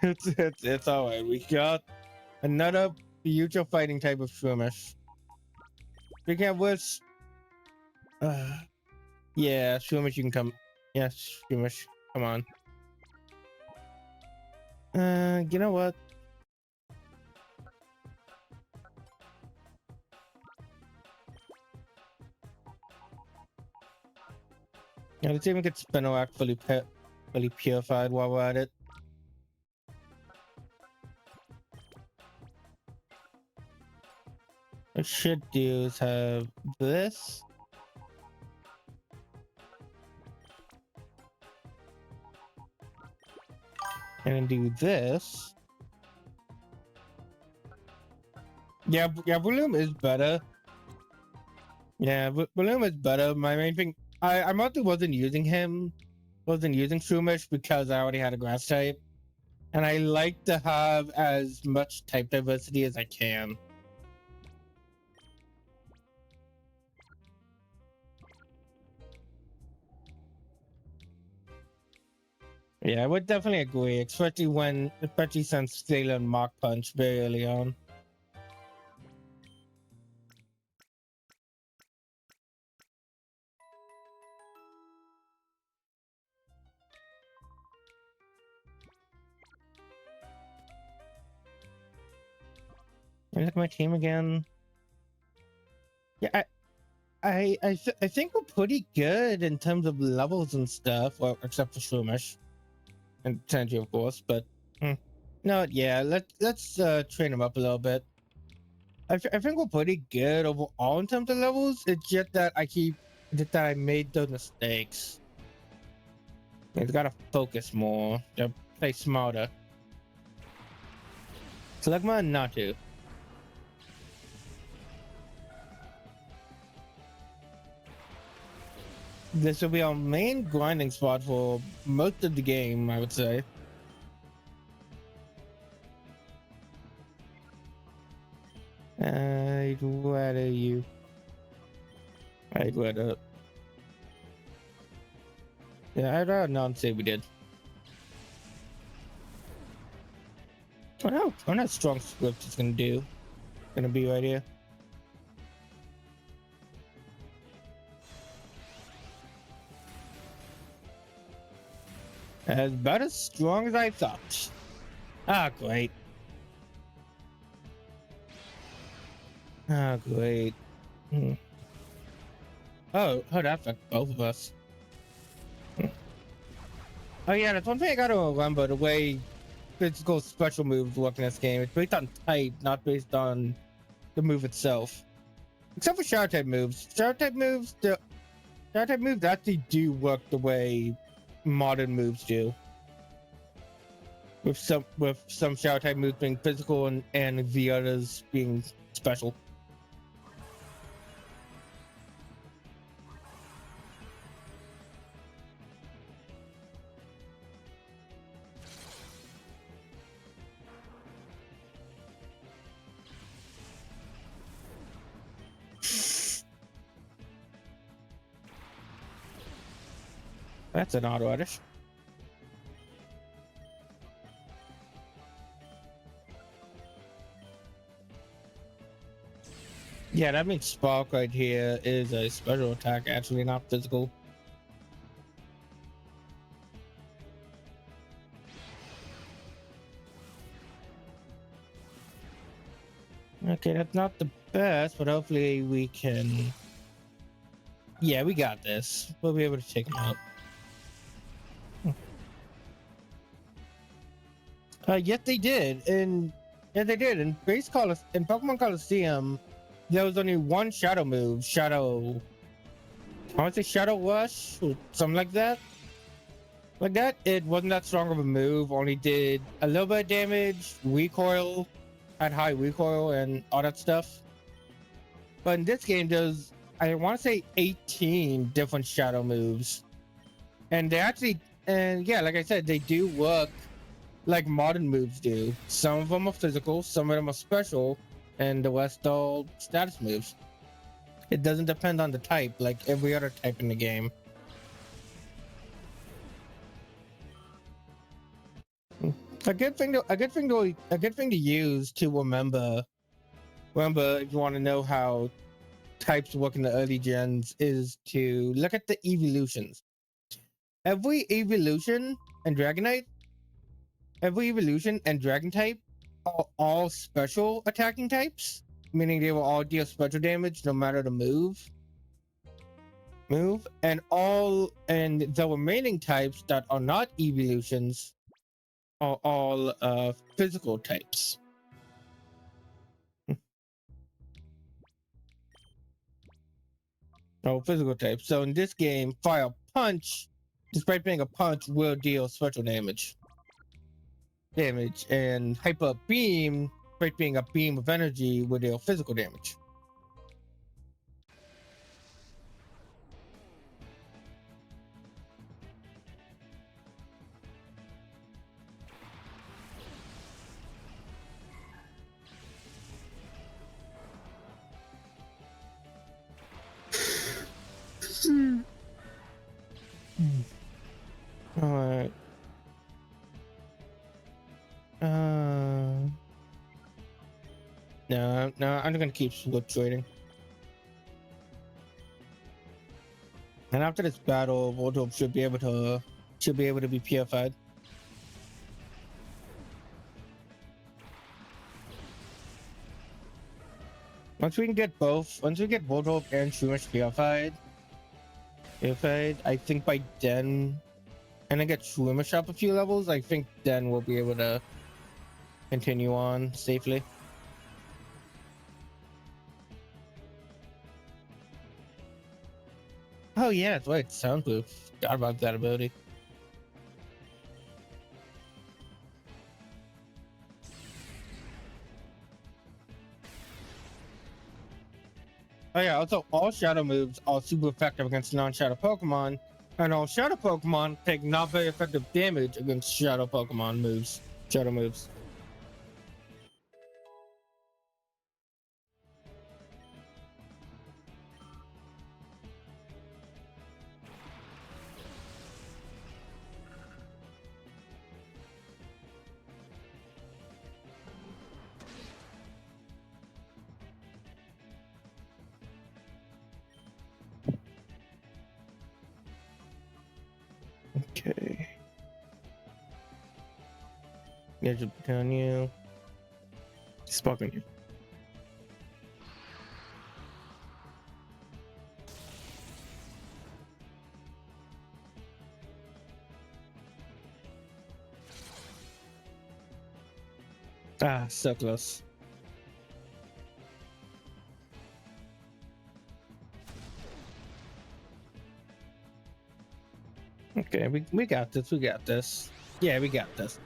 It's all right. We got another future fighting type of Shroomish. Speaking of which, yeah, Shroomish, you can come. Yes, Shroomish, come on. You know what? Yeah, let's even get Spinarak fully purified while we're at it. What I should do is have this. And then do this. Yeah, Bloom is better. Yeah, Bloom is better. My main thing, I mostly wasn't using Shroomish because I already had a grass type. And I like to have as much type diversity as I can. Yeah, I would definitely agree, especially since they learned Mach Punch very early on. Look at my team again. Yeah, I think we're pretty good in terms of levels and stuff. Well, except for Shroomish and Tenji, of course. But no, yeah. Let's train him up a little bit. I think we're pretty good overall in terms of levels. It's just that I made those mistakes. He's got to focus more. To play smarter. Slugma and Natu. This will be our main grinding spot for most of the game, I would say. I'd rather you. I'd rather. Yeah, I'd rather not say we did. I don't know how strong script is gonna be right here. About as strong as I thought. Ah, great. Ah, great. Oh, that affects both of us. Oh yeah, that's one thing I gotta remember, the way physical special moves work in this game. It's based on type, not based on the move itself. Except for shower type moves. Shower type moves actually do work the way modern moves do. With some shower type moves being physical and the others being special. That's an auto edit. Yeah, that means Spark right here is a special attack, actually not physical. Okay, that's not the best, but hopefully we can... Yeah, we got this. We'll be able to take him out. Yes, they did. In Pokemon Coliseum, there was only one Shadow move. I want to say Shadow Rush or something like that. Like that, it wasn't that strong of a move. Only did a little bit of damage, recoil, had high recoil, and all that stuff. But in this game, there's, I want to say 18 different Shadow moves, and yeah, like I said, they do work like modern moves do. Some of them are physical, some of them are special, and the rest are status moves. It doesn't depend on the type like every other type in the game. A good thing to use to remember if you want to know how types work in the early gens is to look at the evolutions. Every evolution and Dragonite Every evolution and dragon type are all special attacking types, meaning they will all deal special damage no matter the move. And the remaining types that are not evolutions are all physical types. Physical types. So in this game, Fire Punch, despite being a punch, will deal special damage, and Hyper Beam, despite being a beam of energy, will deal physical damage. All right. No, I'm gonna keep switch trading. And after this battle, Voltorb should be able to be purified. Once we get Voltorb and Shroomish purified, I think by then, and I get Shroomish up a few levels, I think then we'll be able to continue on safely. Oh yeah, that's right, soundproof. Forgot about that ability. Oh yeah, also all shadow moves are super effective against non-shadow Pokemon, and all shadow Pokemon take not very effective damage against shadow Pokemon moves. Shadow moves. Okay. Ninja on you. Spark on you. Ah, so close. Okay, we got this. We got this. Yeah, we got this.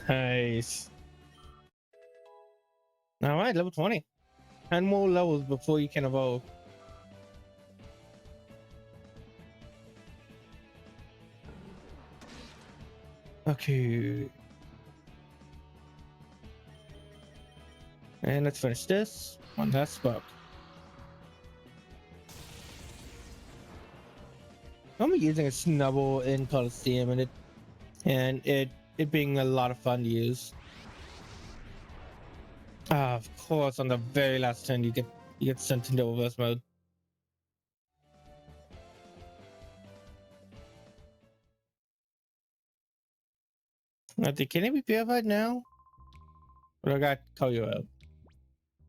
Nice. All right, level 20. 10 more levels before you can evolve. Okay. And let's finish this. One last spark. I'm using a Snubble in Coliseum, and it being a lot of fun to use. Ah, of course, on the very last turn you get sent into reverse mode. Can it be purified now? Or I gotta call you out?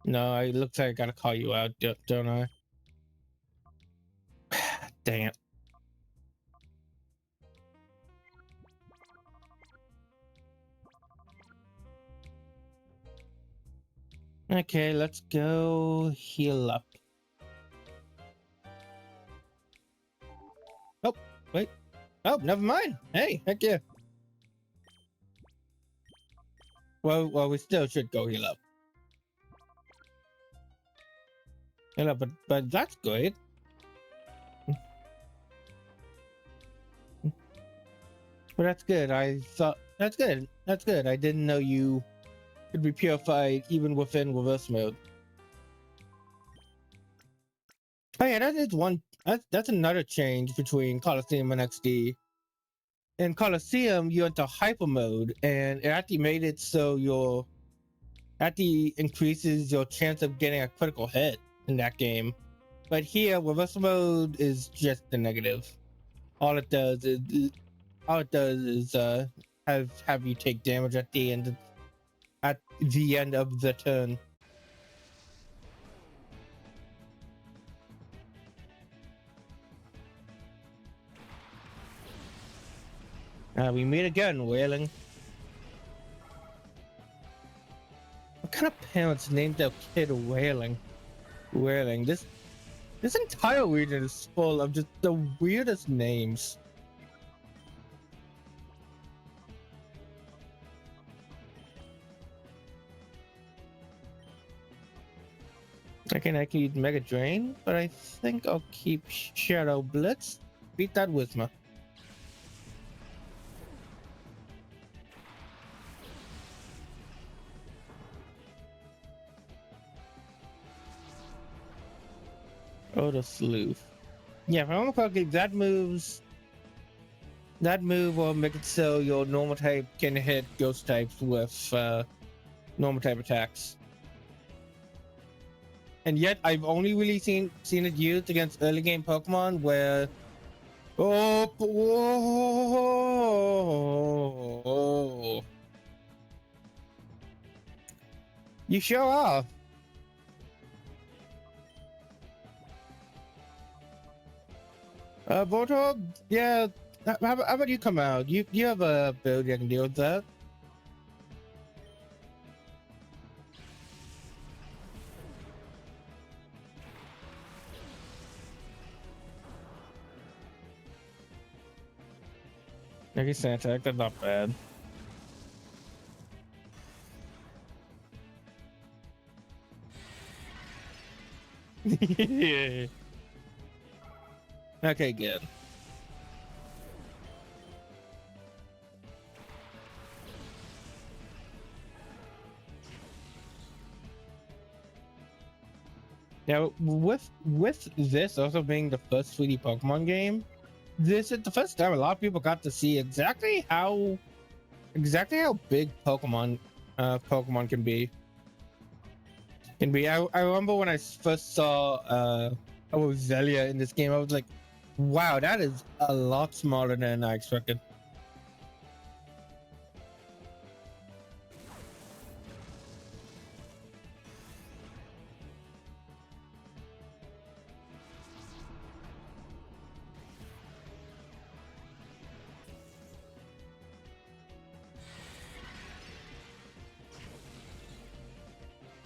No, it looks like I gotta call you out, don't I? Dang it. Okay, let's go heal up. Oh, wait. Oh, never mind. Hey, heck yeah. Well, we still should go heal up. Heal up, but that's great. But that's good. I thought that's good. That's good. I didn't know you could be purified even within reverse mode. Oh yeah, that is one. That's another change between Coliseum and XD. In Coliseum, you enter hyper mode, and it actually made it so your actually increases your chance of getting a critical hit in that game. But here, reverse mode is just the negative. All it does is have you take damage at the end of the turn. We meet again, Wailing. What kind of parents named their kid Wailing? Wailing. This entire region is full of just the weirdest names. I can use Mega Drain, but I think I'll keep Shadow Blitz. Beat that Whisma. Oh, the sleuth. Yeah, if I remember correctly, that moves. That move will make it so your normal type can hit ghost types with normal type attacks. And yet, I've only really seen it used against early game Pokemon where. Oh, whoa. You sure are. Voltorb, yeah. How about you come out? You have a build that can deal with that. Maybe Santa, that's not bad. Okay, good. Now, with this also being the first 3D Pokemon game, this is the first time a lot of people got to see exactly how big Pokemon can be. I remember when I first saw Zelia in this game, I was like, wow, that is a lot smaller than I expected.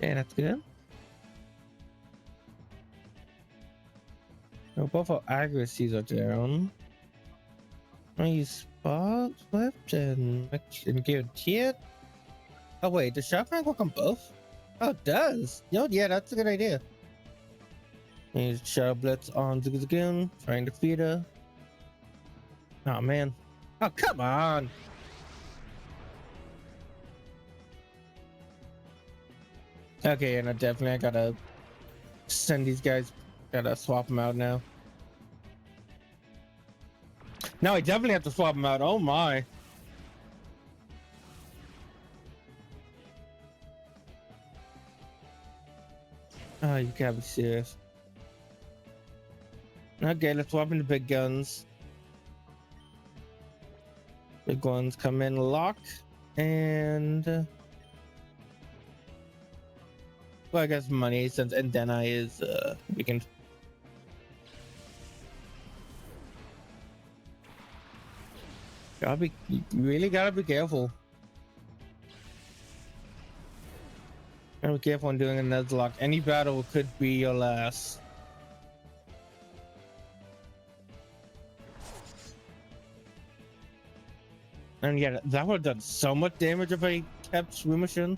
Yeah, that's good. No, both our accuracies are down. I use sparks left and guarantee it. Oh wait, does Sharp Rank work on both? Oh, it does. Yeah, that's a good idea. Use Shadow Blitz on Zigzagoon, trying to feed her. Oh man. Oh, come on. Okay, and I gotta send these guys. Gotta swap them out now. No, I definitely have to swap them out. Oh my. Oh, you gotta be serious. Okay, let's swap in the big guns. Big ones come in lock and well, I guess money since Endena is weakened. You really gotta be careful. Gotta be careful when doing a Nuzlocke. Any battle could be your last. And yeah, that would have done so much damage if I kept Swimmerson.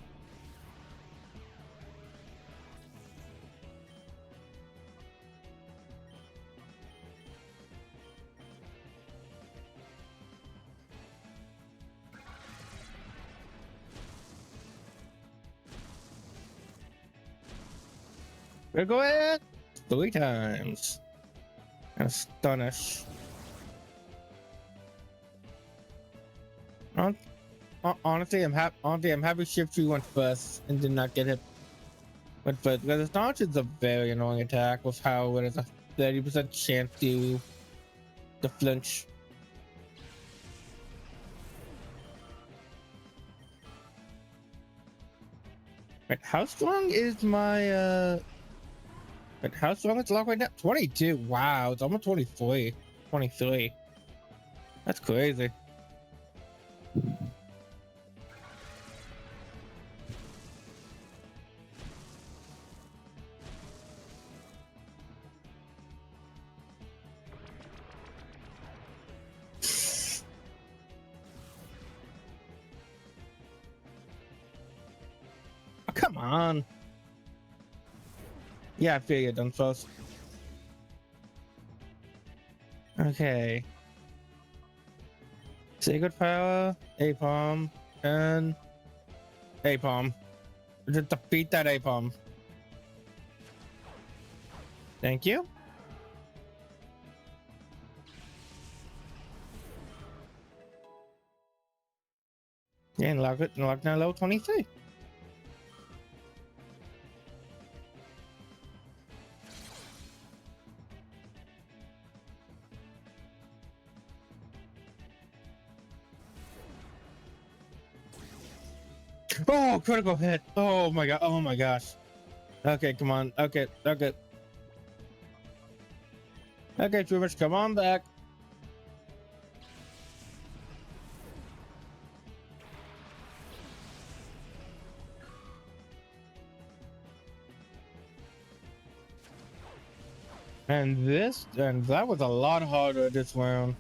We're going 3 times. Astonish. Honestly, I'm happy Shift 3 went first and did not get hit. Went first because Astonish is a very annoying attack with how it has a 30% chance to flinch. Wait, how strong is my Wait, how strong is lock right now? 22. Wow, it's almost 23. 23. That's crazy. Oh, come on. Yeah, I feel you're done first. Okay. Sacred Power, A-Palm, and A-Palm. Just defeat that A-Palm. Thank you. And lock down level 23. Oh, critical hit. Oh my god. Oh my gosh. Okay, come on. Okay. Okay, Troopers, come on back. And that was a lot harder this round.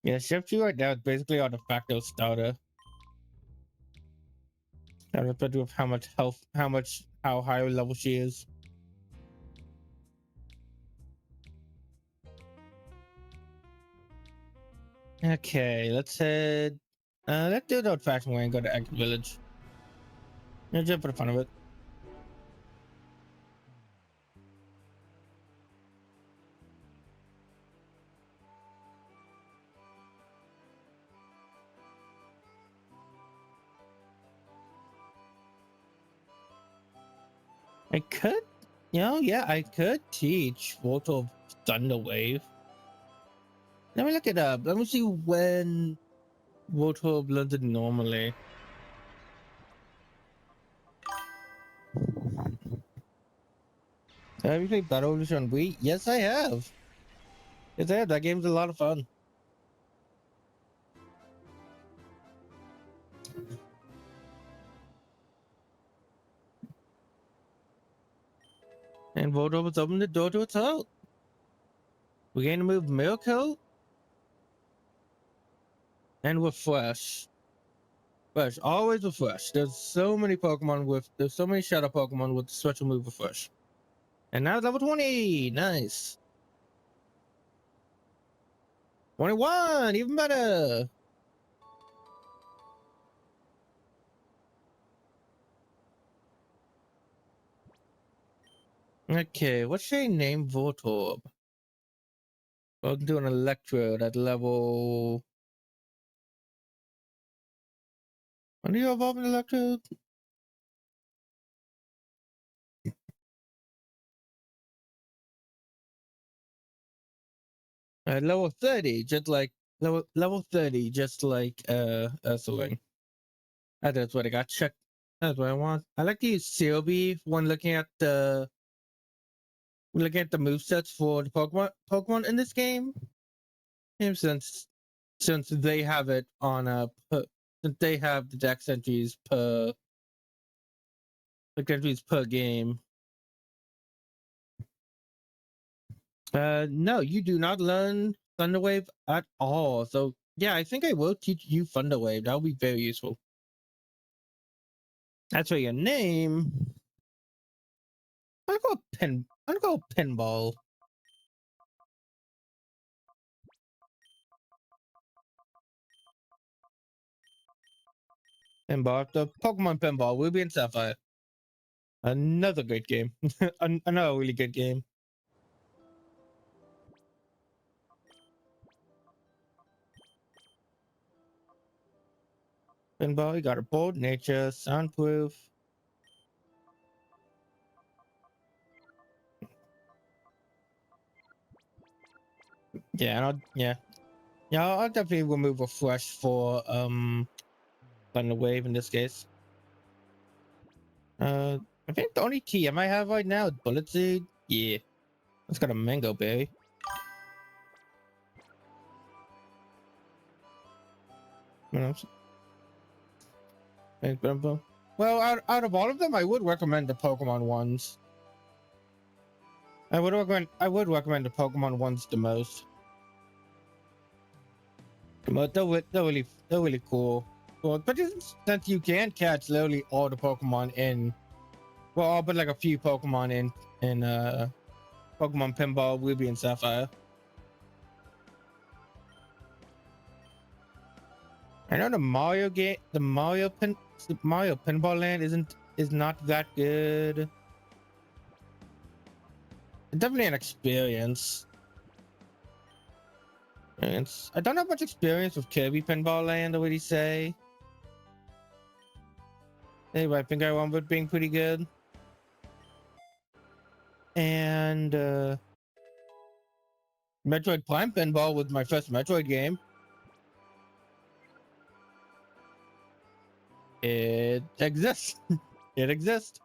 Yeah, Shift right now is basically our de facto starter. I have to do with how much health, how high level she is. Okay, let's head. Let's do the old-fashioned way and go to Active Village. Just for the fun of it. I could, yeah, I could teach Volto Thunder Wave. Let me look it up. Let me see when Volto learns it normally. Have you played Battle Evolution on Wii? Yes, I have. Yes, I have. That game's a lot of fun. And Volto was opening the door to its heart. We're going to move Miracle and Refresh. Fresh, always Refresh. There's so many Shadow Pokemon with special move Refresh. And now it's level 20. Nice. 21, even better. Okay, what should I name Voltorb? Well, I can do an Electrode at level. When do you evolve an Electrode? At level 30, just like level 30, just like Ursaring. That's what I got. Check. That's what I want. I like to use Sealby when looking at the movesets for the Pokemon in this game. And since they have it on since they have the dex entries per game. No, you do not learn Thunderwave at all. So yeah, I think I will teach you Thunderwave. That'll be very useful. That's for your name. I'm gonna go pinball. Pinball. The Pokemon Pinball. Ruby and Sapphire. Another great game. Another really good game. Pinball. You got a bold nature, soundproof. Yeah, I'll definitely remove Refresh for Thunder Wave in this case. I think the only TM I have right now is Bullet Seed. Yeah, it's got a Mango Berry. Well, out of all of them, I would recommend the Pokemon ones. I would recommend the Pokemon ones the most. But they're really cool. Well, but since you can catch literally all the Pokemon in, well, all but like a few Pokemon in Pokemon Pinball, Ruby and Sapphire. I know the Mario Pinball Land is not that good. Definitely an experience. I don't have much experience with Kirby Pinball Land, what do you say? Anyway, I think I remember it being pretty good. And Metroid Prime Pinball was my first Metroid game. It exists. It exists.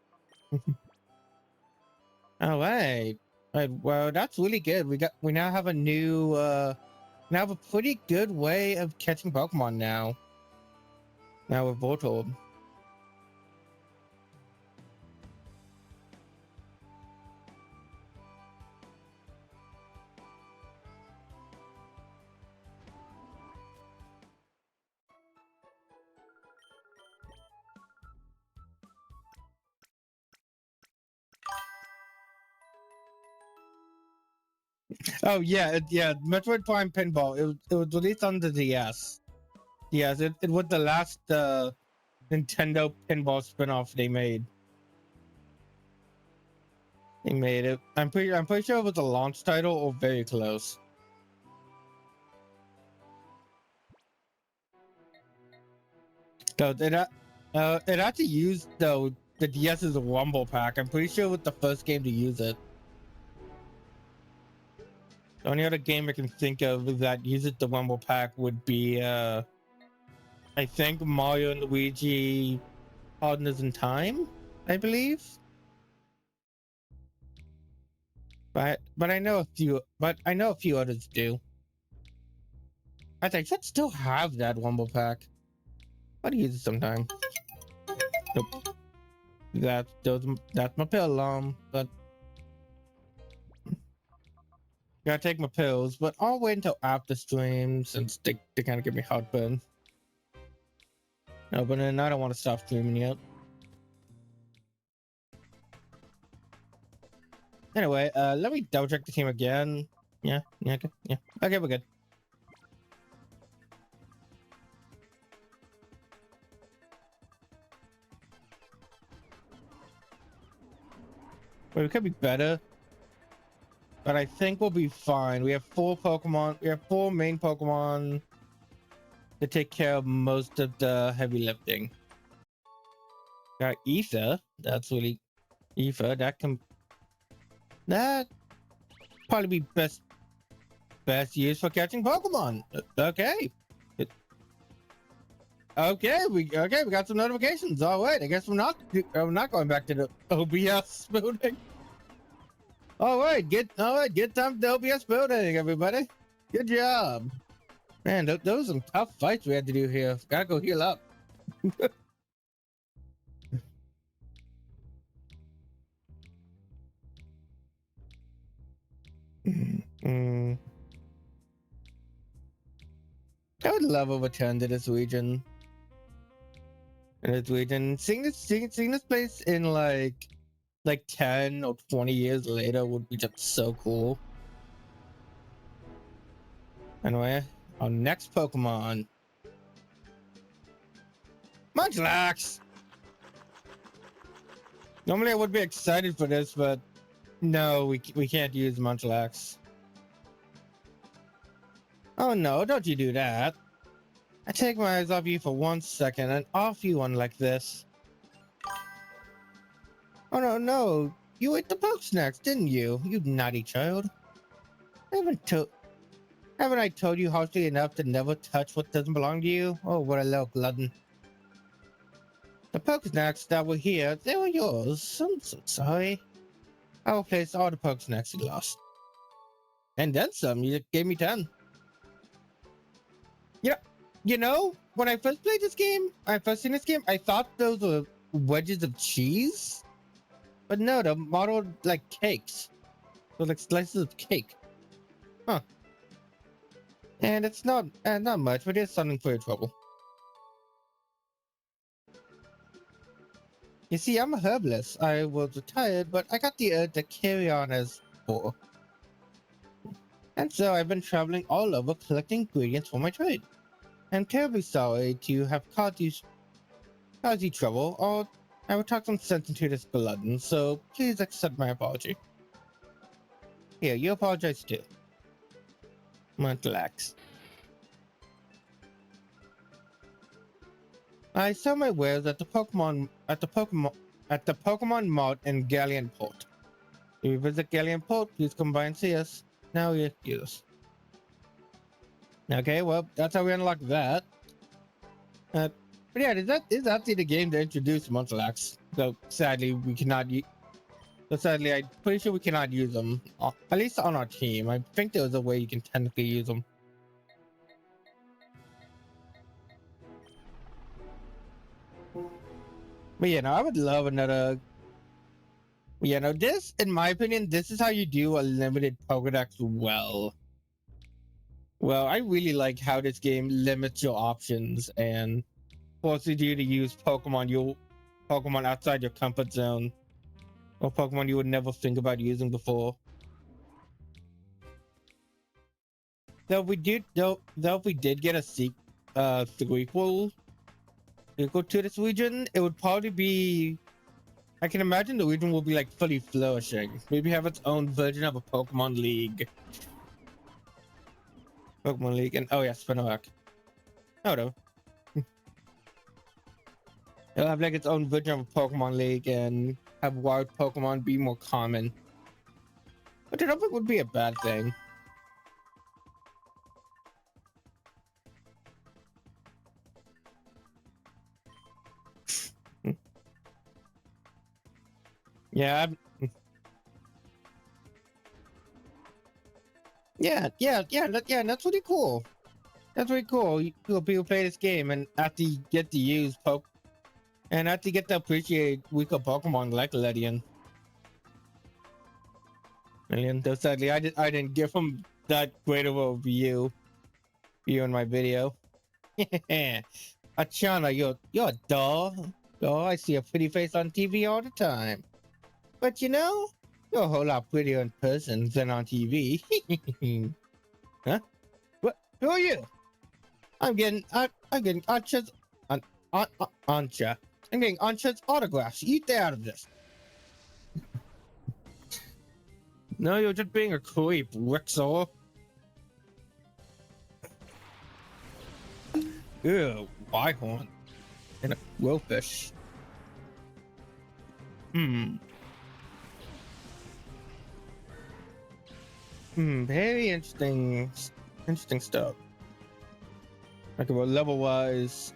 All right. Well, that's really good. We now have a new now have a pretty good way of catching Pokemon now. Now with Voltorb. Oh yeah, yeah. Metroid Prime Pinball. It was released on the DS. Yes, it was the last Nintendo pinball spin-off they made. They made it. I'm pretty sure it was a launch title or very close. So it actually used the DS's Rumble Pack. I'm pretty sure it was the first game to use it. The only other game I can think of that uses the Rumble Pack would be I think Mario and Luigi Partners in Time, I believe. But I know a few others do. I think I should still have that Rumble Pack. I'd use it sometime. Nope. That's my pill alarm, but gotta take my pills, but I'll wait until after stream since they kind of give me heartburn. No, but then I don't want to stop streaming yet. Anyway, let me double check the team again. Yeah, okay, yeah. Okay, we're good. But we could be better. But I think we'll be fine. We have 4 Pokemon. We have 4 main Pokemon to take care of most of the heavy lifting. Got Ether. That's really Ether. That probably be best used for catching Pokemon. Okay. Okay, we got some notifications. Oh wait, I guess we're not going back to the OBS building. All right, get time to the OBS building, everybody. Good job. Man, those are some tough fights we had to do here. Gotta go heal up. I would love a return to this region. Seeing this place in like 10 or 20 years later would be just so cool. Anyway, our next Pokemon. Munchlax! Normally I would be excited for this, but no, we can't use Munchlax. Oh no, don't you do that. I take my eyes off you for 1 second and off you one like this. Oh no, you ate the Pokesnacks, didn't you? You naughty child. Haven't I told you harshly enough to never touch what doesn't belong to you? Oh, what a little glutton. The Pokesnacks that were here, they were yours. I'm so sorry. I will place all the Pokesnacks you lost. And then some, you gave me 10. You know, when I first played this game, I thought those were wedges of cheese. But no, they're modeled like cakes. They're like slices of cake. Huh. And it's not much, but it's something for your trouble. You see, I'm a herbalist. I was retired, but I got the urge to carry on as before. And so I've been traveling all over collecting ingredients for my trade. I'm terribly sorry to have caused you trouble, or I would talk some sense into this glutton, so please accept my apology. Here, you apologize too. Relax. I sell my wares at the Pokemon Mart in Galleon Port. If you visit Galleon Port, please come by and see us. Now you use. Okay, well, that's how we unlock that. But yeah, is actually the game to introduce Munchlax. So sadly, we cannot use. So sadly, I'm pretty sure we cannot use them. At least on our team. I think there was a way you can technically use them. But yeah, no, I would love another. Yeah, no, this, in my opinion, this is how you do a limited Pokedex well. Well, I really like how this game limits your options and forces you to use Pokemon outside your comfort zone, or Pokemon you would never think about using before. Though we did get a sequel to this region, it would probably be. I can imagine the region will be like fully flourishing. Maybe have its own version of a Pokemon League. And oh yeah, Spinarak. Oh no. It'll have like its own version of a Pokemon League and have wild Pokemon be more common. But I don't think it would be a bad thing. Yeah. That's really cool. That's really cool. People play this game and actually get to use and actually get to appreciate weaker Pokemon like Ledian. Though sadly, I didn't give him that great of a view in my video. Achana, you're a doll. Oh, I see a pretty face on TV all the time. But you know, you're a whole lot prettier in person than on TV. Huh? What? Who are you? I'm getting Ancha's Ancha. I'm getting Ancha's autographs. Eat out of this. No, you're just being a creep, Rexor. Ew, Bighorn. And a Willfish. Very interesting stuff. Okay, well, level-wise,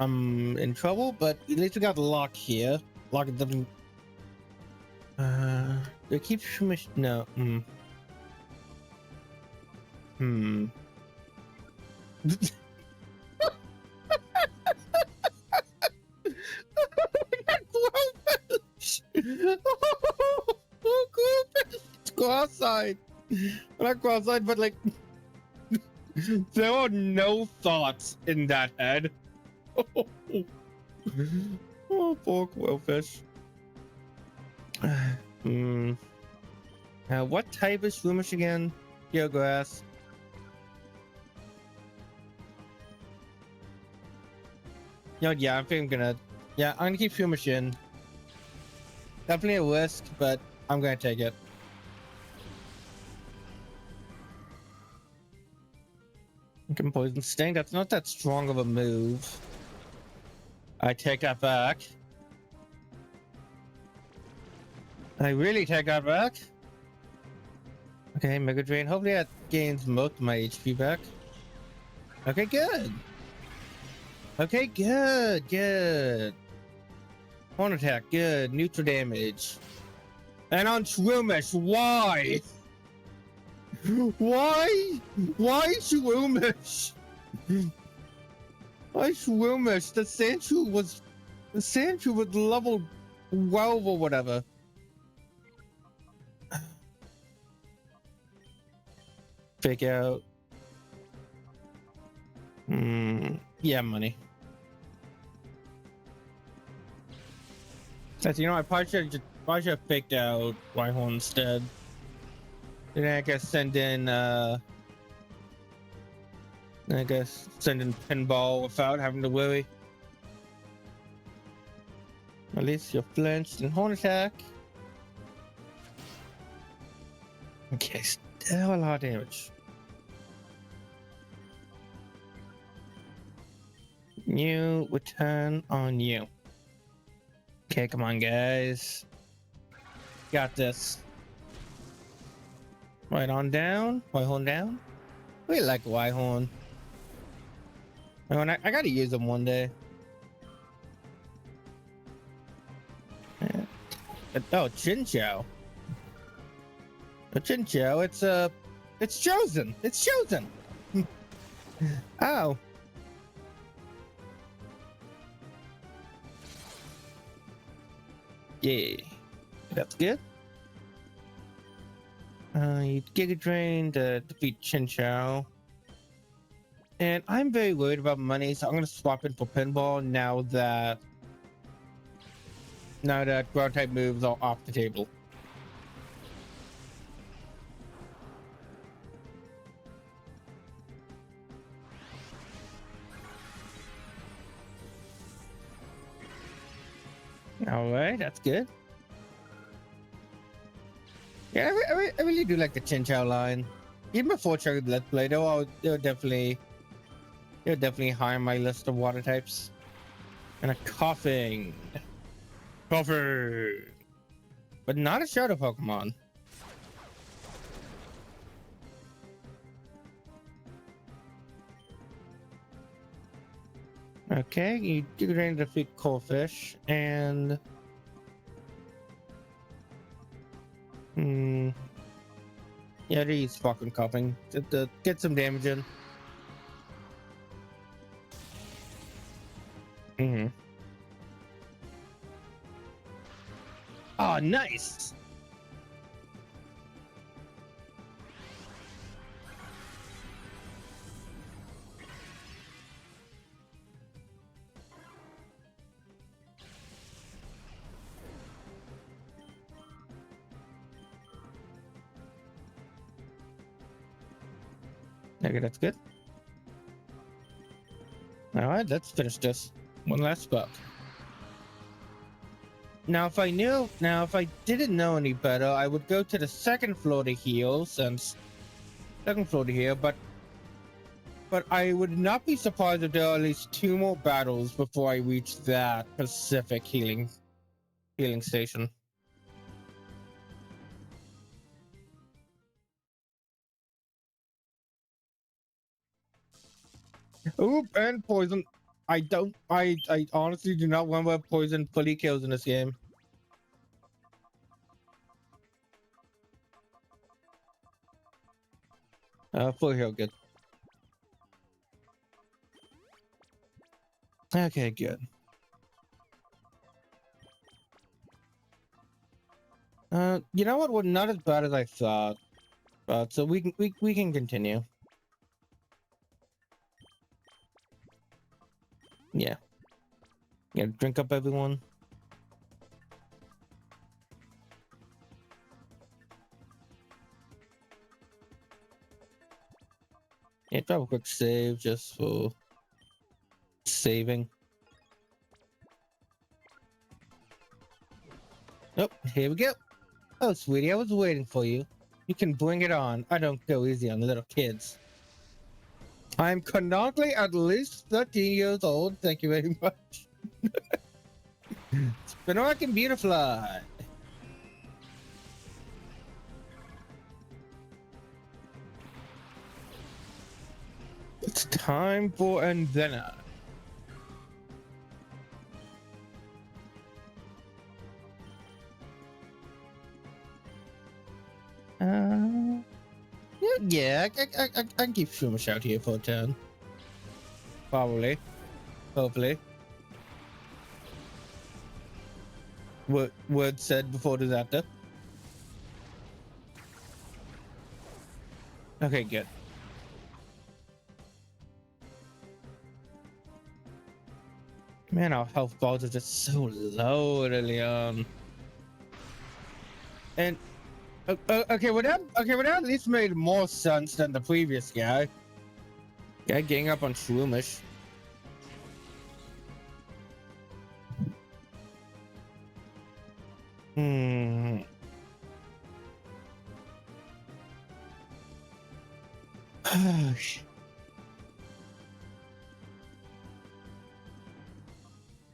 I'm in trouble, but at least we got Lock here. Lock doesn't... They keep... No, It's cross-eyed. Not cross-eyed, but like there are no thoughts in that head. Oh, poor Quillfish. What type is Shroomish again? Geograss. Yeah, I think I'm gonna keep Shroomish in. Definitely a risk, but I'm gonna take it. Can Poison Sting. That's not that strong of a move. I take that back. I really take that back. Okay, Mega Drain. Hopefully that gains most of my HP back. Okay, good. Okay, good. Horn attack, good. Neutral damage. And on Shroomish, why? Why? Why Shroomish? Why Shroomish? The Sandshrew was level 12 or whatever. Fake out. Yeah, money. That's, you know, I probably should have faked out Whitehorn instead. Then I guess send in Pinball without having to worry. At least you're flinched and horn attack. Okay, still a lot of damage. You return on you. Okay, come on, guys. Got this. Right on down. Whitehorn down. We like Whitehorn. I gotta use them one day. Oh, Chinchou. A Chinchou, it's chosen. It's chosen. Oh. Yeah, that's good. You Giga Drain to defeat Chinchou. And I'm very worried about money, so I'm gonna swap in for pinball now that ground type moves are off the table. All right, that's good. Yeah, I really do like the Chinchou line. Even before Cherry Let's Play, they were definitely high on my list of water types. And a coughing. Coughing. But not a shadow Pokemon. Okay, you do ready to defeat Coalfish and yeah, he's fucking coughing. To get some damage in. Oh, nice. Okay, that's good. All right, let's finish this. One last spot. Now, if I didn't know any better, I would go to the second floor to heal, but I would not be surprised if there are at least 2 more battles before I reach that Pacific healing station. Oop, and poison. I honestly do not remember poison fully kills in this game. Full heal, good. Okay, good. You know what? We're not as bad as I thought. So we can continue. Yeah. Yeah, drink up, everyone. Yeah, drop a quick save just for saving. Oh, here we go. Oh, sweetie, I was waiting for you. You can bring it on. I don't go easy on little kids. I'm canonically at least 13 years old. Thank you very much. Spinark and Beautifly. It's time for Anvena. Yeah, I can keep Shumash out here for a turn. Probably. Hopefully. Word said before disaster. Okay, good. Man, our health bars are just so low early on. And okay, well that at least made more sense than the previous guy. Guy getting up on Shroomish.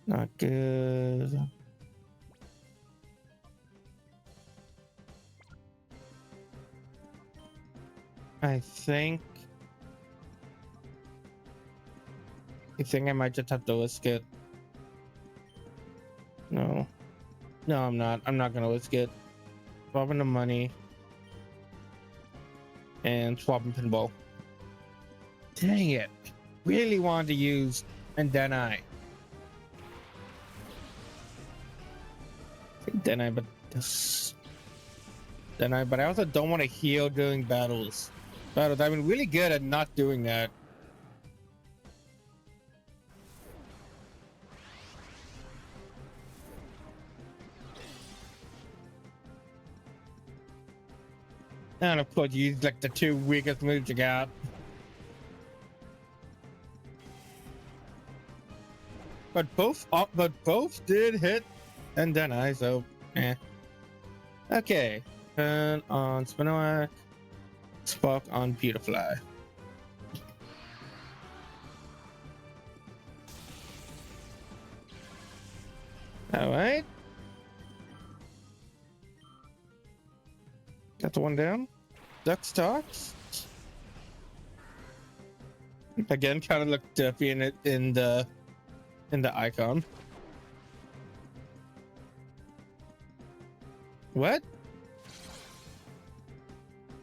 Not good. I think I might just have to risk it. No. No, I'm not. I'm not gonna risk it. Swapping the money. And swapping pinball. Dang it. Really wanted to use and then I but this but I also don't want to heal during battles. I've been really good at not doing that. And of course, you use like the two weakest moves you got. But both did hit, and then I so okay. Turn on Spinarak, Spark on Beautifly. All right. Got the one down. Duck stocks. Again, kind of looked dirty in it in the icon. What?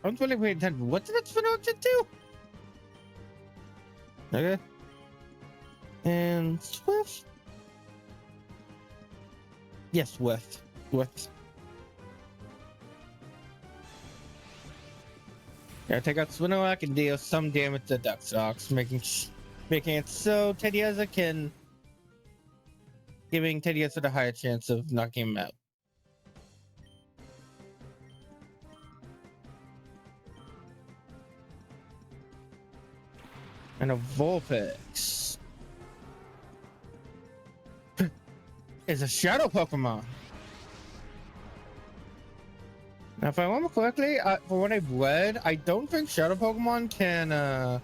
I'm really paying attention. What did that spin out do? Okay. And Swift. Yes, Swift. Yeah, take out Swinnoak and deal some damage to Duck Socks, making it so Teddieza can giving Teddieza the higher chance of knocking him out. And a Vulpix is a Shadow Pokemon. Now, if I remember correctly, for what I've read, I don't think Shadow Pokemon can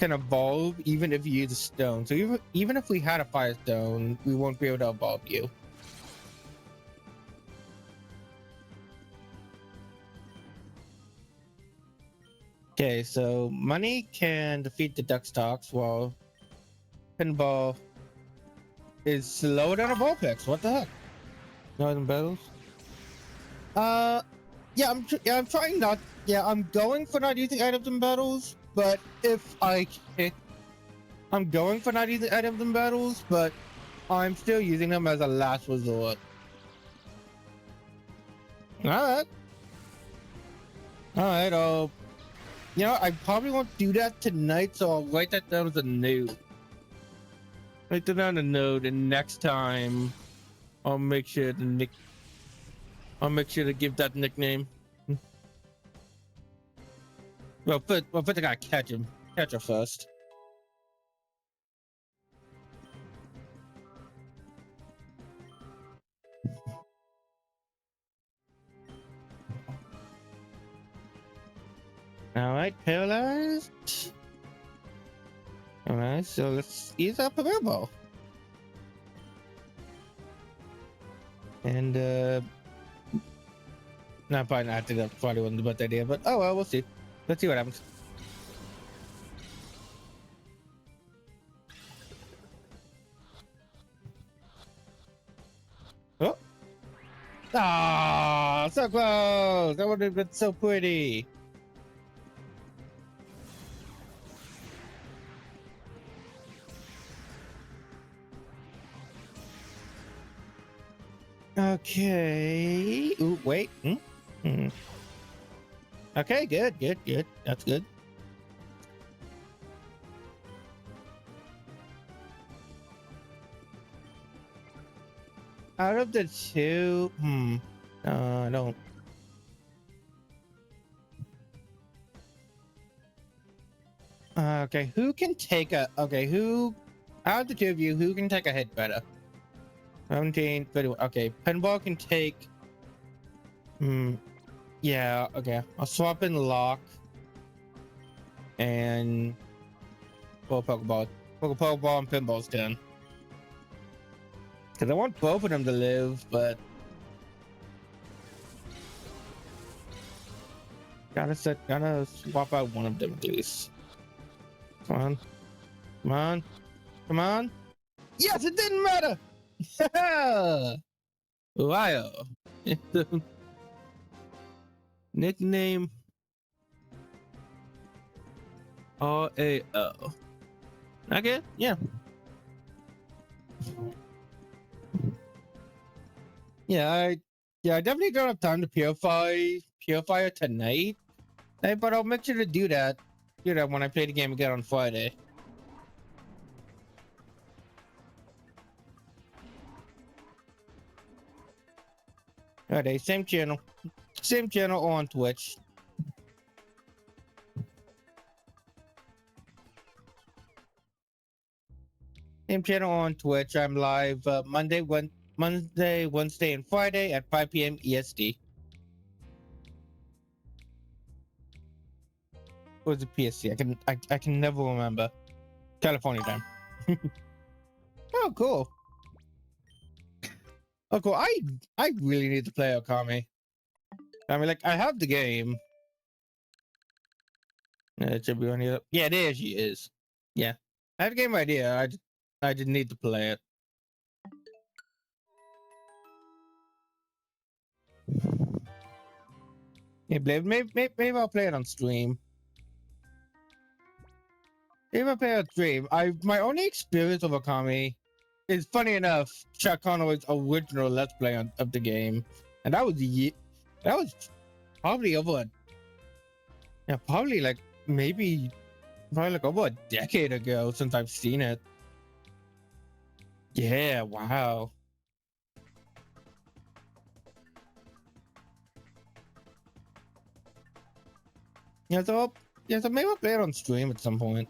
evolve even if you use a stone. So even if we had a Fire Stone, we won't be able to evolve you. Okay, so Money can defeat the Duckstocks while Pinball is slower than a Vulpix. What the heck? Northern Battles? Yeah, I'm trying not. Yeah, I'm going for not using items in battles, but if I can, I'm going for not using items in battles, but I'm still using them as a last resort. Alright. You know, I probably won't do that tonight, so I'll write that down as a note. Write that down a note, and next time I'll make sure to give that nickname. Well, first I gotta catch her first. All right, paralyzed. All right, so let's ease up a ball. And not probably not. I think that probably wasn't the best idea, but oh well, we'll see. Let's see what happens. Oh, ah, so close! That would have been so pretty. Okay. Ooh, wait. Okay, good. That's good. Out of the two, I don't. Okay, who can take a? Okay, who? Out of the two of you, who can take a hit better? 17, 31. Okay, Pinball can take. Yeah. Okay, I'll swap in Lock. and Pokeball and Pinball's turn. Because I want both of them to live, but gotta swap out one of them at least. Come on. Come on. Come on. Yes, it didn't matter. Wow. Nickname RAO. Okay, yeah. I definitely don't have time to purify it tonight. Hey, but I'll make sure to do that when I play the game again on Friday. Alright, same channel on Twitch. Same channel on Twitch. I'm live Monday, Wednesday, and Friday at 5 p.m. EST. Or was it PST? I can never remember. California time. Oh, cool. Oh, cool. I really need to play Okami. I mean, like, I have the game. It should be on here. Yeah, there she is. Yeah, I have the game idea. I just need to play it. Yeah, maybe I'll play it on stream. Maybe I'll play it on stream. My only experience of Okami is, funny enough, Chuck Conway's original Let's Play of the game, and that was probably over. Yeah, probably like over a decade ago since I've seen it. Yeah, wow. So maybe I'll play it on stream at some point.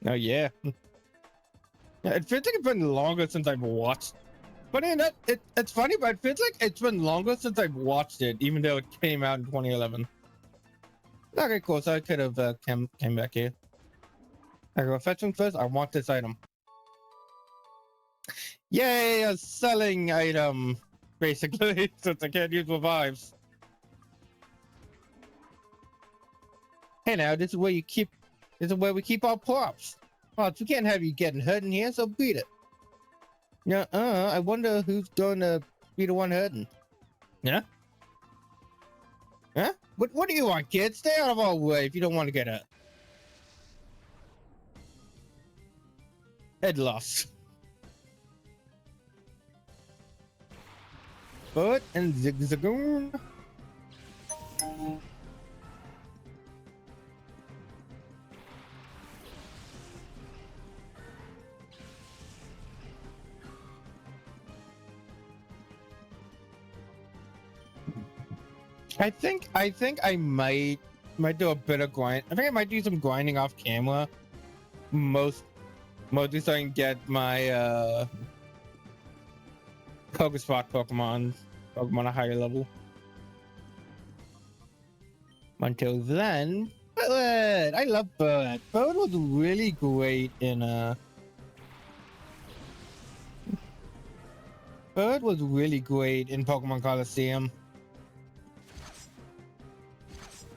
Oh yeah. Yeah, it feels like it's been longer since I've watched. Funny enough, it's funny, but it feels like it's been longer since I've watched it, even though it came out in 2011. Okay, cool. So I could have came back here. I go fetch him first. I want this item. Yay, a selling item, basically, since I can't use revives. Hey, now this is where we keep our props. Well, we can't have you getting hurt in here, so beat it. Yeah, I wonder who's going to be the one hurting. Yeah? Huh? What do you want, kid? Stay out of our way if you don't want to get hurt. Head loss. Foot and zigzagoon. I think I might do a bit of grind. I think I might do some grinding off camera. Mostly so I can get my Pokemon a higher level. Until then, Bird! I love Bird. Bird was really great in Pokemon Coliseum.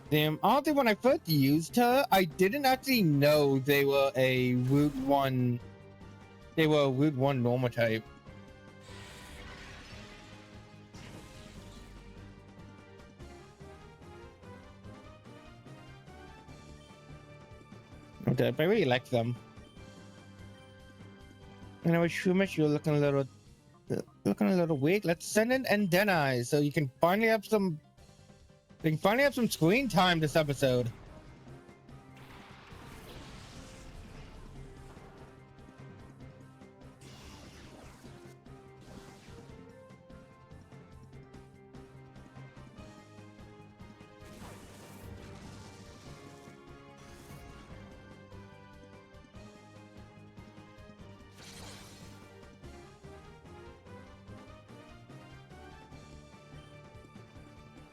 Damn, honestly, when I first used her, I didn't actually know they were a Route 1. They were a Route 1 normal type. Okay, but I really like them. And I was sure you're looking a little weak. Let's send in Endeni so you can finally have some screen time this episode.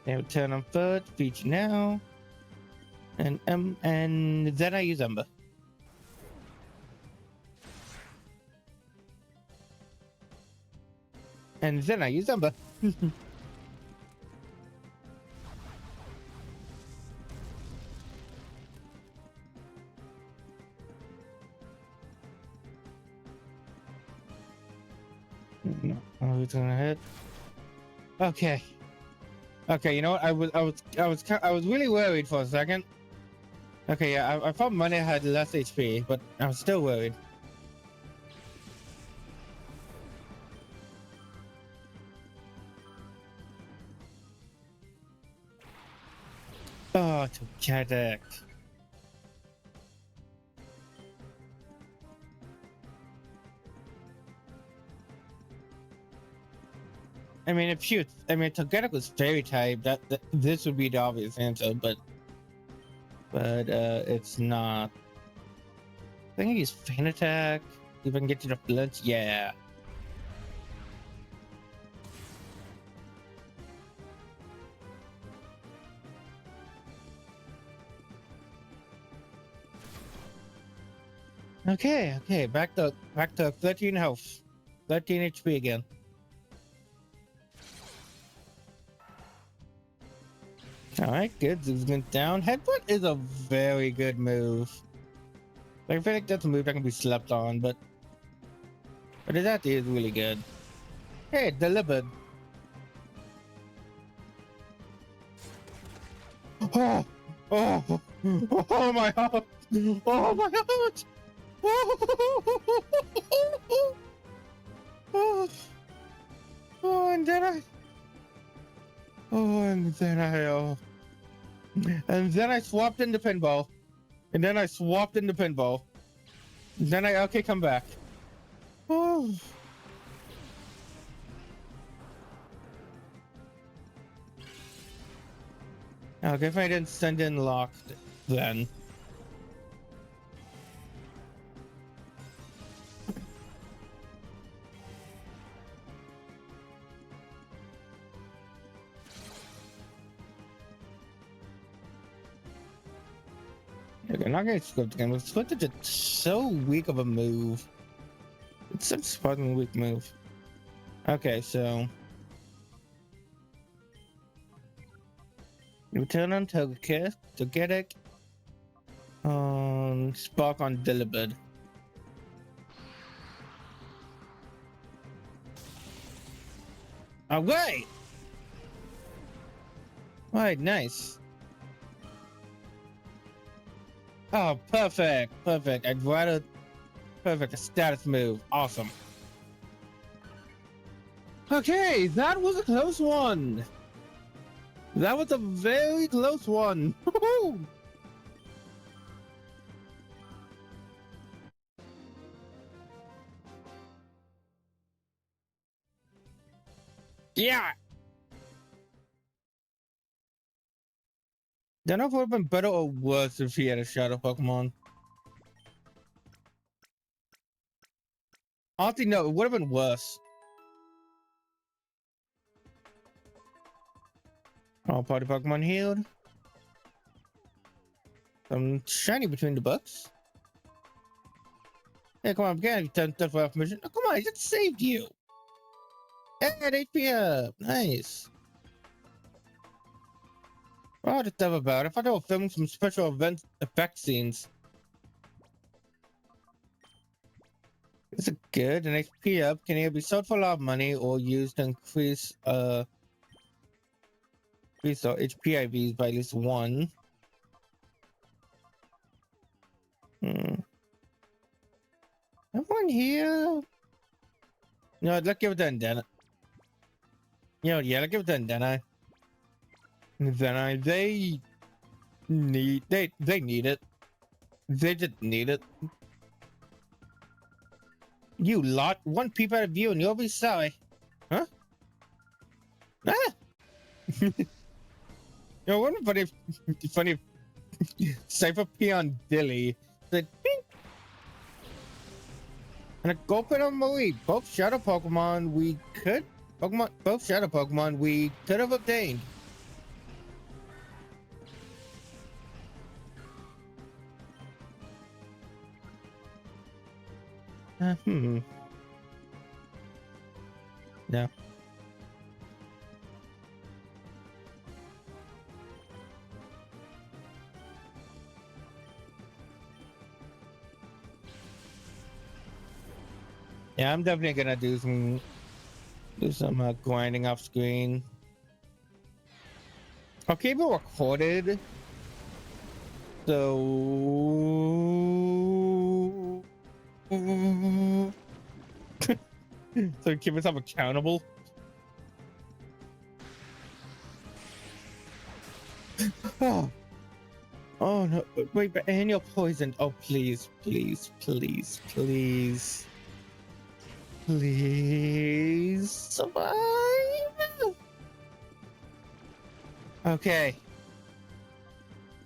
Then we turn on foot, feature now. And then I use Ember. And then I use Ember. Oh, it's gonna hit. Okay. Okay, you know what? I was really worried for a second. Okay, yeah, I thought Money had less HP, but I was still worried. Oh, to get it. I mean, Togetic was fairy type. That this would be the obvious answer, but it's not. I think he's Fan Attack. If I can get to the blitz, yeah. Okay, back to 13 health, 13 HP again. All right, good. Movement down. Headbutt is a very good move. Like, I feel like that's a move that can be slept on, but that is really good. Hey, delivered. Oh, oh my heart! Oh my heart! And then I swapped into pinball. And then I swapped into pinball. And then okay, come back. Oh. Okay, if I didn't send in locked then. Okay, not gonna script again. Script is just so weak of a move. It's such a surprisingly weak move. Okay, so return on Togetic. Spark on Delibird. Away! Alright, nice. Oh, perfect. I'd rather perfect. A status move. Awesome. Okay, that was a close one. That was a very close one. Yeah. Don't know if it would have been better or worse if he had a shadow Pokemon. Honestly, no, it would have been worse. All party Pokemon healed. Some shiny between the books. Hey, come on, I'm getting 10 for affirmation. Oh, come on, I just saved you. And HP up. Nice. Well, just have about it. I thought they were filming some special event effect scenes. Is it good? An HP up can either be sold for a lot of money or used to increase HP IVs by at least one. Everyone here? No, let's give it to Dana. Yeah, let's give it to Dana. They need it. They just need it. You lot, one peep out of you and you'll be sorry. Huh? Ah! You know, what funny Cypher Peon Dilly said pink. And a Gulpin on Marie, both shadow Pokemon we could have obtained. Hmm. No. Yeah, I'm definitely gonna do some grinding off screen. I'll keep it recorded. So so keep myself accountable. Oh, oh no! Wait, but and you're poisoned. Oh please, please, please, please, please survive. Okay,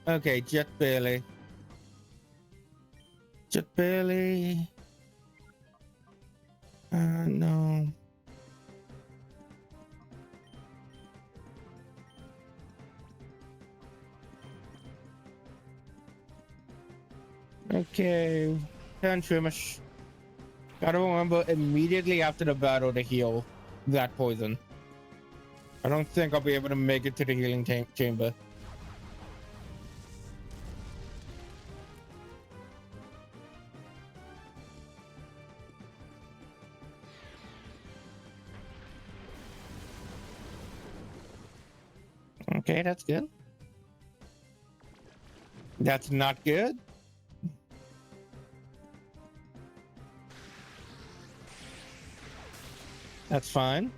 okay, just barely, just barely. No. Okay, turn Trimish. Gotta remember immediately after the battle to heal that poison. I don't think I'll be able to make it to the healing chamber. Okay, that's good. That's not good. That's fine.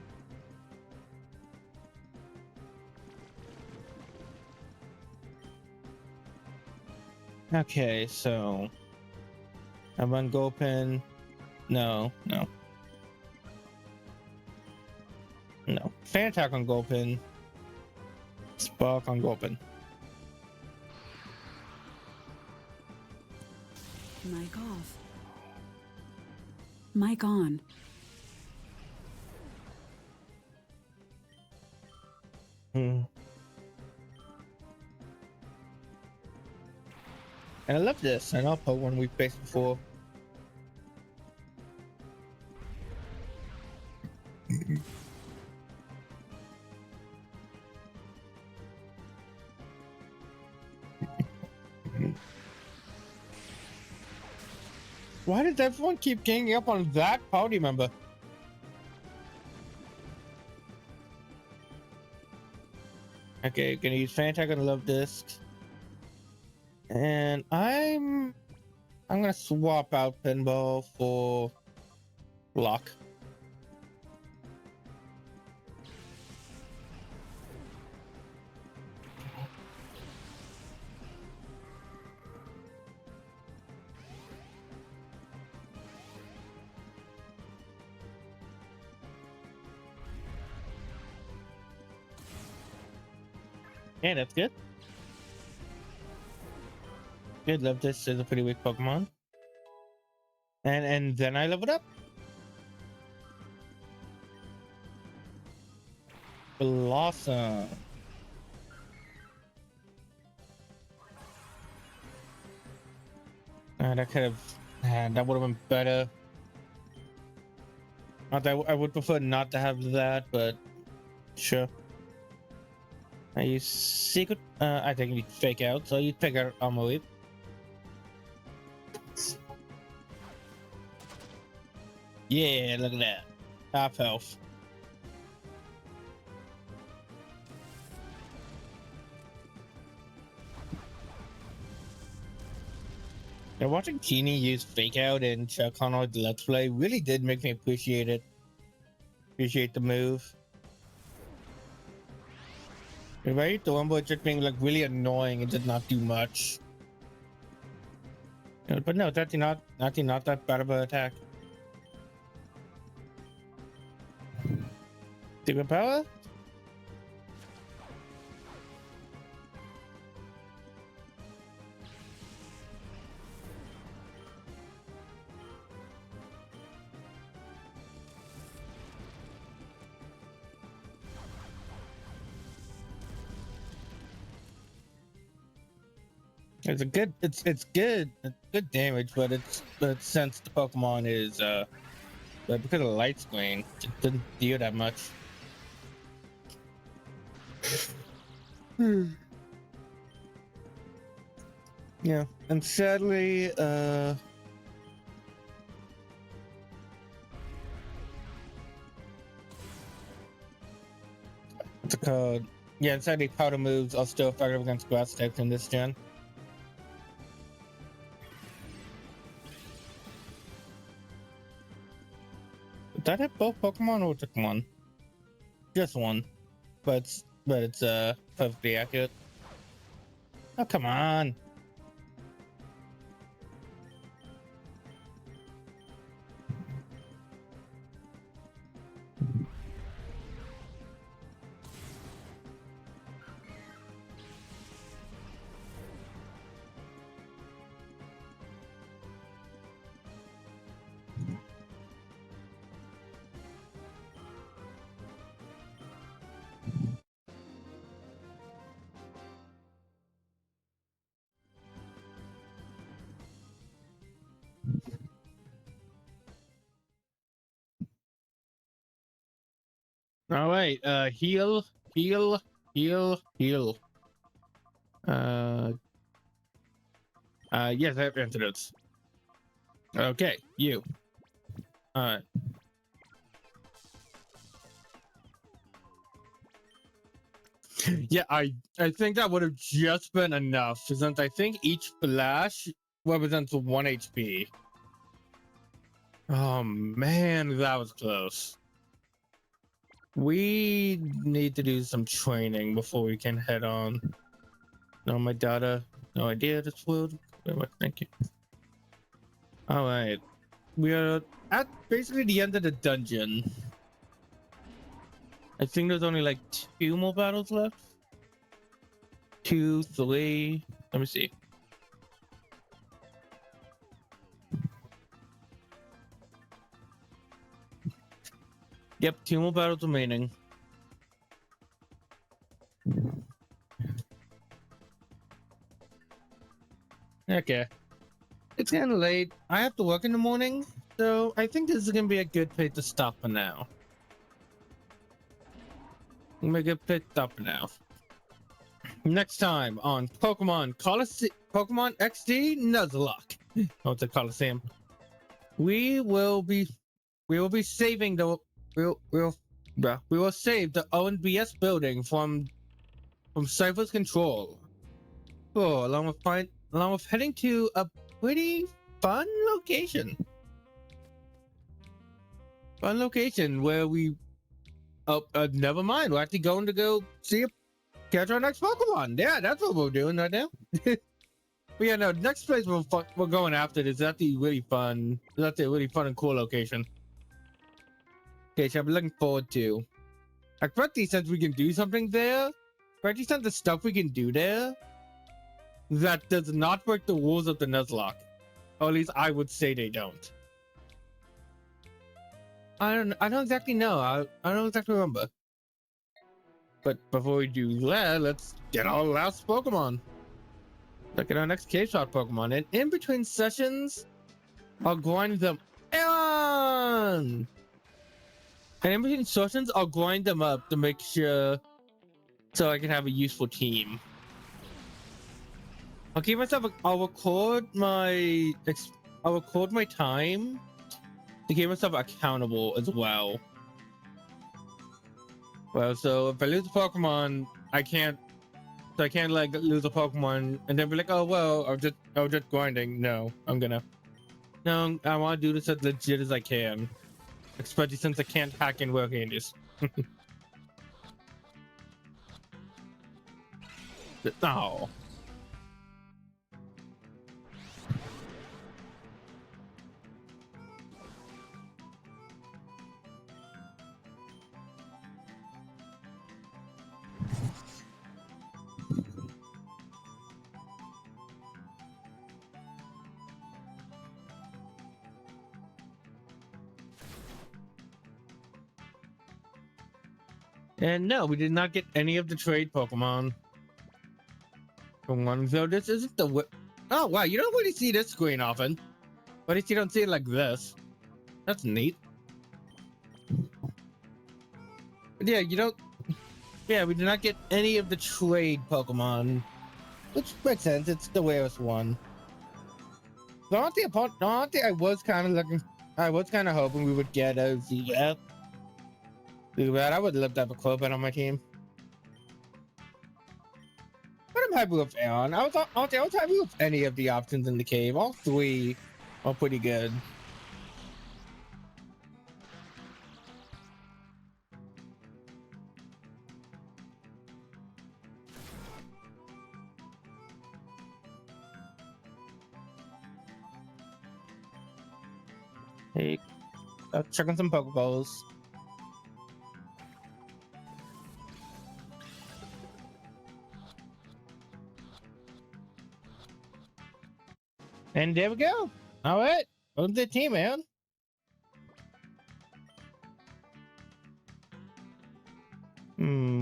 Okay, so I'm on Gopin. No, no, no. Fan attack on Gopin. Spark on Gopin. Mic off. Mic on. Hmm. And I love this. And I'll put one we've faced before. Why did everyone keep ganging up on that party member? Okay, gonna use fan attack on the love disc. And I'm gonna swap out pinball for block. Yeah, that's good. Good, love this is a pretty weak Pokemon. And then I leveled up. Blossom. That could have that would have been better. Not that I would prefer not to have that, but sure. I use secret I think we fake out, so you fake out armor whip. Yeah, look at that. Half health. Now, watching Keeney use fake out and Chuck Connor's Let's Play really did make me appreciate it. Appreciate the move. If I used to remember it just being like really annoying and did not do much. But no, it's actually not that bad of an attack. Secret power? It's a good. It's good. It's good damage, but since the Pokemon is but because of the light screen, it didn't deal that much. Yeah, and sadly, what's it called? Yeah, and sadly, powder moves are still effective against grass types in this gen. Did that hit both Pokemon or just one? Just one, but it's perfectly accurate. Oh, come on. All right, heal, heal, heal, heal. Yes, I have antidotes. Okay, you. All right. Yeah, I think that would have just been enough since I think each flash represents 1 HP. Oh man, that was close. We need to do some training before we can head on. No, my data. No idea this world. Very much, thank you. All right, we are at basically the end of the dungeon. I think there's only like 2 more battles left. 2, 3. Let me see. Yep, 2 more battles remaining. Okay. It's getting late. I have to work in the morning, so I think this is gonna be a good place to stop for now. Make a good place to stop for now. Next time on Pokemon Pokemon XD Nuzlocke. Oh, it's a Coliseum. We will be saving the we will save the ONBS building from Cypher's control. Oh, along with heading to a pretty fun location. Fun location where we never mind. We're actually going to go catch our next Pokemon. Yeah, that's what we're doing right now. But yeah, no, next place we're going after is actually really fun. That's a really fun and cool location. Okay, so I'm looking forward to. Especially since we can do something there. Especially since the stuff we can do there that does not break the rules of the Nuzlocke. Or at least I would say they don't. I don't exactly know. I don't exactly remember. But before we do that, let's get our last Pokemon. Look at our next cave shot Pokemon. And in between sessions, I'll grind them on. And in between sessions, I'll grind them up to make sure so I can have a useful team. I'll keep myself. I'll record my time to keep myself accountable as well. Well, so if I lose a Pokemon, I can't like lose a Pokemon and then be like, oh well, I was just grinding. No, I want to do this as legit as I can, especially since I can't hack in work candies. Oh. And no, we did not get any of the trade Pokemon. For one, so this isn't the Oh wow, you don't really see this screen often. But at least you don't see it like this. That's neat. But yeah, you don't. Yeah, we do not get any of the trade Pokemon, which makes sense. It's the rarest one. The only thing I was kind of looking, I was kind of hoping we would get a Zubat. Zubat, I would love to have a Clobit on my team. But I'm happy with Aeon. I was happy with any of the options in the cave. All three are pretty good. Hey, check on some Pokeballs. And there we go. All right, on the team, man.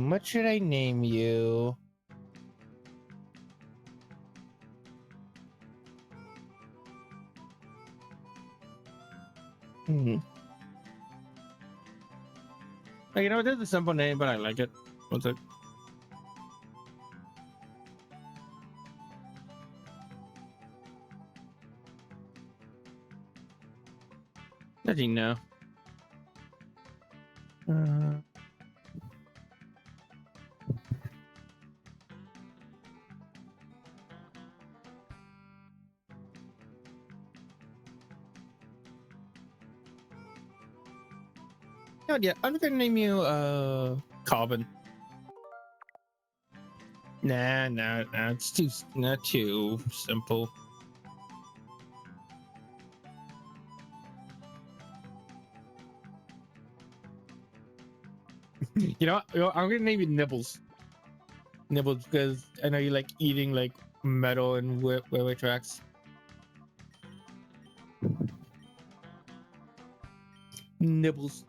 What should I name you? Oh, you know, it is a simple name, but I like it. What's it? Does he know? Oh yeah, I'm gonna name you Carbon. Nah, it's too not too simple. You know, I'm gonna name you Nibbles. Nibbles, because I know you like eating like metal and railway tracks. Nibbles.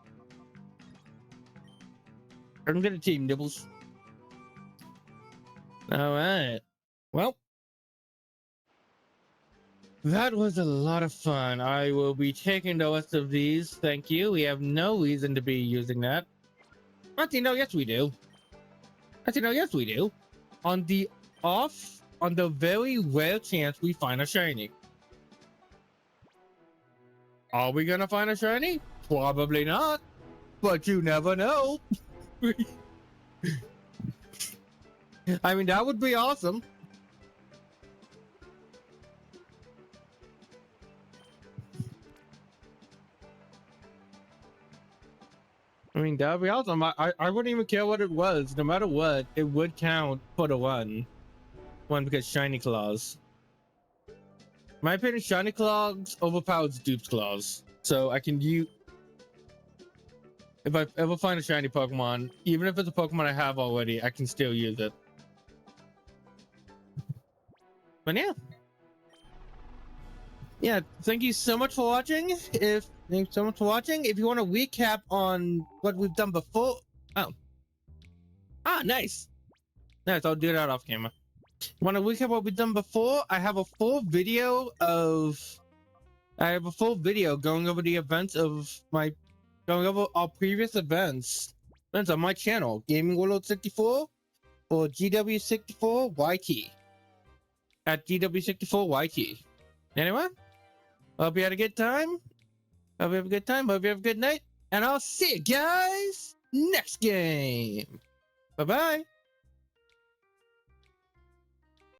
I'm gonna team Nibbles. All right. Well, that was a lot of fun. I will be taking the rest of these. Thank you. We have no reason to be using that. Actually, no, yes we do. Actually, no, yes we do. On the very rare chance we find a shiny. Are we gonna find a shiny? Probably not. But you never know. I mean, that would be awesome. I mean, that would be awesome. I wouldn't even care what it was. No matter what, it would count for the one. One, because shiny claws. My opinion, shiny claws overpowers duped claws. So I can use... If I ever find a shiny Pokemon, even if it's a Pokemon I have already, I can still use it. But yeah. Yeah, thank you so much for watching. Thanks so much for watching. If you want to recap on what we've done before... Oh. Ah, nice. Nice, I'll do that off camera. Want to recap what we've done before? I have a full video going over the events of my... Going over our previous events. That's on my channel, Gaming World 64 or GW64YT. At GW64YT. Anyway, hope you had a good time. Hope you have a good time. Hope you have a good night. And I'll see you guys next game. Bye-bye.